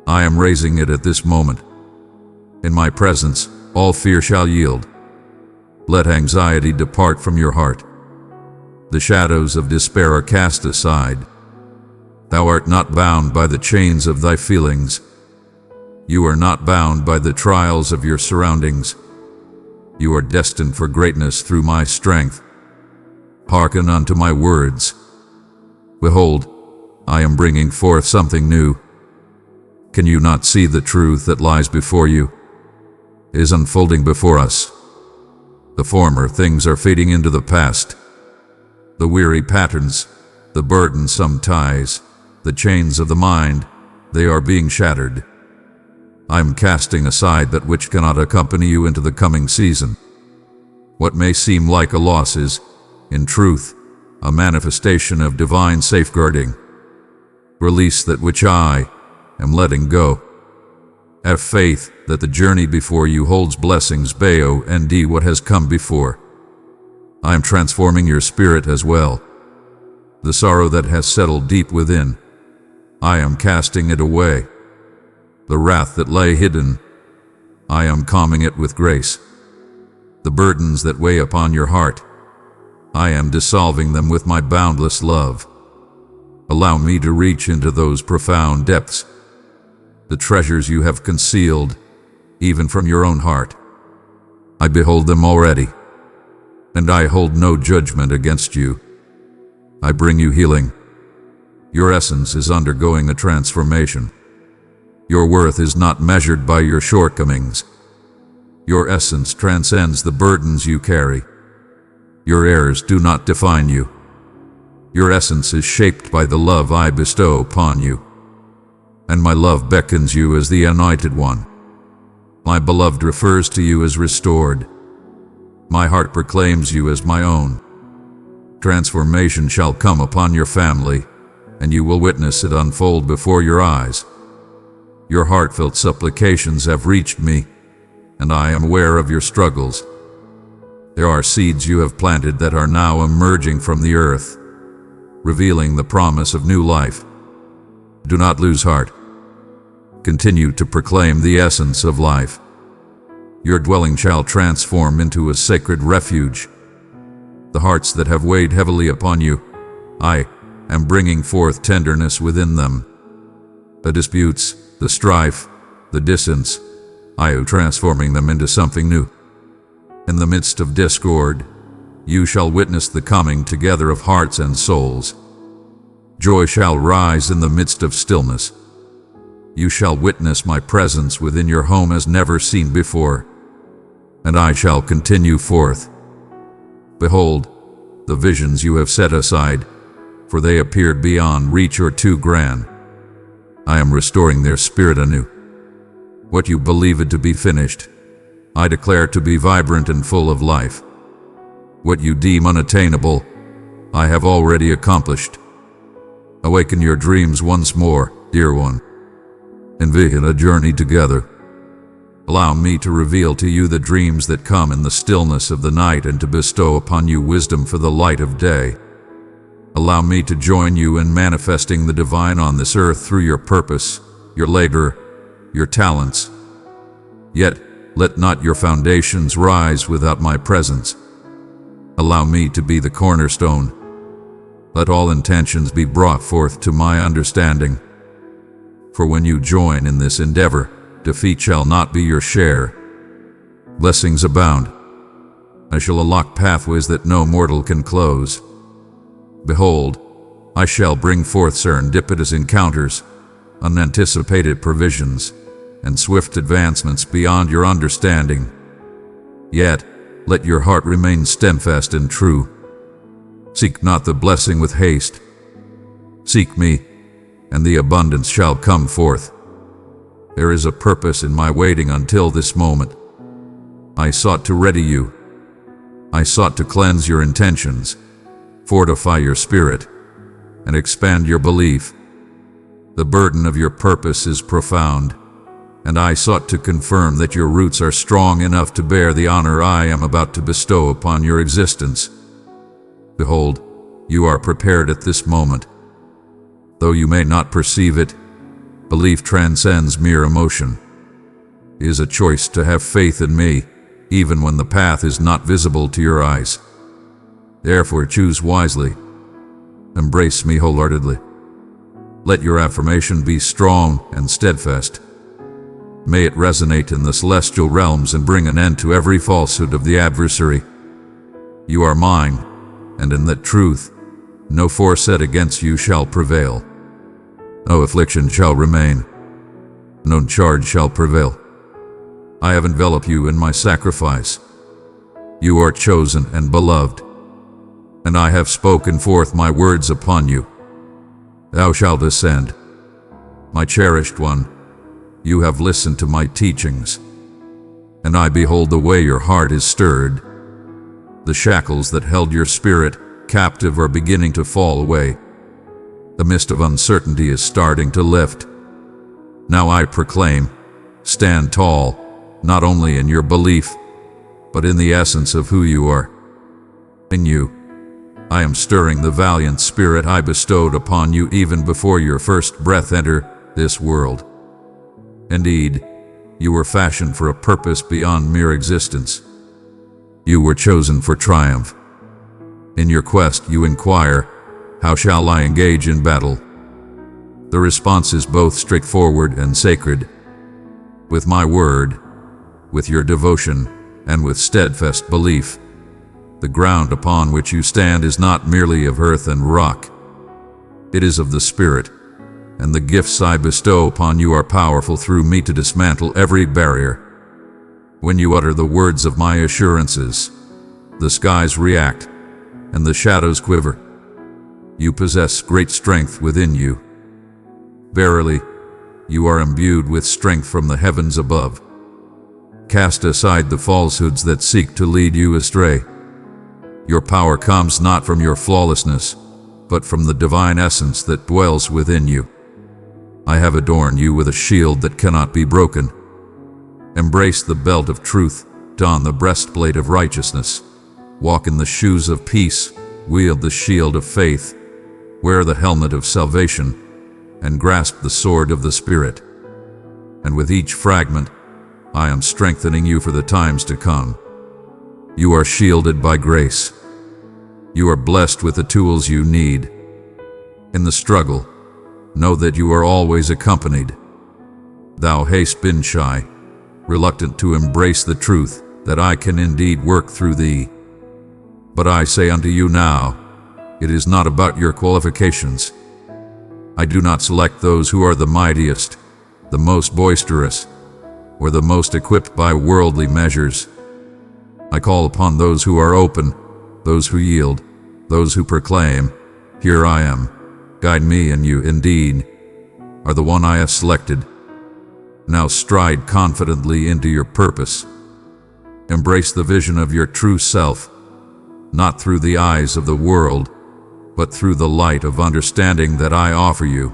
I am raising it at this moment. In my presence, all fear shall yield. Let anxiety depart from your heart. The shadows of despair are cast aside. Thou art not bound by the chains of thy feelings. You are not bound by the trials of your surroundings. You are destined for greatness through my strength. Hearken unto my words. Behold, I am bringing forth something new. Can you not see the truth that lies before you? Is unfolding before us. The former things are fading into the past. The weary patterns, the burdensome ties, the chains of the mind, they are being shattered. I am casting aside that which cannot accompany you into the coming season. What may seem like a loss is, in truth, a manifestation of divine safeguarding. Release that which I am letting go. Have faith that the journey before you holds blessings beyond what has come before. I am transforming your spirit as well. The sorrow that has settled deep within, I am casting it away. The wrath that lay hidden, I am calming it with grace. The burdens that weigh upon your heart, I am dissolving them with my boundless love. Allow me to reach into those profound depths, the treasures you have concealed, even from your own heart. I behold them already, and I hold no judgment against you. I bring you healing, Your essence is undergoing a transformation. Your worth is not measured by your shortcomings. Your essence transcends the burdens you carry. Your errors do not define you. Your essence is shaped by the love I bestow upon you. And my love beckons you as the anointed one. My beloved refers to you as restored. My heart proclaims you as my own. Transformation shall come upon your family, and you will witness it unfold before your eyes. Your heartfelt supplications have reached me, and I am aware of your struggles. There are seeds you have planted that are now emerging from the earth, revealing the promise of new life. Do not lose heart. Continue to proclaim the essence of life. Your dwelling shall transform into a sacred refuge. The hearts that have weighed heavily upon you, I am bringing forth tenderness within them. The disputes, the strife, the distance, I am transforming them into something new. In the midst of discord, you shall witness the coming together of hearts and souls. Joy shall rise in the midst of stillness. You shall witness my presence within your home as never seen before, and I shall continue forth. Behold, the visions you have set aside, for they appeared beyond reach or too grand. I am restoring their spirit anew. What you believed to be finished, I declare to be vibrant and full of life. What you deem unattainable, I have already accomplished. Awaken your dreams once more, dear one. Envision a journey together. Allow me to reveal to you the dreams that come in the stillness of the night and to bestow upon you wisdom for the light of day. Allow me to join you in manifesting the divine on this earth through your purpose, your labor, your talents. Yet, let not your foundations rise without my presence. Allow me to be the cornerstone. Let all intentions be brought forth to my understanding. For when you join in this endeavor, defeat shall not be your share. Blessings abound. I shall unlock pathways that no mortal can close. Behold, I shall bring forth serendipitous encounters, unanticipated provisions, and swift advancements beyond your understanding. Yet, let your heart remain steadfast and true. Seek not the blessing with haste. Seek me, and the abundance shall come forth. There is a purpose in my waiting until this moment. I sought to ready you. I sought to cleanse your intentions, fortify your spirit, and expand your belief. The burden of your purpose is profound, and I sought to confirm that your roots are strong enough to bear the honor I am about to bestow upon your existence. Behold, you are prepared at this moment. Though you may not perceive it, belief transcends mere emotion. It is a choice to have faith in me, even when the path is not visible to your eyes. Therefore choose wisely. Embrace me wholeheartedly. Let your affirmation be strong and steadfast. May it resonate in the celestial realms and bring an end to every falsehood of the adversary. You are mine, and in that truth, no force set against you shall prevail. No affliction shall remain. No charge shall prevail. I have enveloped you in my sacrifice. You are chosen and beloved, and I have spoken forth my words upon you. Thou shalt ascend. My cherished one, you have listened to my teachings, and I behold the way your heart is stirred. The shackles that held your spirit captive are beginning to fall away. The mist of uncertainty is starting to lift. Now I proclaim, stand tall, not only in your belief, but in the essence of who you are. In you, I am stirring the valiant spirit I bestowed upon you even before your first breath entered this world. Indeed, you were fashioned for a purpose beyond mere existence. You were chosen for triumph. In your quest you inquire, how shall I engage in battle? The response is both straightforward and sacred. With my word, with your devotion, and with steadfast belief. The ground upon which you stand is not merely of earth and rock, it is of the Spirit, and the gifts I bestow upon you are powerful through me to dismantle every barrier. When you utter the words of my assurances, the skies react, and the shadows quiver. You possess great strength within you. Verily, you are imbued with strength from the heavens above. Cast aside the falsehoods that seek to lead you astray. Your power comes not from your flawlessness, but from the divine essence that dwells within you. I have adorned you with a shield that cannot be broken. Embrace the belt of truth, don the breastplate of righteousness, walk in the shoes of peace, wield the shield of faith, wear the helmet of salvation, and grasp the sword of the Spirit. And with each fragment, I am strengthening you for the times to come. You are shielded by grace. You are blessed with the tools you need. In the struggle, know that you are always accompanied. Thou hast been shy, reluctant to embrace the truth that I can indeed work through thee. But I say unto you now, it is not about your qualifications. I do not select those who are the mightiest, the most boisterous, or the most equipped by worldly measures. I call upon those who are open, those who yield, those who proclaim, "Here I am, guide me," and you indeed are the one I have selected. Now stride confidently into your purpose. Embrace the vision of your true self, not through the eyes of the world, but through the light of understanding that I offer you.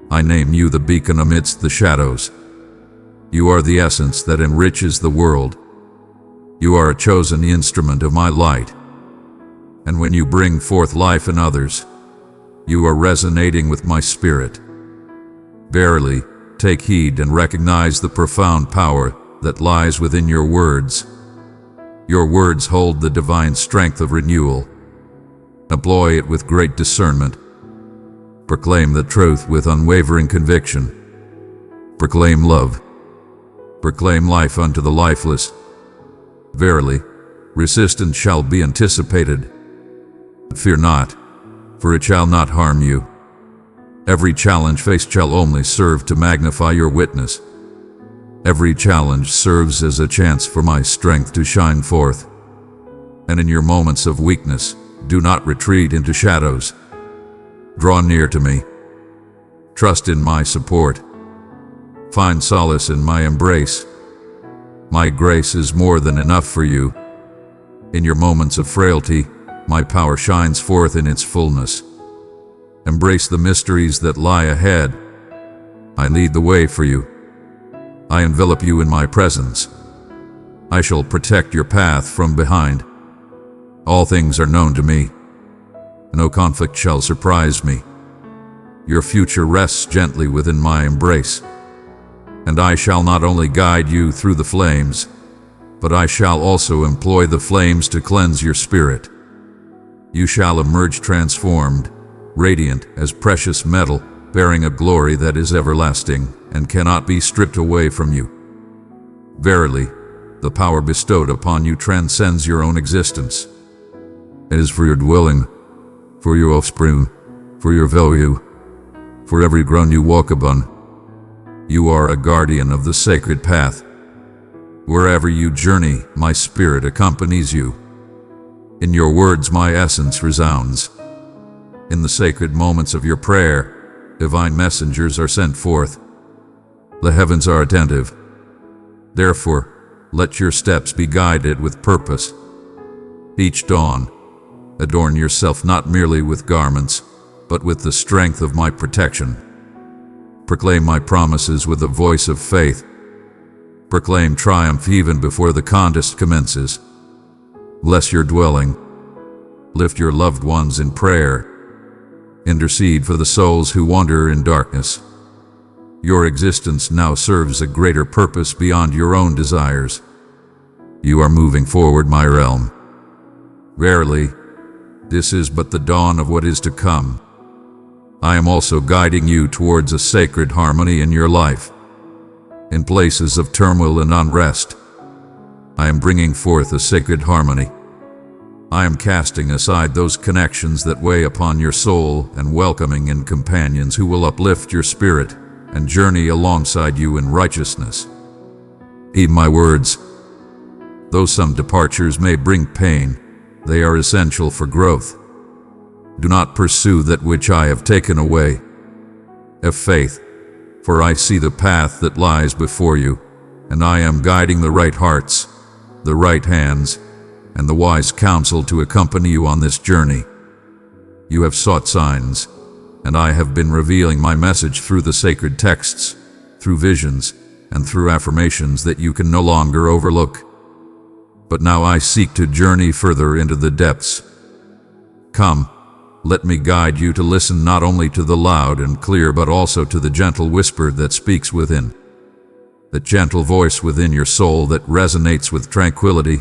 I name you the beacon amidst the shadows. You are the essence that enriches the world. You are a chosen instrument of my light. And when you bring forth life in others, you are resonating with my spirit. Verily, take heed and recognize the profound power that lies within your words. Your words hold the divine strength of renewal. Employ it with great discernment. Proclaim the truth with unwavering conviction. Proclaim love. Proclaim life unto the lifeless. Verily, resistance shall be anticipated. Fear not, for it shall not harm you. Every challenge faced shall only serve to magnify your witness. Every challenge serves as a chance for my strength to shine forth. And in your moments of weakness, do not retreat into shadows. Draw near to me. Trust in my support. Find solace in my embrace. My grace is more than enough for you. In your moments of frailty, my power shines forth in its fullness. Embrace the mysteries that lie ahead. I lead the way for you. I envelop you in my presence. I shall protect your path from behind. All things are known to me. No conflict shall surprise me. Your future rests gently within my embrace. And I shall not only guide you through the flames, but I shall also employ the flames to cleanse your spirit. You shall emerge transformed, radiant as precious metal, bearing a glory that is everlasting and cannot be stripped away from you. Verily, the power bestowed upon you transcends your own existence. It is for your dwelling, for your offspring, for your value, for every ground you walk upon. You are a guardian of the sacred path. Wherever you journey, my spirit accompanies you. In your words, my essence resounds. In the sacred moments of your prayer, divine messengers are sent forth. The heavens are attentive. Therefore, let your steps be guided with purpose. Each dawn, adorn yourself not merely with garments, but with the strength of my protection. Proclaim my promises with a voice of faith. Proclaim triumph even before the contest commences. Bless your dwelling. Lift your loved ones in prayer. Intercede for the souls who wander in darkness. Your existence now serves a greater purpose beyond your own desires. You are moving forward, my realm. Verily, this is but the dawn of what is to come. I am also guiding you towards a sacred harmony in your life. In places of turmoil and unrest, I am bringing forth a sacred harmony. I am casting aside those connections that weigh upon your soul and welcoming in companions who will uplift your spirit and journey alongside you in righteousness. Heed my words. Though some departures may bring pain, they are essential for growth. Do not pursue that which I have taken away. Have faith, for I see the path that lies before you, and I am guiding the right hearts, the right hands, and the wise counsel to accompany you on this journey. You have sought signs, and I have been revealing my message through the sacred texts, through visions, and through affirmations that you can no longer overlook. But now I seek to journey further into the depths. Come, let me guide you to listen not only to the loud and clear but also to the gentle whisper that speaks within. The gentle voice within your soul that resonates with tranquility,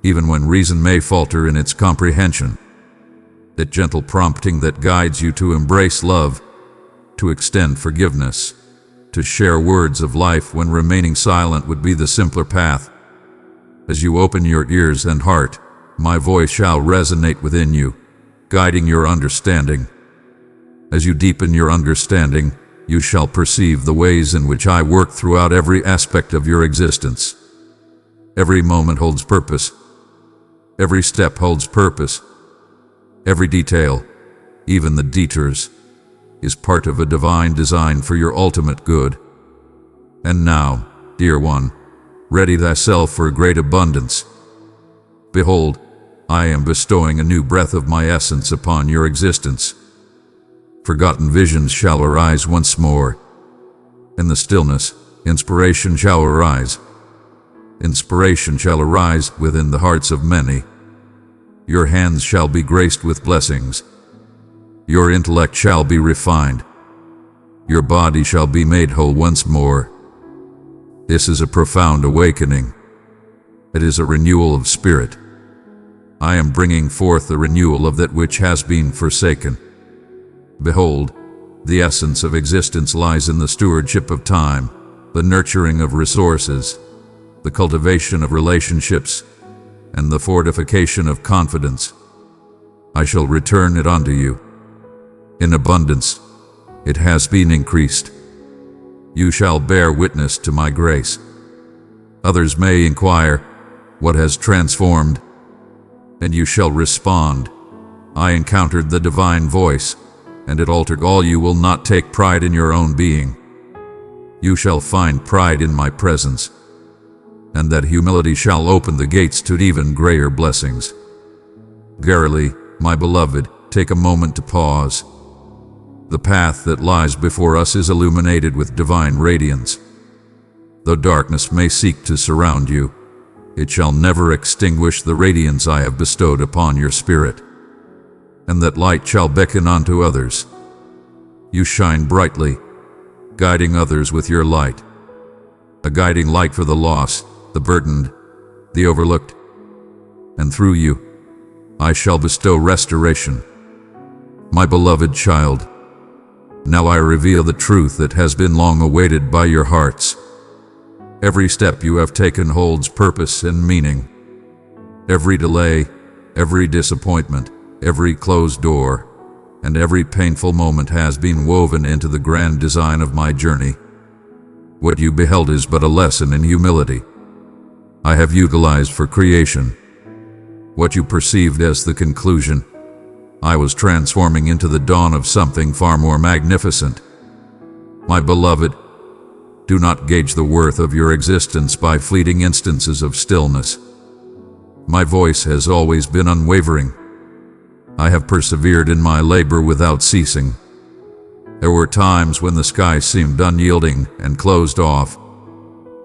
even when reason may falter in its comprehension. That gentle prompting that guides you to embrace love, to extend forgiveness, to share words of life when remaining silent would be the simpler path. As you open your ears and heart, my voice shall resonate within you, guiding your understanding. As you deepen your understanding, you shall perceive the ways in which I work throughout every aspect of your existence. Every moment holds purpose. Every step holds purpose. Every detail, even the detours, is part of a divine design for your ultimate good. And now, dear one, ready thyself for a great abundance. Behold, I am bestowing a new breath of my essence upon your existence. Forgotten visions shall arise once more. In the stillness, inspiration shall arise. Inspiration shall arise within the hearts of many. Your hands shall be graced with blessings. Your intellect shall be refined. Your body shall be made whole once more. This is a profound awakening. It is a renewal of spirit. I am bringing forth the renewal of that which has been forsaken. Behold, the essence of existence lies in the stewardship of time, the nurturing of resources, the cultivation of relationships, and the fortification of confidence. I shall return it unto you. In abundance, it has been increased. You shall bear witness to my grace. Others may inquire, what has transformed? And you shall respond, I encountered the divine voice, and it altered all. You will not take pride in your own being. You shall find pride in my presence, and that humility shall open the gates to even greater blessings. Verily, my beloved, take a moment to pause. The path that lies before us is illuminated with divine radiance. Though darkness may seek to surround you, it shall never extinguish the radiance I have bestowed upon your spirit, and that light shall beckon unto others. You shine brightly, guiding others with your light, a guiding light for the lost, the burdened, the overlooked, and through you, I shall bestow restoration. My beloved child, now I reveal the truth that has been long awaited by your hearts. Every step you have taken holds purpose and meaning. Every delay, every disappointment, every closed door, and every painful moment has been woven into the grand design of my journey. What you beheld is but a lesson in humility I have utilized for creation. What you perceived as the conclusion, I was transforming into the dawn of something far more magnificent. My beloved, do not gauge the worth of your existence by fleeting instances of stillness. My voice has always been unwavering. I have persevered in my labor without ceasing. There were times when the sky seemed unyielding and closed off.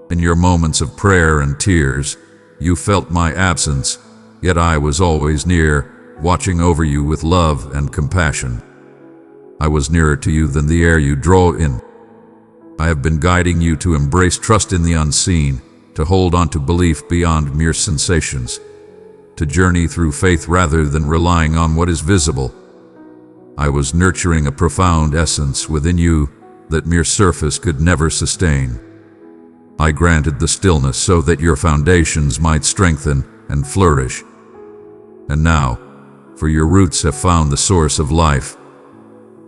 In your moments of prayer and tears, you felt my absence, yet I was always near, watching over you with love and compassion. I was nearer to you than the air you draw in. I have been guiding you to embrace trust in the unseen, to hold on to belief beyond mere sensations, to journey through faith rather than relying on what is visible. I was nurturing a profound essence within you that mere surface could never sustain. I granted the stillness so that your foundations might strengthen and flourish. And now, for your roots have found the source of life.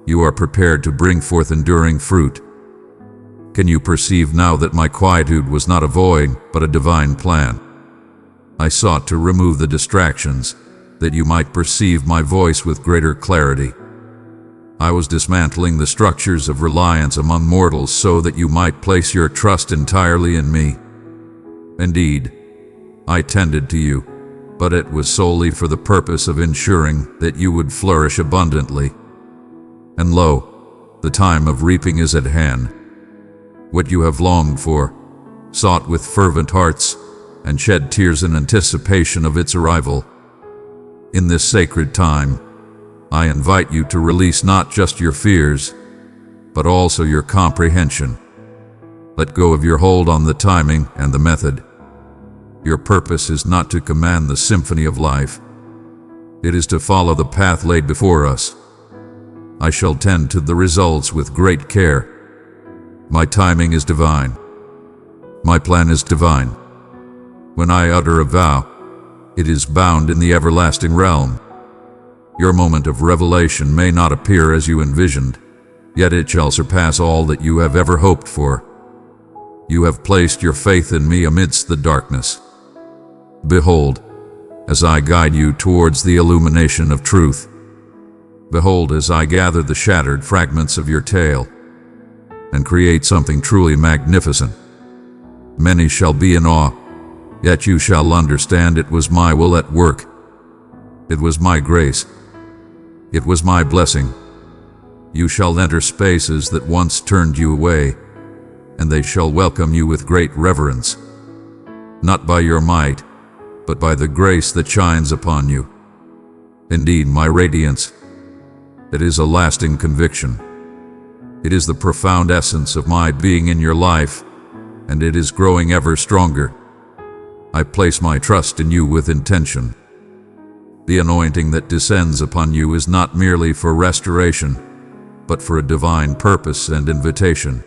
You are prepared to bring forth enduring fruit. Can you perceive now that my quietude was not a void, but a divine plan? I sought to remove the distractions, that you might perceive my voice with greater clarity. I was dismantling the structures of reliance among mortals so that you might place your trust entirely in me. Indeed, I tended to you, but it was solely for the purpose of ensuring that you would flourish abundantly. And lo, the time of reaping is at hand. What you have longed for, sought with fervent hearts, and shed tears in anticipation of its arrival. In this sacred time, I invite you to release not just your fears, but also your comprehension. Let go of your hold on the timing and the method. Your purpose is not to command the symphony of life. It is to follow the path laid before us. I shall tend to the results with great care. My timing is divine. My plan is divine. When I utter a vow, it is bound in the everlasting realm. Your moment of revelation may not appear as you envisioned, yet it shall surpass all that you have ever hoped for. You have placed your faith in me amidst the darkness. Behold, as I guide you towards the illumination of truth. Behold, as I gather the shattered fragments of your tale and create something truly magnificent. Many shall be in awe, yet you shall understand it was my will at work. It was my grace. It was my blessing. You shall enter spaces that once turned you away, and they shall welcome you with great reverence, not by your might, but by the grace that shines upon you. Indeed, my radiance, it is a lasting conviction. It is the profound essence of my being in your life, and it is growing ever stronger. I place my trust in you with intention. The anointing that descends upon you is not merely for restoration, but for a divine purpose and invitation.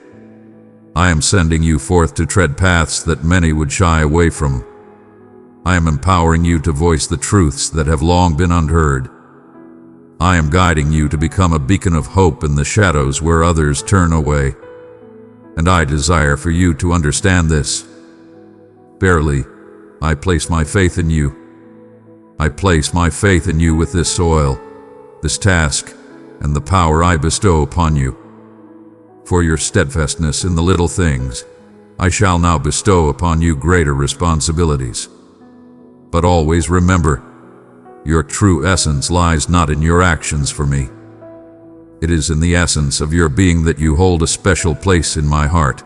I am sending you forth to tread paths that many would shy away from. I am empowering you to voice the truths that have long been unheard. I am guiding you to become a beacon of hope in the shadows where others turn away. And I desire for you to understand this. Verily, I place my faith in you. I place my faith in you with this soil, this task, and the power I bestow upon you. For your steadfastness in the little things, I shall now bestow upon you greater responsibilities. But always remember, your true essence lies not in your actions for me. It is in the essence of your being that you hold a special place in my heart.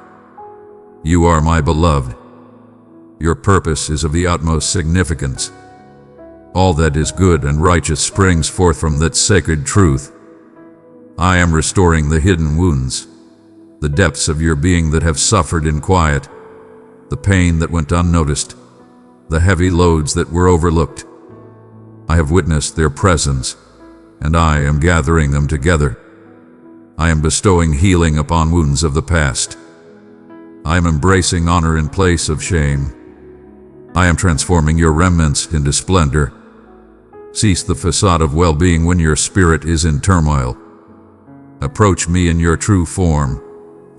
You are my beloved. Your purpose is of the utmost significance. All that is good and righteous springs forth from that sacred truth. I am restoring the hidden wounds, the depths of your being that have suffered in quiet, the pain that went unnoticed, the heavy loads that were overlooked. I have witnessed their presence, and I am gathering them together. I am bestowing healing upon wounds of the past. I am embracing honor in place of shame. I am transforming your remnants into splendor. Cease the facade of well-being when your spirit is in turmoil. Approach me in your true form,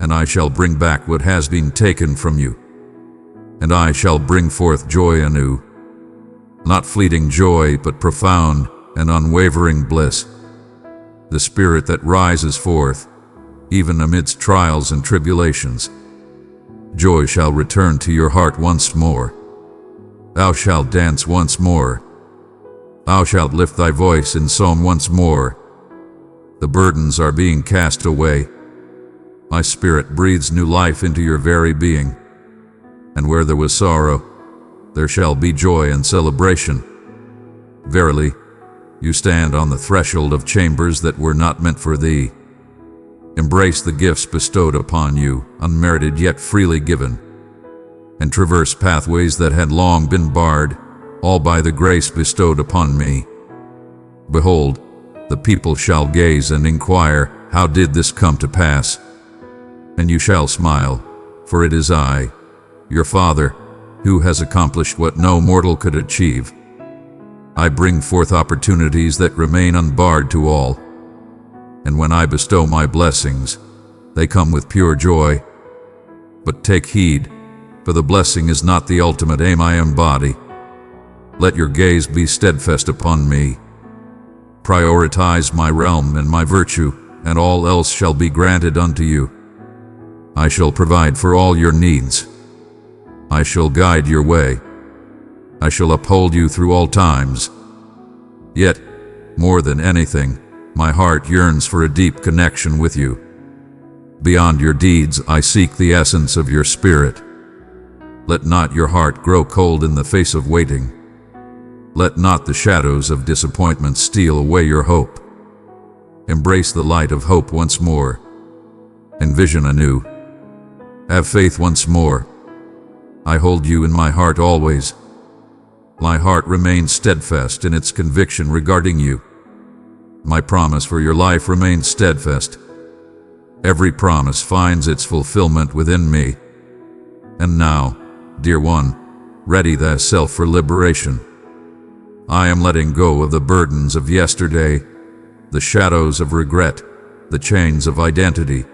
and I shall bring back what has been taken from you. And I shall bring forth joy anew. Not fleeting joy, but profound and unwavering bliss. The spirit that rises forth, even amidst trials and tribulations. Joy shall return to your heart once more. Thou shalt dance once more. Thou shalt lift thy voice in song once more. The burdens are being cast away. My spirit breathes new life into your very being. And where there was sorrow, there shall be joy and celebration. Verily, you stand on the threshold of chambers that were not meant for thee. Embrace the gifts bestowed upon you, unmerited yet freely given, and traverse pathways that had long been barred, all by the grace bestowed upon me. Behold, the people shall gaze and inquire, how did this come to pass? And you shall smile, for it is I, your Father, who has accomplished what no mortal could achieve. I bring forth opportunities that remain unbarred to all. And when I bestow my blessings, they come with pure joy. But take heed, for the blessing is not the ultimate aim I embody. Let your gaze be steadfast upon me. Prioritize my realm and my virtue, and all else shall be granted unto you. I shall provide for all your needs. I shall guide your way. I shall uphold you through all times. Yet, more than anything, my heart yearns for a deep connection with you. Beyond your deeds, I seek the essence of your spirit. Let not your heart grow cold in the face of waiting. Let not the shadows of disappointment steal away your hope. Embrace the light of hope once more. Envision anew. Have faith once more. I hold you in my heart always. My heart remains steadfast in its conviction regarding you. My promise for your life remains steadfast. Every promise finds its fulfillment within me. And now, dear one, ready thyself for liberation. I am letting go of the burdens of yesterday, the shadows of regret, the chains of identity,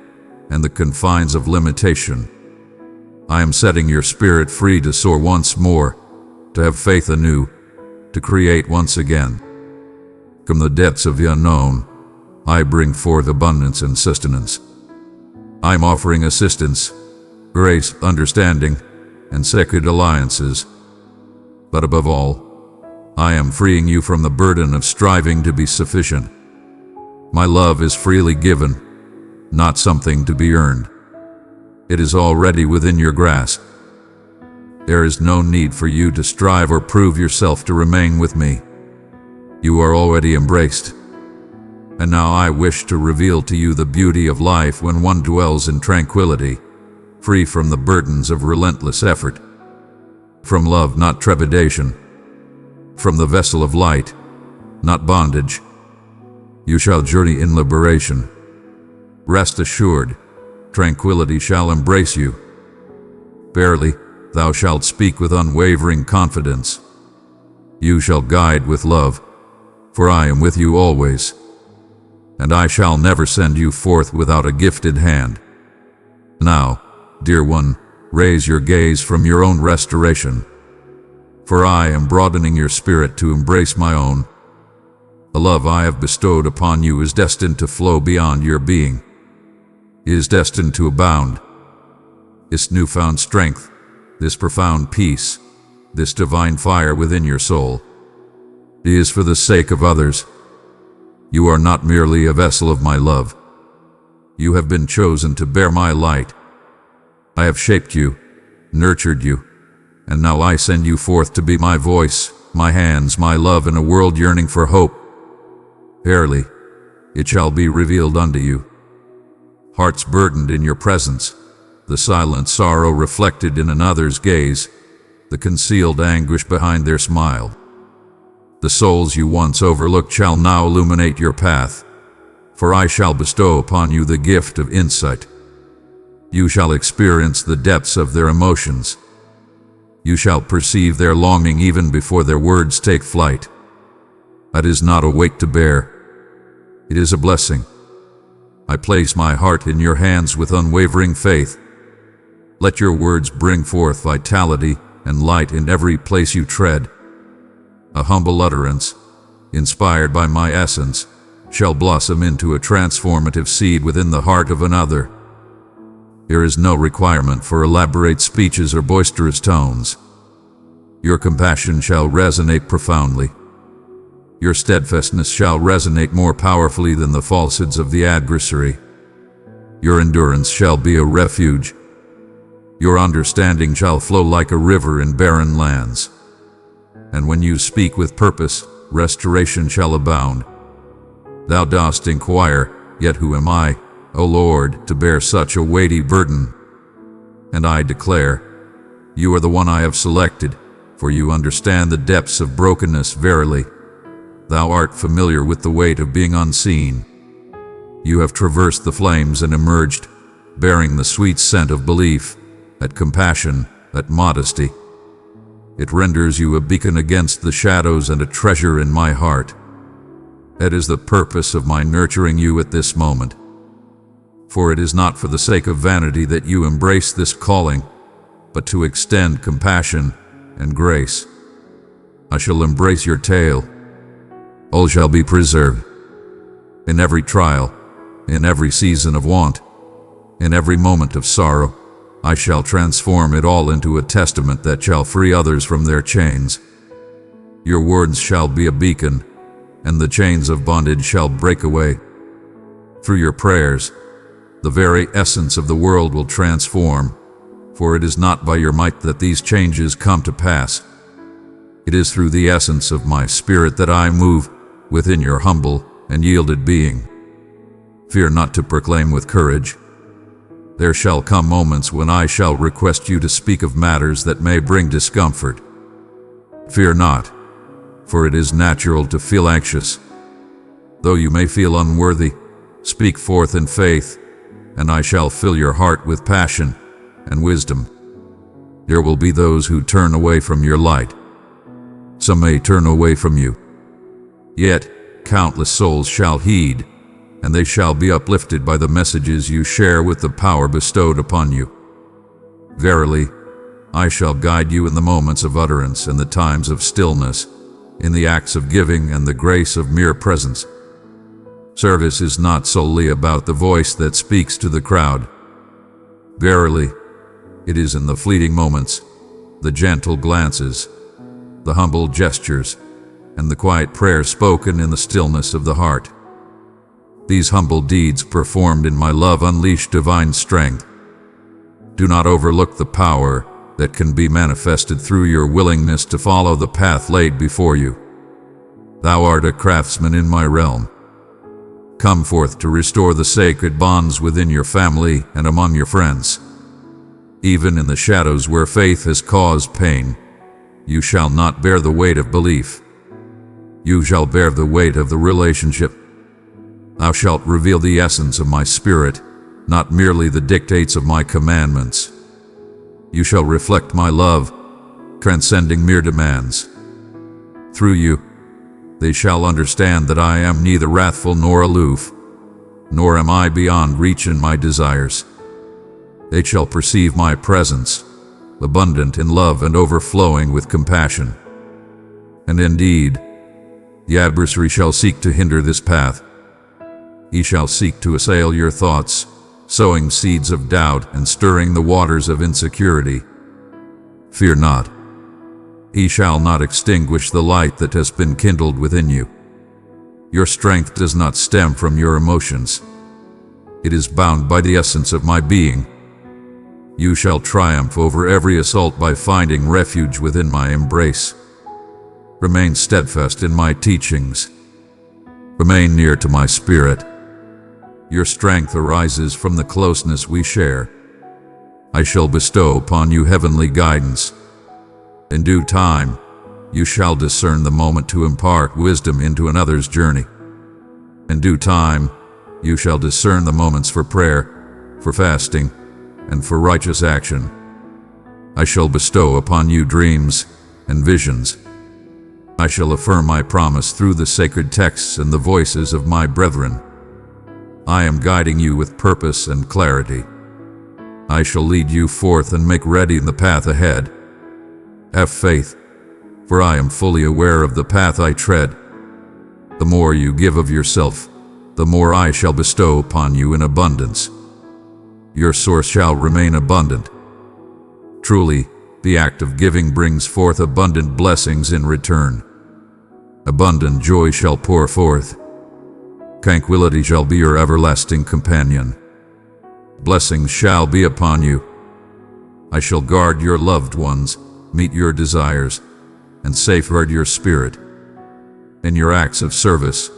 and the confines of limitation. I am setting your spirit free to soar once more, to have faith anew, to create once again. From the depths of the unknown, I bring forth abundance and sustenance. I am offering assistance, grace, understanding, and sacred alliances. But above all, I am freeing you from the burden of striving to be sufficient. My love is freely given, not something to be earned. It is already within your grasp. There is no need for you to strive or prove yourself to remain with me. You are already embraced. And now I wish to reveal to you the beauty of life when one dwells in tranquility, free from the burdens of relentless effort. From love, not trepidation. From the vessel of light, not bondage. You shall journey in liberation. Rest assured, tranquility shall embrace you. Verily, thou shalt speak with unwavering confidence. You shall guide with love, for I am with you always. And I shall never send you forth without a gifted hand. Now, dear one, raise your gaze from your own restoration. For I am broadening your spirit to embrace my own. The love I have bestowed upon you is destined to flow beyond your being. It is destined to abound. This newfound strength, this profound peace, this divine fire within your soul, it is for the sake of others. You are not merely a vessel of my love. You have been chosen to bear my light. I have shaped you, nurtured you, and now I send you forth to be my voice, my hands, my love in a world yearning for hope. Verily, it shall be revealed unto you. Hearts burdened in your presence, the silent sorrow reflected in another's gaze, the concealed anguish behind their smile. The souls you once overlooked shall now illuminate your path, for I shall bestow upon you the gift of insight. You shall experience the depths of their emotions. You shall perceive their longing even before their words take flight. That is not a weight to bear. It is a blessing. I place my heart in your hands with unwavering faith. Let your words bring forth vitality and light in every place you tread. A humble utterance, inspired by my essence, shall blossom into a transformative seed within the heart of another. There is no requirement for elaborate speeches or boisterous tones. Your compassion shall resonate profoundly. Your steadfastness shall resonate more powerfully than the falsehoods of the adversary. Your endurance shall be a refuge. Your understanding shall flow like a river in barren lands. And when you speak with purpose, restoration shall abound. Thou dost inquire, yet who am I, O Lord, to bear such a weighty burden? And I declare, you are the one I have selected, for you understand the depths of brokenness. Verily, thou art familiar with the weight of being unseen. You have traversed the flames and emerged, bearing the sweet scent of belief, that compassion, that modesty. It renders you a beacon against the shadows and a treasure in my heart. That is the purpose of my nurturing you at this moment. For it is not for the sake of vanity that you embrace this calling, but to extend compassion and grace. I shall embrace your tale. All shall be preserved. In every trial, in every season of want, in every moment of sorrow, I shall transform it all into a testament that shall free others from their chains. Your words shall be a beacon, and the chains of bondage shall break away. Through your prayers, the very essence of the world will transform, for it is not by your might that these changes come to pass. It is through the essence of my spirit that I move within your humble and yielded being. Fear not to proclaim with courage. There shall come moments when I shall request you to speak of matters that may bring discomfort. Fear not, for it is natural to feel anxious. Though you may feel unworthy, speak forth in faith, and I shall fill your heart with passion and wisdom. There will be those who turn away from your light. Some may turn away from you. Yet countless souls shall heed, and they shall be uplifted by the messages you share with the power bestowed upon you. Verily, I shall guide you in the moments of utterance and the times of stillness, in the acts of giving and the grace of mere presence. Service is not solely about the voice that speaks to the crowd. Verily, it is in the fleeting moments, the gentle glances, the humble gestures, and the quiet prayers spoken in the stillness of the heart. These humble deeds performed in my love unleash divine strength. Do not overlook the power that can be manifested through your willingness to follow the path laid before you. Thou art a craftsman in my realm. Come forth to restore the sacred bonds within your family and among your friends. Even in the shadows where faith has caused pain, you shall not bear the weight of belief. You shall bear the weight of the relationship. Thou shalt reveal the essence of my spirit, not merely the dictates of my commandments. You shall reflect my love, transcending mere demands. Through you, they shall understand that I am neither wrathful nor aloof, nor am I beyond reach in my desires. They shall perceive my presence, abundant in love and overflowing with compassion. And indeed, the adversary shall seek to hinder this path. He shall seek to assail your thoughts, sowing seeds of doubt and stirring the waters of insecurity. Fear not. He shall not extinguish the light that has been kindled within you. Your strength does not stem from your emotions. It is bound by the essence of my being. You shall triumph over every assault by finding refuge within my embrace. Remain steadfast in my teachings. Remain near to my spirit. Your strength arises from the closeness we share. I shall bestow upon you heavenly guidance. In due time, you shall discern the moment to impart wisdom into another's journey. In due time, you shall discern the moments for prayer, for fasting, and for righteous action. I shall bestow upon you dreams and visions. I shall affirm my promise through the sacred texts and the voices of my brethren. I am guiding you with purpose and clarity. I shall lead you forth and make ready the path ahead. Have faith, for I am fully aware of the path I tread. The more you give of yourself, the more I shall bestow upon you in abundance. Your source shall remain abundant. Truly, the act of giving brings forth abundant blessings in return. Abundant joy shall pour forth. Tranquility shall be your everlasting companion. Blessings shall be upon you. I shall guard your loved ones, meet your desires, and safeguard your spirit. In your acts of service,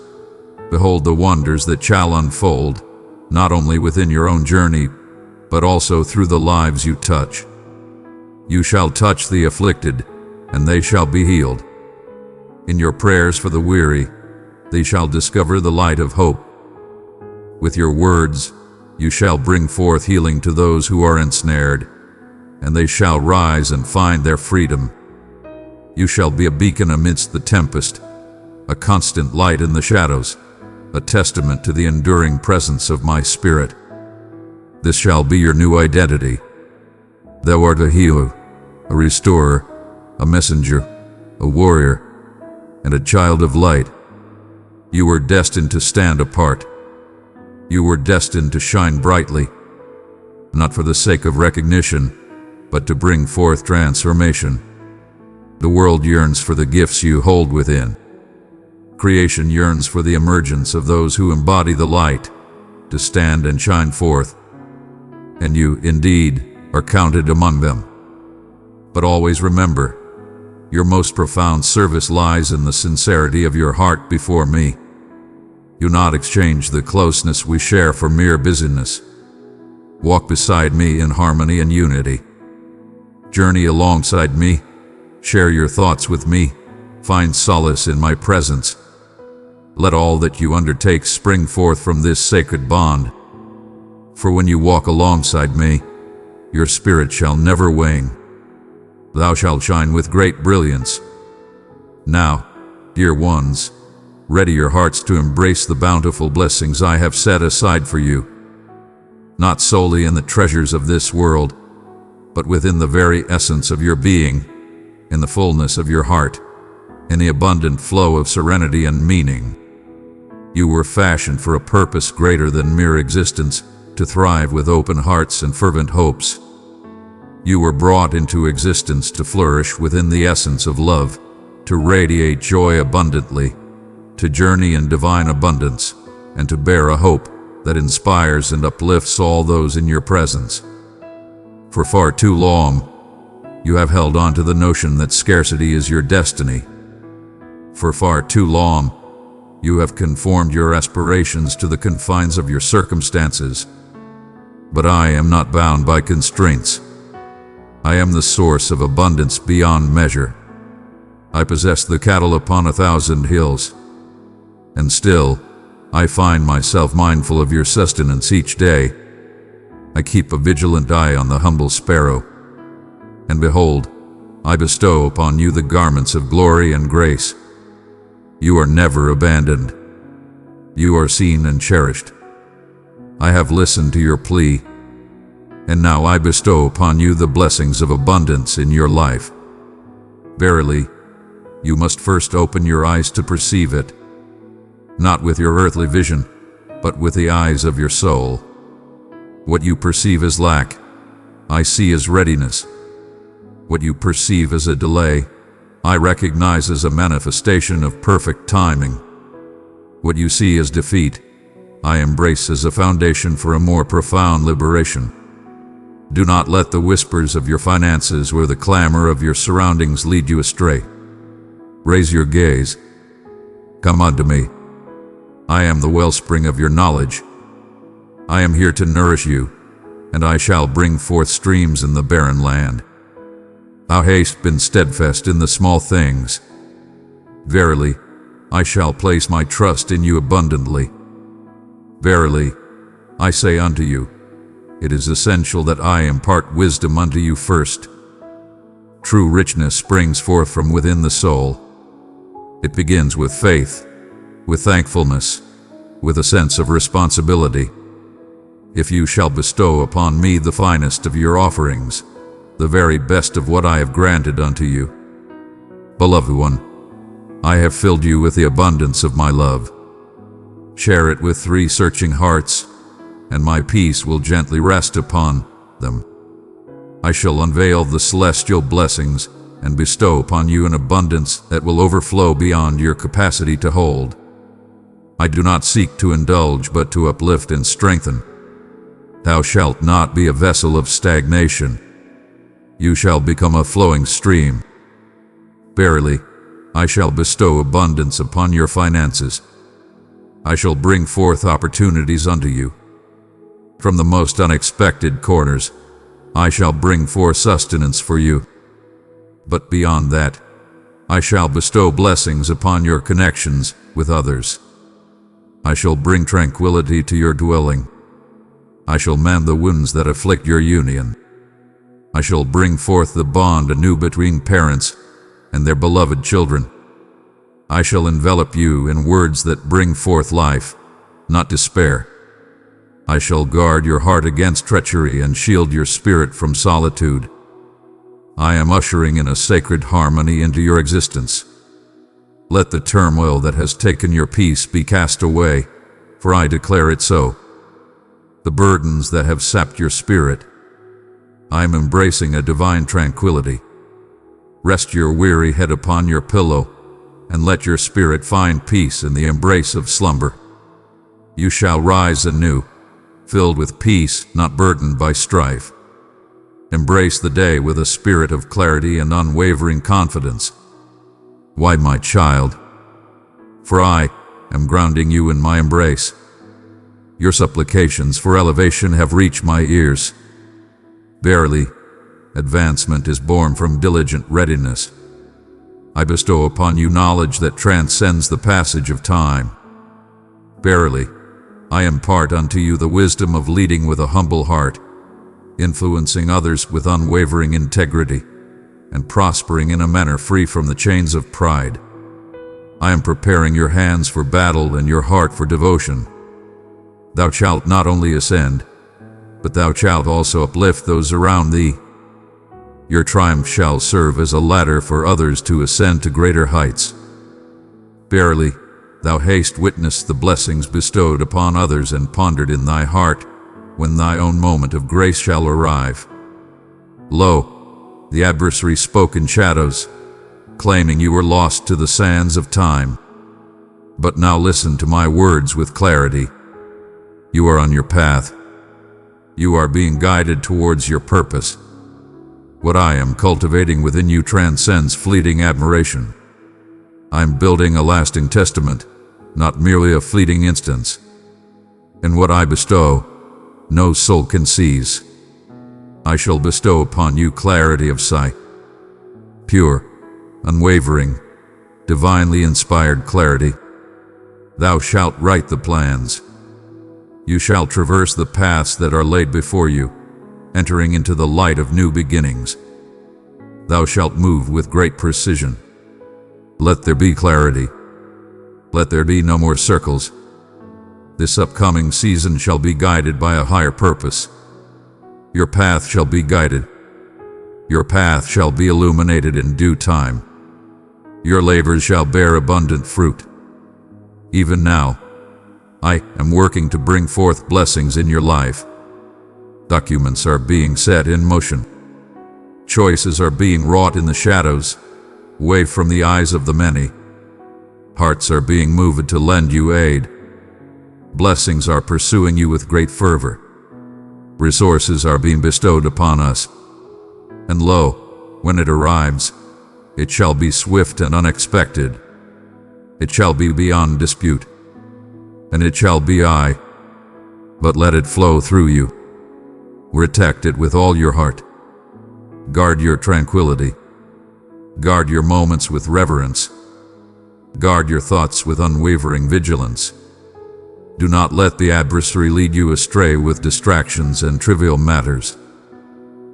behold the wonders that shall unfold, not only within your own journey, but also through the lives you touch. You shall touch the afflicted, and they shall be healed. In your prayers for the weary, they shall discover the light of hope. With your words, you shall bring forth healing to those who are ensnared, and they shall rise and find their freedom. You shall be a beacon amidst the tempest, a constant light in the shadows, a testament to the enduring presence of my Spirit. This shall be your new identity. Thou art a healer, a restorer, a messenger, a warrior, and a child of light. You were destined to stand apart. You were destined to shine brightly, not for the sake of recognition, but to bring forth transformation. The world yearns for the gifts you hold within. Creation yearns for the emergence of those who embody the light, to stand and shine forth. And you, indeed, are counted among them. But always remember, your most profound service lies in the sincerity of your heart before me. Do not exchange the closeness we share for mere busyness. Walk beside me in harmony and unity. Journey alongside me. Share your thoughts with me. Find solace in my presence. Let all that you undertake spring forth from this sacred bond. For when you walk alongside me, your spirit shall never wane. Thou shalt shine with great brilliance. Now, dear ones, ready your hearts to embrace the bountiful blessings I have set aside for you, not solely in the treasures of this world, but within the very essence of your being, in the fullness of your heart, in the abundant flow of serenity and meaning. You were fashioned for a purpose greater than mere existence, to thrive with open hearts and fervent hopes. You were brought into existence to flourish within the essence of love, to radiate joy abundantly, to journey in divine abundance, and to bear a hope that inspires and uplifts all those in your presence. For far too long, you have held on to the notion that scarcity is your destiny. For far too long, you have conformed your aspirations to the confines of your circumstances. But I am not bound by constraints. I am the source of abundance beyond measure. I possess the cattle upon 1,000 hills. And still, I find myself mindful of your sustenance each day. I keep a vigilant eye on the humble sparrow. And behold, I bestow upon you the garments of glory and grace. You are never abandoned. You are seen and cherished. I have listened to your plea, and now I bestow upon you the blessings of abundance in your life. Verily, you must first open your eyes to perceive it, not with your earthly vision, but with the eyes of your soul. What you perceive as lack, I see as readiness. What you perceive as a delay, I recognize as a manifestation of perfect timing. What you see as defeat, I embrace as a foundation for a more profound liberation. Do not let the whispers of your finances or the clamor of your surroundings lead you astray. Raise your gaze. Come unto me. I am the wellspring of your knowledge. I am here to nourish you, and I shall bring forth streams in the barren land. Thou hast been steadfast in the small things. Verily, I shall place my trust in you abundantly. Verily, I say unto you, it is essential that I impart wisdom unto you first. True richness springs forth from within the soul. It begins with faith, with thankfulness, with a sense of responsibility. If you shall bestow upon me the finest of your offerings, the very best of what I have granted unto you. Beloved one, I have filled you with the abundance of my love. Share it with 3 searching hearts, and my peace will gently rest upon them. I shall unveil the celestial blessings and bestow upon you an abundance that will overflow beyond your capacity to hold. I do not seek to indulge, but to uplift and strengthen. Thou shalt not be a vessel of stagnation. You shall become a flowing stream. Verily, I shall bestow abundance upon your finances. I shall bring forth opportunities unto you. From the most unexpected corners, I shall bring forth sustenance for you. But beyond that, I shall bestow blessings upon your connections with others. I shall bring tranquility to your dwelling. I shall mend the wounds that afflict your union. I shall bring forth the bond anew between parents, and their beloved children. I shall envelop you in words that bring forth life, not despair. I shall guard your heart against treachery and shield your spirit from solitude. I am ushering in a sacred harmony into your existence. Let the turmoil that has taken your peace be cast away, for I declare it so. The burdens that have sapped your spirit, I am embracing a divine tranquility. Rest your weary head upon your pillow, and let your spirit find peace in the embrace of slumber. You shall rise anew, filled with peace, not burdened by strife. Embrace the day with a spirit of clarity and unwavering confidence. Why, my child? For I am grounding you in my embrace. Your supplications for elevation have reached my ears. Verily, advancement is born from diligent readiness. I bestow upon you knowledge that transcends the passage of time. Verily, I impart unto you the wisdom of leading with a humble heart, influencing others with unwavering integrity, and prospering in a manner free from the chains of pride. I am preparing your hands for battle and your heart for devotion. Thou shalt not only ascend, but thou shalt also uplift those around thee. Your triumph shall serve as a ladder for others to ascend to greater heights. Verily, thou hast witnessed the blessings bestowed upon others and pondered in thy heart when thy own moment of grace shall arrive. Lo, the adversary spoke in shadows, claiming you were lost to the sands of time. But now listen to my words with clarity. You are on your path. You are being guided towards your purpose. What I am cultivating within you transcends fleeting admiration. I am building a lasting testament, not merely a fleeting instance. And what I bestow, no soul can seize. I shall bestow upon you clarity of sight. Pure, unwavering, divinely inspired clarity. Thou shalt write the plans. You shall traverse the paths that are laid before you, entering into the light of new beginnings. Thou shalt move with great precision. Let there be clarity. Let there be no more circles. This upcoming season shall be guided by a higher purpose. Your path shall be guided. Your path shall be illuminated in due time. Your labors shall bear abundant fruit. Even now, I am working to bring forth blessings in your life. Documents are being set in motion. Choices are being wrought in the shadows, away from the eyes of the many. Hearts are being moved to lend you aid. Blessings are pursuing you with great fervor. Resources are being bestowed upon us. And lo, when it arrives, it shall be swift and unexpected. It shall be beyond dispute. And it shall be I. But let it flow through you. Protect it with all your heart. Guard your tranquility. Guard your moments with reverence. Guard your thoughts with unwavering vigilance. Do not let the adversary lead you astray with distractions and trivial matters.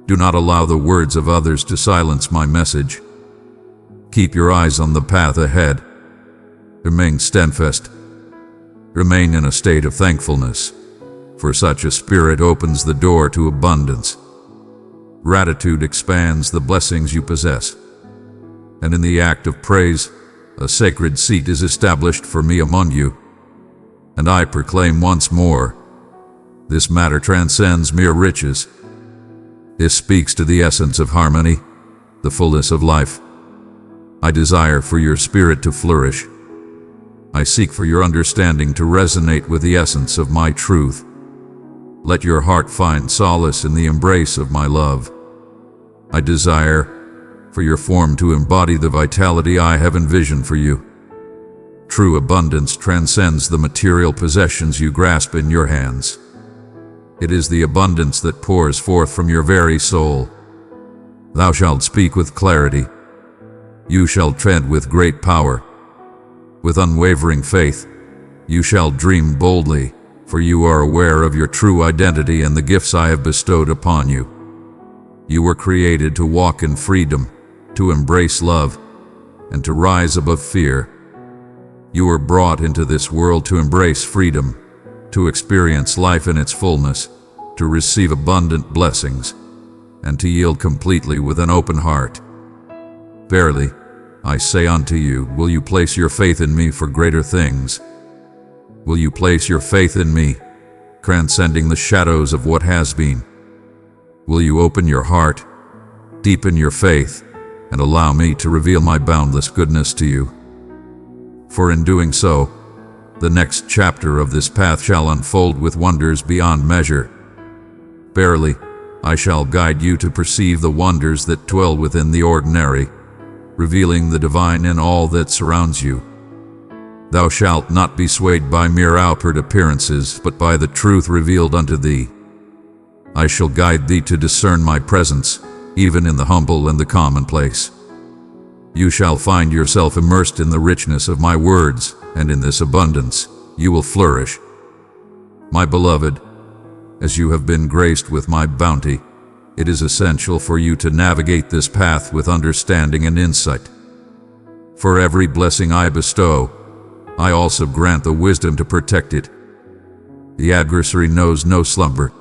Do not allow the words of others to silence my message. Keep your eyes on the path ahead. Remain steadfast. Remain in a state of thankfulness, for such a spirit opens the door to abundance. Gratitude expands the blessings you possess, and in the act of praise, a sacred seat is established for me among you. And I proclaim once more, this matter transcends mere riches. This speaks to the essence of harmony, the fullness of life. I desire for your spirit to flourish. I seek for your understanding to resonate with the essence of my truth. Let your heart find solace in the embrace of my love. I desire for your form to embody the vitality I have envisioned for you. True abundance transcends the material possessions you grasp in your hands. It is the abundance that pours forth from your very soul. Thou shalt speak with clarity. You shall tread with great power. With unwavering faith, you shall dream boldly, for you are aware of your true identity and the gifts I have bestowed upon you. You were created to walk in freedom, to embrace love, and to rise above fear. You were brought into this world to embrace freedom, to experience life in its fullness, to receive abundant blessings, and to yield completely with an open heart. Verily, I say unto you, will you place your faith in me for greater things? Will you place your faith in me, transcending the shadows of what has been? Will you open your heart, deepen your faith, and allow me to reveal my boundless goodness to you? For in doing so, the next chapter of this path shall unfold with wonders beyond measure. Verily, I shall guide you to perceive the wonders that dwell within the ordinary, revealing the divine in all that surrounds you. Thou shalt not be swayed by mere outward appearances, but by the truth revealed unto thee. I shall guide thee to discern my presence, even in the humble and the commonplace. You shall find yourself immersed in the richness of my words, and in this abundance you will flourish. My beloved, as you have been graced with my bounty, it is essential for you to navigate this path with understanding and insight. For every blessing I bestow, I also grant the wisdom to protect it. The adversary knows no slumber,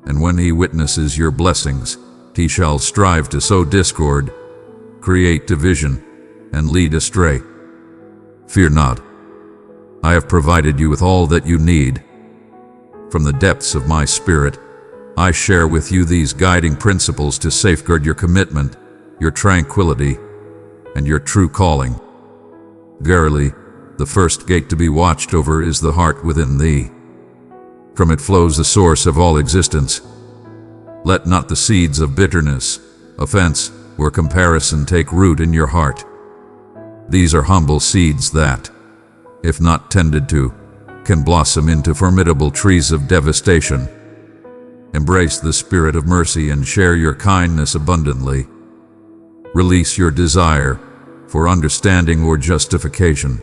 and when he witnesses your blessings, he shall strive to sow discord, create division, and lead astray. Fear not. I have provided you with all that you need. From the depths of my spirit, I share with you these guiding principles to safeguard your commitment, your tranquility, and your true calling. Verily, the first gate to be watched over is the heart within thee. From it flows the source of all existence. Let not the seeds of bitterness, offense, or comparison take root in your heart. These are humble seeds that, if not tended to, can blossom into formidable trees of devastation. Embrace the spirit of mercy and share your kindness abundantly. Release your desire for understanding or justification.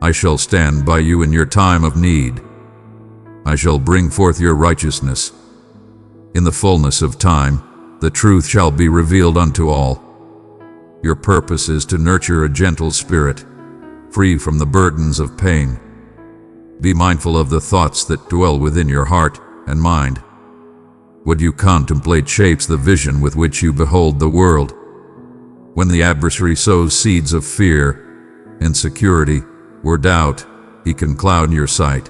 I shall stand by you in your time of need. I shall bring forth your righteousness. In the fullness of time, the truth shall be revealed unto all. Your purpose is to nurture a gentle spirit, free from the burdens of pain. Be mindful of the thoughts that dwell within your heart and mind. What you contemplate shapes the vision with which you behold the world. When the adversary sows seeds of fear, insecurity, or doubt, he can cloud your sight.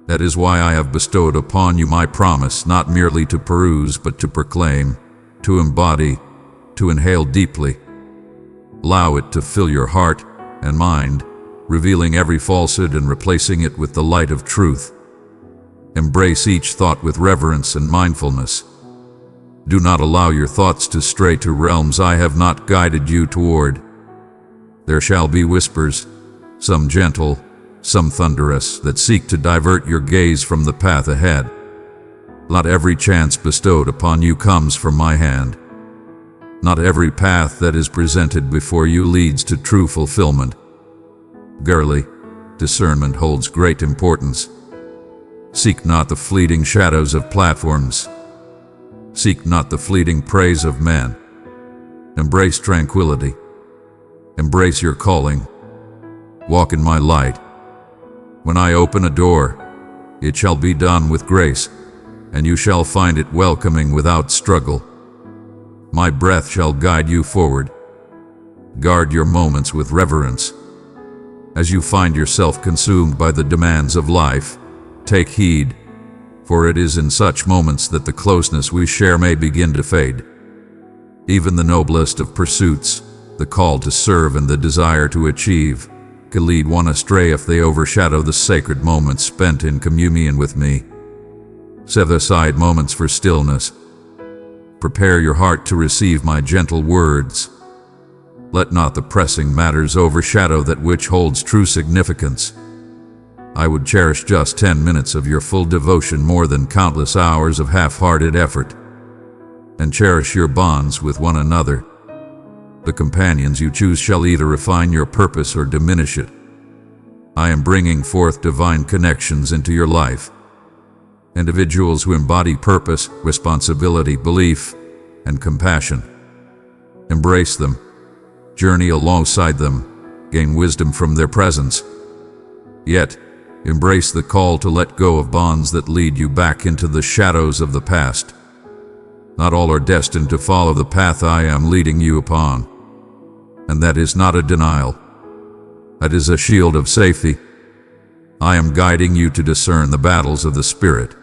That is why I have bestowed upon you my promise, not merely to peruse, but to proclaim, to embody, to inhale deeply. Allow it to fill your heart and mind, revealing every falsehood and replacing it with the light of truth. Embrace each thought with reverence and mindfulness. Do not allow your thoughts to stray to realms I have not guided you toward. There shall be whispers, some gentle, some thunderous, that seek to divert your gaze from the path ahead. Not every chance bestowed upon you comes from my hand. Not every path that is presented before you leads to true fulfillment. Verily, discernment holds great importance. Seek not the fleeting shadows of platforms. Seek not the fleeting praise of men. Embrace tranquility. Embrace your calling. Walk in my light. When I open a door, it shall be done with grace, and you shall find it welcoming without struggle. My breath shall guide you forward. Guard your moments with reverence. As you find yourself consumed by the demands of life, take heed, for it is in such moments that the closeness we share may begin to fade. Even the noblest of pursuits, the call to serve and the desire to achieve, can lead one astray if they overshadow the sacred moments spent in communion with me. Set aside moments for stillness. Prepare your heart to receive my gentle words. Let not the pressing matters overshadow that which holds true significance. I would cherish just 10 minutes of your full devotion more than countless hours of half-hearted effort. And cherish your bonds with one another. The companions you choose shall either refine your purpose or diminish it. I am bringing forth divine connections into your life. Individuals who embody purpose, responsibility, belief, and compassion. Embrace them. journey alongside them, gain wisdom from their presence. Yet, embrace the call to let go of bonds that lead you back into the shadows of the past. Not all are destined to follow the path I am leading you upon. And that is not a denial. That is a shield of safety. I am guiding you to discern the battles of the Spirit.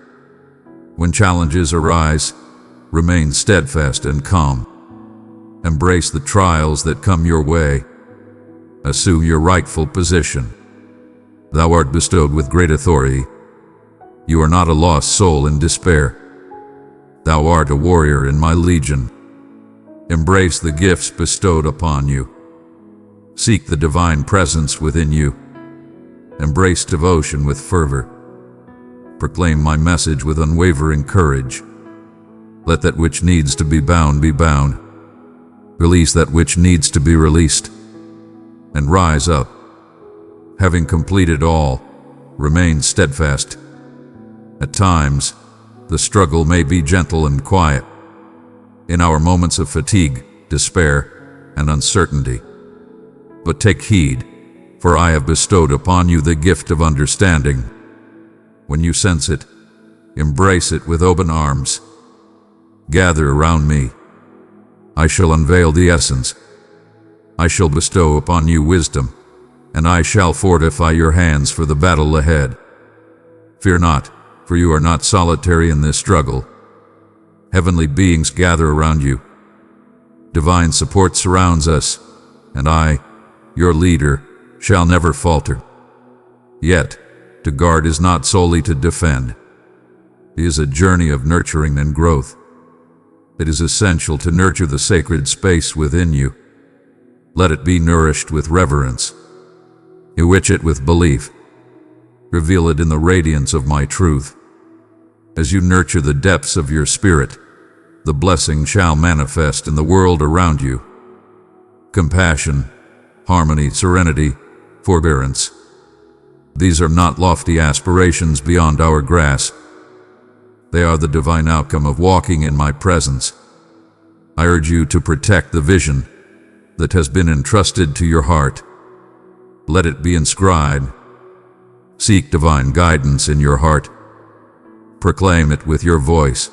When challenges arise, remain steadfast and calm. Embrace the trials that come your way. Assume your rightful position. Thou art bestowed with great authority. You are not a lost soul in despair. Thou art a warrior in my legion. Embrace the gifts bestowed upon you. Seek the divine presence within you. Embrace devotion with fervor. Proclaim my message with unwavering courage. Let that which needs to be bound be bound. Release that which needs to be released. And rise up. Having completed all, remain steadfast. At times, the struggle may be gentle and quiet. In our moments of fatigue, despair, and uncertainty. But take heed, for I have bestowed upon you the gift of understanding. When you sense it, embrace it with open arms. Gather around me. I shall unveil the essence. I shall bestow upon you wisdom, and I shall fortify your hands for the battle ahead. Fear not, for you are not solitary in this struggle. Heavenly beings gather around you. Divine support surrounds us, and I, your leader, shall never falter. Yet, to guard is not solely to defend. It is a journey of nurturing and growth. It is essential to nurture the sacred space within you. Let it be nourished with reverence. Enrich it with belief. Reveal it in the radiance of my truth. As you nurture the depths of your spirit, the blessing shall manifest in the world around you. Compassion, harmony, serenity, forbearance. These are not lofty aspirations beyond our grasp. They are the divine outcome of walking in my presence. I urge you to protect the vision that has been entrusted to your heart. Let it be inscribed. Seek divine guidance in your heart. Proclaim it with your voice.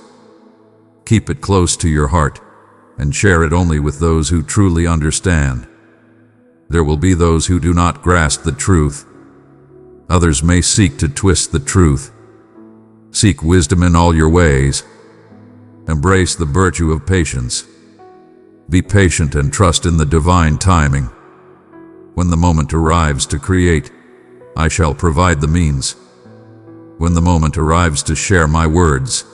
Keep it close to your heart and share it only with those who truly understand. There will be those who do not grasp the truth. Others may seek to twist the truth. Seek wisdom in all your ways. Embrace the virtue of patience. Be patient and trust in the divine timing. When the moment arrives to create, I shall provide the means. When the moment arrives to share my words,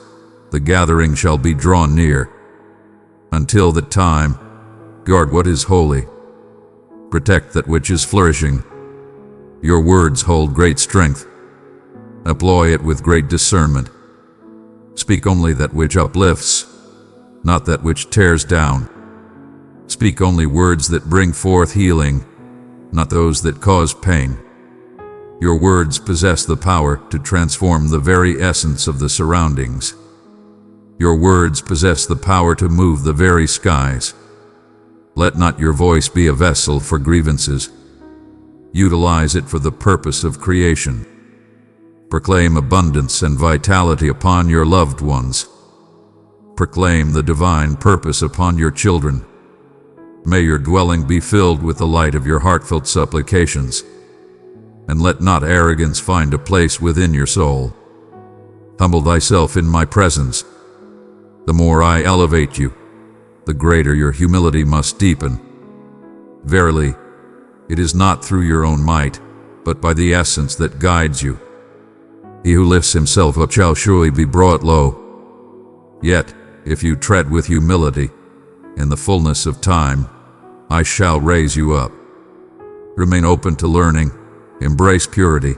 the gathering shall be drawn near. Until that time, guard what is holy. Protect that which is flourishing. Your words hold great strength. Employ it with great discernment. Speak only that which uplifts, not that which tears down. Speak only words that bring forth healing, not those that cause pain. Your words possess the power to transform the very essence of the surroundings. Your words possess the power to move the very skies. Let not your voice be a vessel for grievances. Utilize it for the purpose of creation. Proclaim abundance and vitality upon your loved ones. Proclaim the divine purpose upon your children. May your dwelling be filled with the light of your heartfelt supplications. And let not arrogance find a place within your soul. Humble thyself in my presence. The more I elevate you, the greater your humility must deepen. Verily, it is not through your own might, but by the essence that guides you. He who lifts himself up shall surely be brought low. Yet, if you tread with humility, in the fullness of time, I shall raise you up. Remain open to learning, embrace purity,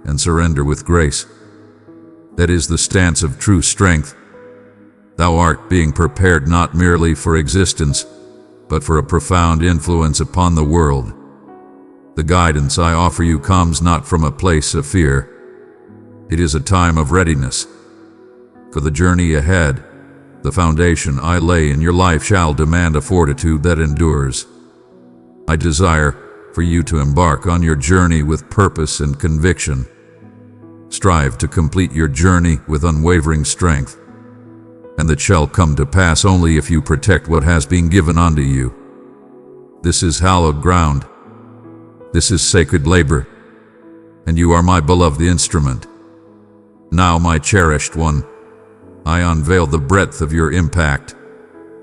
and surrender with grace. That is the stance of true strength. Thou art being prepared not merely for existence, but for a profound influence upon the world. The guidance I offer you comes not from a place of fear. It is a time of readiness. For the journey ahead, the foundation I lay in your life shall demand a fortitude that endures. I desire for you to embark on your journey with purpose and conviction. Strive to complete your journey with unwavering strength, and that shall come to pass only if you protect what has been given unto you. This is hallowed ground. This is sacred labor, and you are my beloved instrument. Now, my cherished one, I unveil the breadth of your impact,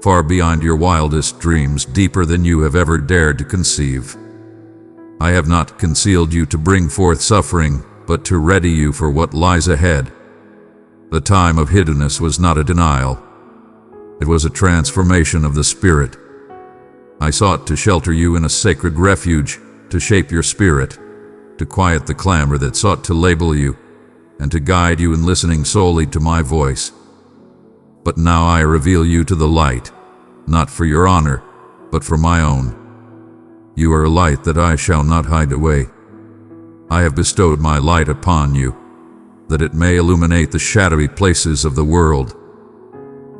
far beyond your wildest dreams, deeper than you have ever dared to conceive. I have not concealed you to bring forth suffering, but to ready you for what lies ahead. The time of hiddenness was not a denial. It was a transformation of the spirit. I sought to shelter you in a sacred refuge, to shape your spirit, to quiet the clamor that sought to label you, and to guide you in listening solely to my voice. But now I reveal you to the light, not for your honor, but for my own. You are a light that I shall not hide away. I have bestowed my light upon you, that it may illuminate the shadowy places of the world.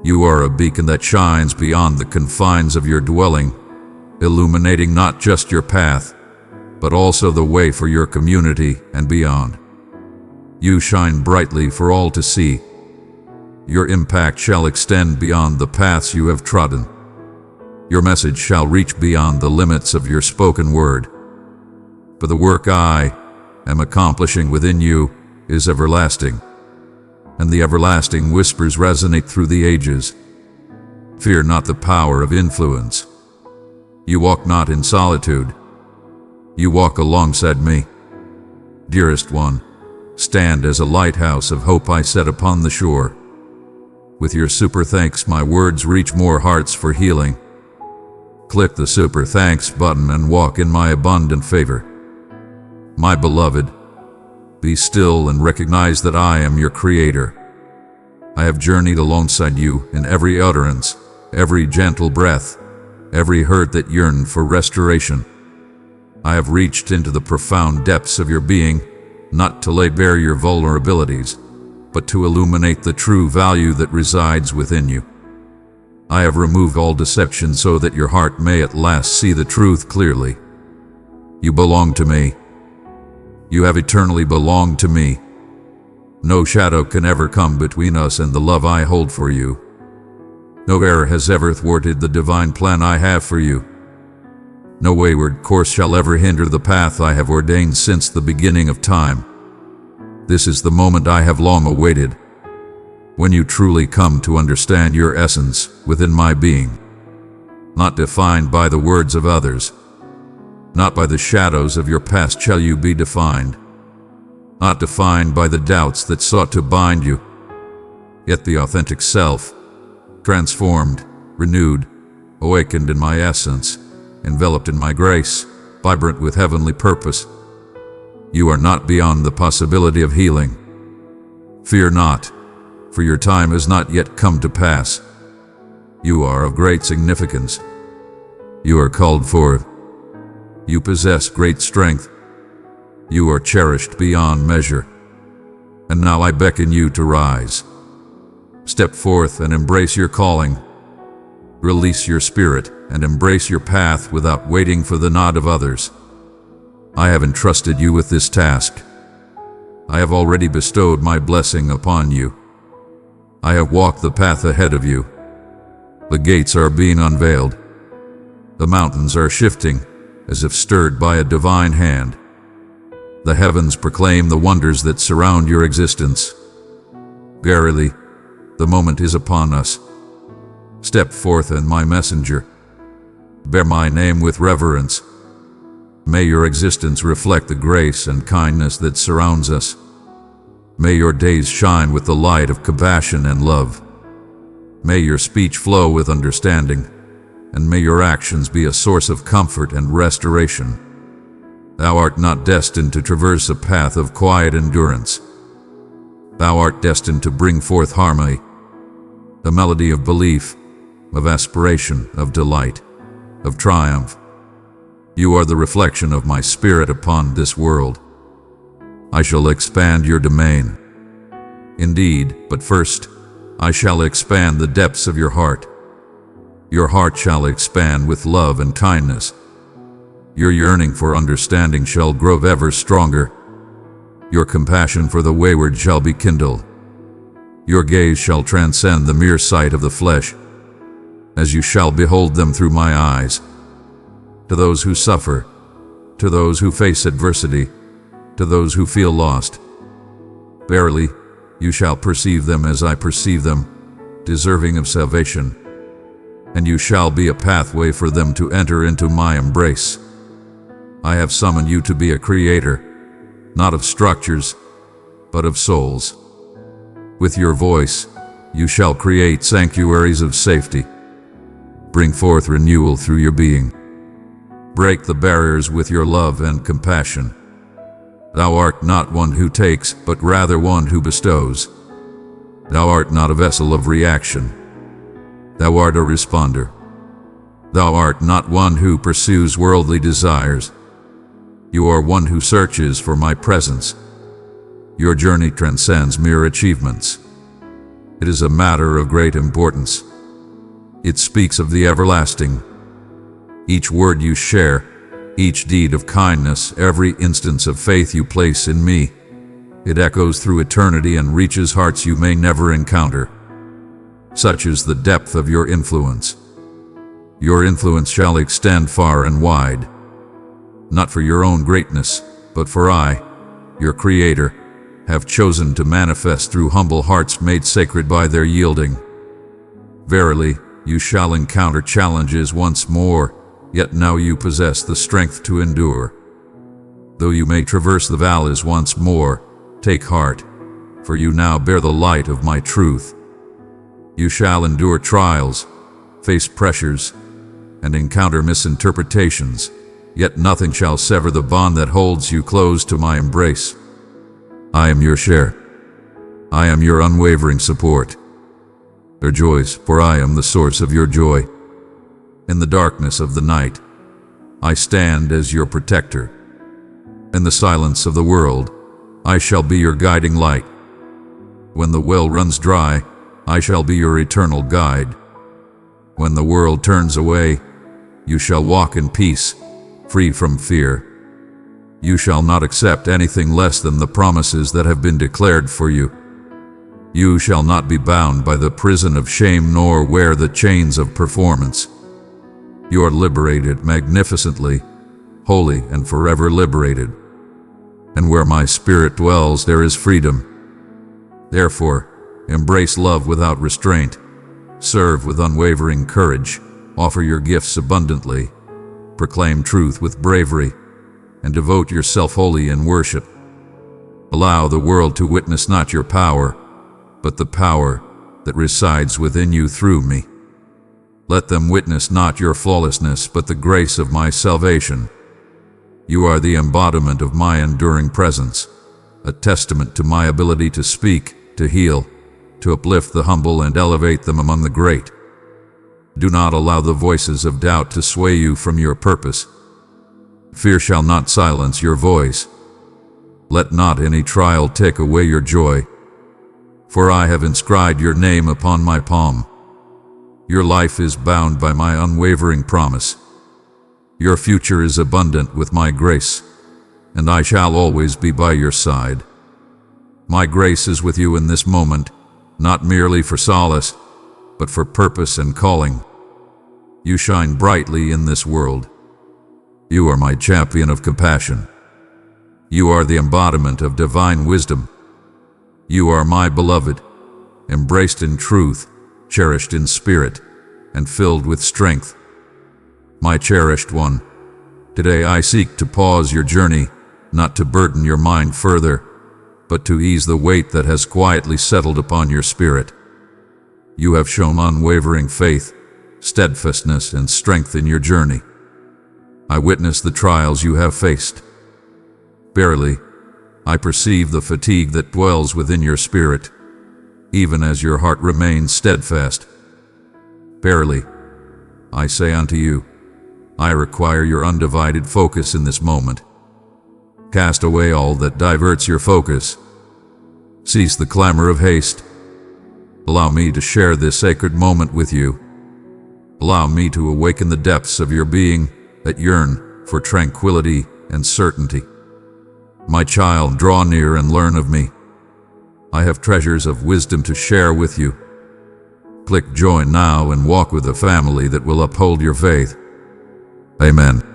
You are a beacon that shines beyond the confines of your dwelling, illuminating not just your path, but also the way for your community and beyond. You shine brightly for all to see. Your impact shall extend beyond the paths you have trodden. Your message shall reach beyond the limits of your spoken word. For the work I am accomplishing within you is everlasting, and the everlasting whispers resonate through the ages. Fear not the power of influence. You walk not in solitude. You walk alongside me. Dearest one, stand as a lighthouse of hope I set upon the shore. With your super thanks, my words reach more hearts for healing. Click the super thanks button and walk in my abundant favor. My beloved, be still and recognize that I am your creator. I have journeyed alongside you in every utterance, every gentle breath, every hurt that yearned for restoration. I have reached into the profound depths of your being, not to lay bare your vulnerabilities, but to illuminate the true value that resides within you. I have removed all deception so that your heart may at last see the truth clearly. You belong to me. You have eternally belonged to me. No shadow can ever come between us and the love I hold for you. No error has ever thwarted the divine plan I have for you. No wayward course shall ever hinder the path I have ordained since the beginning of time. This is the moment I have long awaited, when you truly come to understand your essence within my being, not defined by the words of others. Not by the shadows of your past shall you be defined, not defined by the doubts that sought to bind you, yet the authentic self, transformed, renewed, awakened in my essence, enveloped in my grace, vibrant with heavenly purpose. You are not beyond the possibility of healing. Fear not, for your time has not yet come to pass. You are of great significance. You are called forth. You possess great strength. You are cherished beyond measure. And now I beckon you to rise. Step forth and embrace your calling. Release your spirit and embrace your path without waiting for the nod of others. I have entrusted you with this task. I have already bestowed my blessing upon you. I have walked the path ahead of you. The gates are being unveiled. The mountains are shifting, as if stirred by a divine hand. The heavens proclaim the wonders that surround your existence. Verily, the moment is upon us. Step forth and my messenger. Bear my name with reverence. May your existence reflect the grace and kindness that surrounds us. May your days shine with the light of compassion and love. May your speech flow with understanding, and may your actions be a source of comfort and restoration. Thou art not destined to traverse a path of quiet endurance. Thou art destined to bring forth harmony, a melody of belief, of aspiration, of delight, of triumph. You are the reflection of my spirit upon this world. I shall expand your domain. Indeed, but first, I shall expand the depths of your heart. Your heart shall expand with love and kindness. Your yearning for understanding shall grow ever stronger. Your compassion for the wayward shall be kindled. Your gaze shall transcend the mere sight of the flesh, as you shall behold them through my eyes. To those who suffer, to those who face adversity, to those who feel lost, verily, you shall perceive them as I perceive them, deserving of salvation, and you shall be a pathway for them to enter into my embrace. I have summoned you to be a creator, not of structures, but of souls. With your voice, you shall create sanctuaries of safety. Bring forth renewal through your being. Break the barriers with your love and compassion. Thou art not one who takes, but rather one who bestows. Thou art not a vessel of reaction. Thou art a responder. Thou art not one who pursues worldly desires. You are one who searches for my presence. Your journey transcends mere achievements. It is a matter of great importance. It speaks of the everlasting. Each word you share, each deed of kindness, every instance of faith you place in me, it echoes through eternity and reaches hearts you may never encounter. Such is the depth of your influence. Your influence shall extend far and wide, not for your own greatness, but for I, your Creator, have chosen to manifest through humble hearts made sacred by their yielding. Verily, you shall encounter challenges once more, yet now you possess the strength to endure. Though you may traverse the valleys once more, take heart, for you now bear the light of my truth. You shall endure trials, face pressures, and encounter misinterpretations, yet nothing shall sever the bond that holds you close to my embrace. I am your share. I am your unwavering support. Rejoice, for I am the source of your joy. In the darkness of the night, I stand as your protector. In the silence of the world, I shall be your guiding light. When the well runs dry, I shall be your eternal guide. When the world turns away, you shall walk in peace, free from fear. You shall not accept anything less than the promises that have been declared for you. You shall not be bound by the prison of shame nor wear the chains of performance. You are liberated magnificently, holy and forever liberated. And where my spirit dwells, there is freedom. Therefore, embrace love without restraint, serve with unwavering courage, offer your gifts abundantly, proclaim truth with bravery, and devote yourself wholly in worship. Allow the world to witness not your power, but the power that resides within you through me. Let them witness not your flawlessness, but the grace of my salvation. You are the embodiment of my enduring presence, a testament to my ability to speak, to heal, to uplift the humble and elevate them among the great. Do not allow the voices of doubt to sway you from your purpose. Fear shall not silence your voice. Let not any trial take away your joy. For I have inscribed your name upon my palm. Your life is bound by my unwavering promise. Your future is abundant with my grace, and I shall always be by your side. My grace is with you in this moment, not merely for solace, but for purpose and calling. You shine brightly in this world. You are my champion of compassion. You are the embodiment of divine wisdom. You are my beloved, embraced in truth, cherished in spirit, and filled with strength. My cherished one, today I seek to pause your journey, not to burden your mind further, but to ease the weight that has quietly settled upon your spirit. You have shown unwavering faith, steadfastness, and strength in your journey. I witness the trials you have faced. Barely, I perceive the fatigue that dwells within your spirit, even as your heart remains steadfast. Barely, I say unto you, I require your undivided focus in this moment. Cast away all that diverts your focus. Cease the clamor of haste. Allow me to share this sacred moment with you. Allow me to awaken the depths of your being that yearn for tranquility and certainty. My child, draw near and learn of me. I have treasures of wisdom to share with you. Click join now and walk with a family that will uphold your faith. Amen.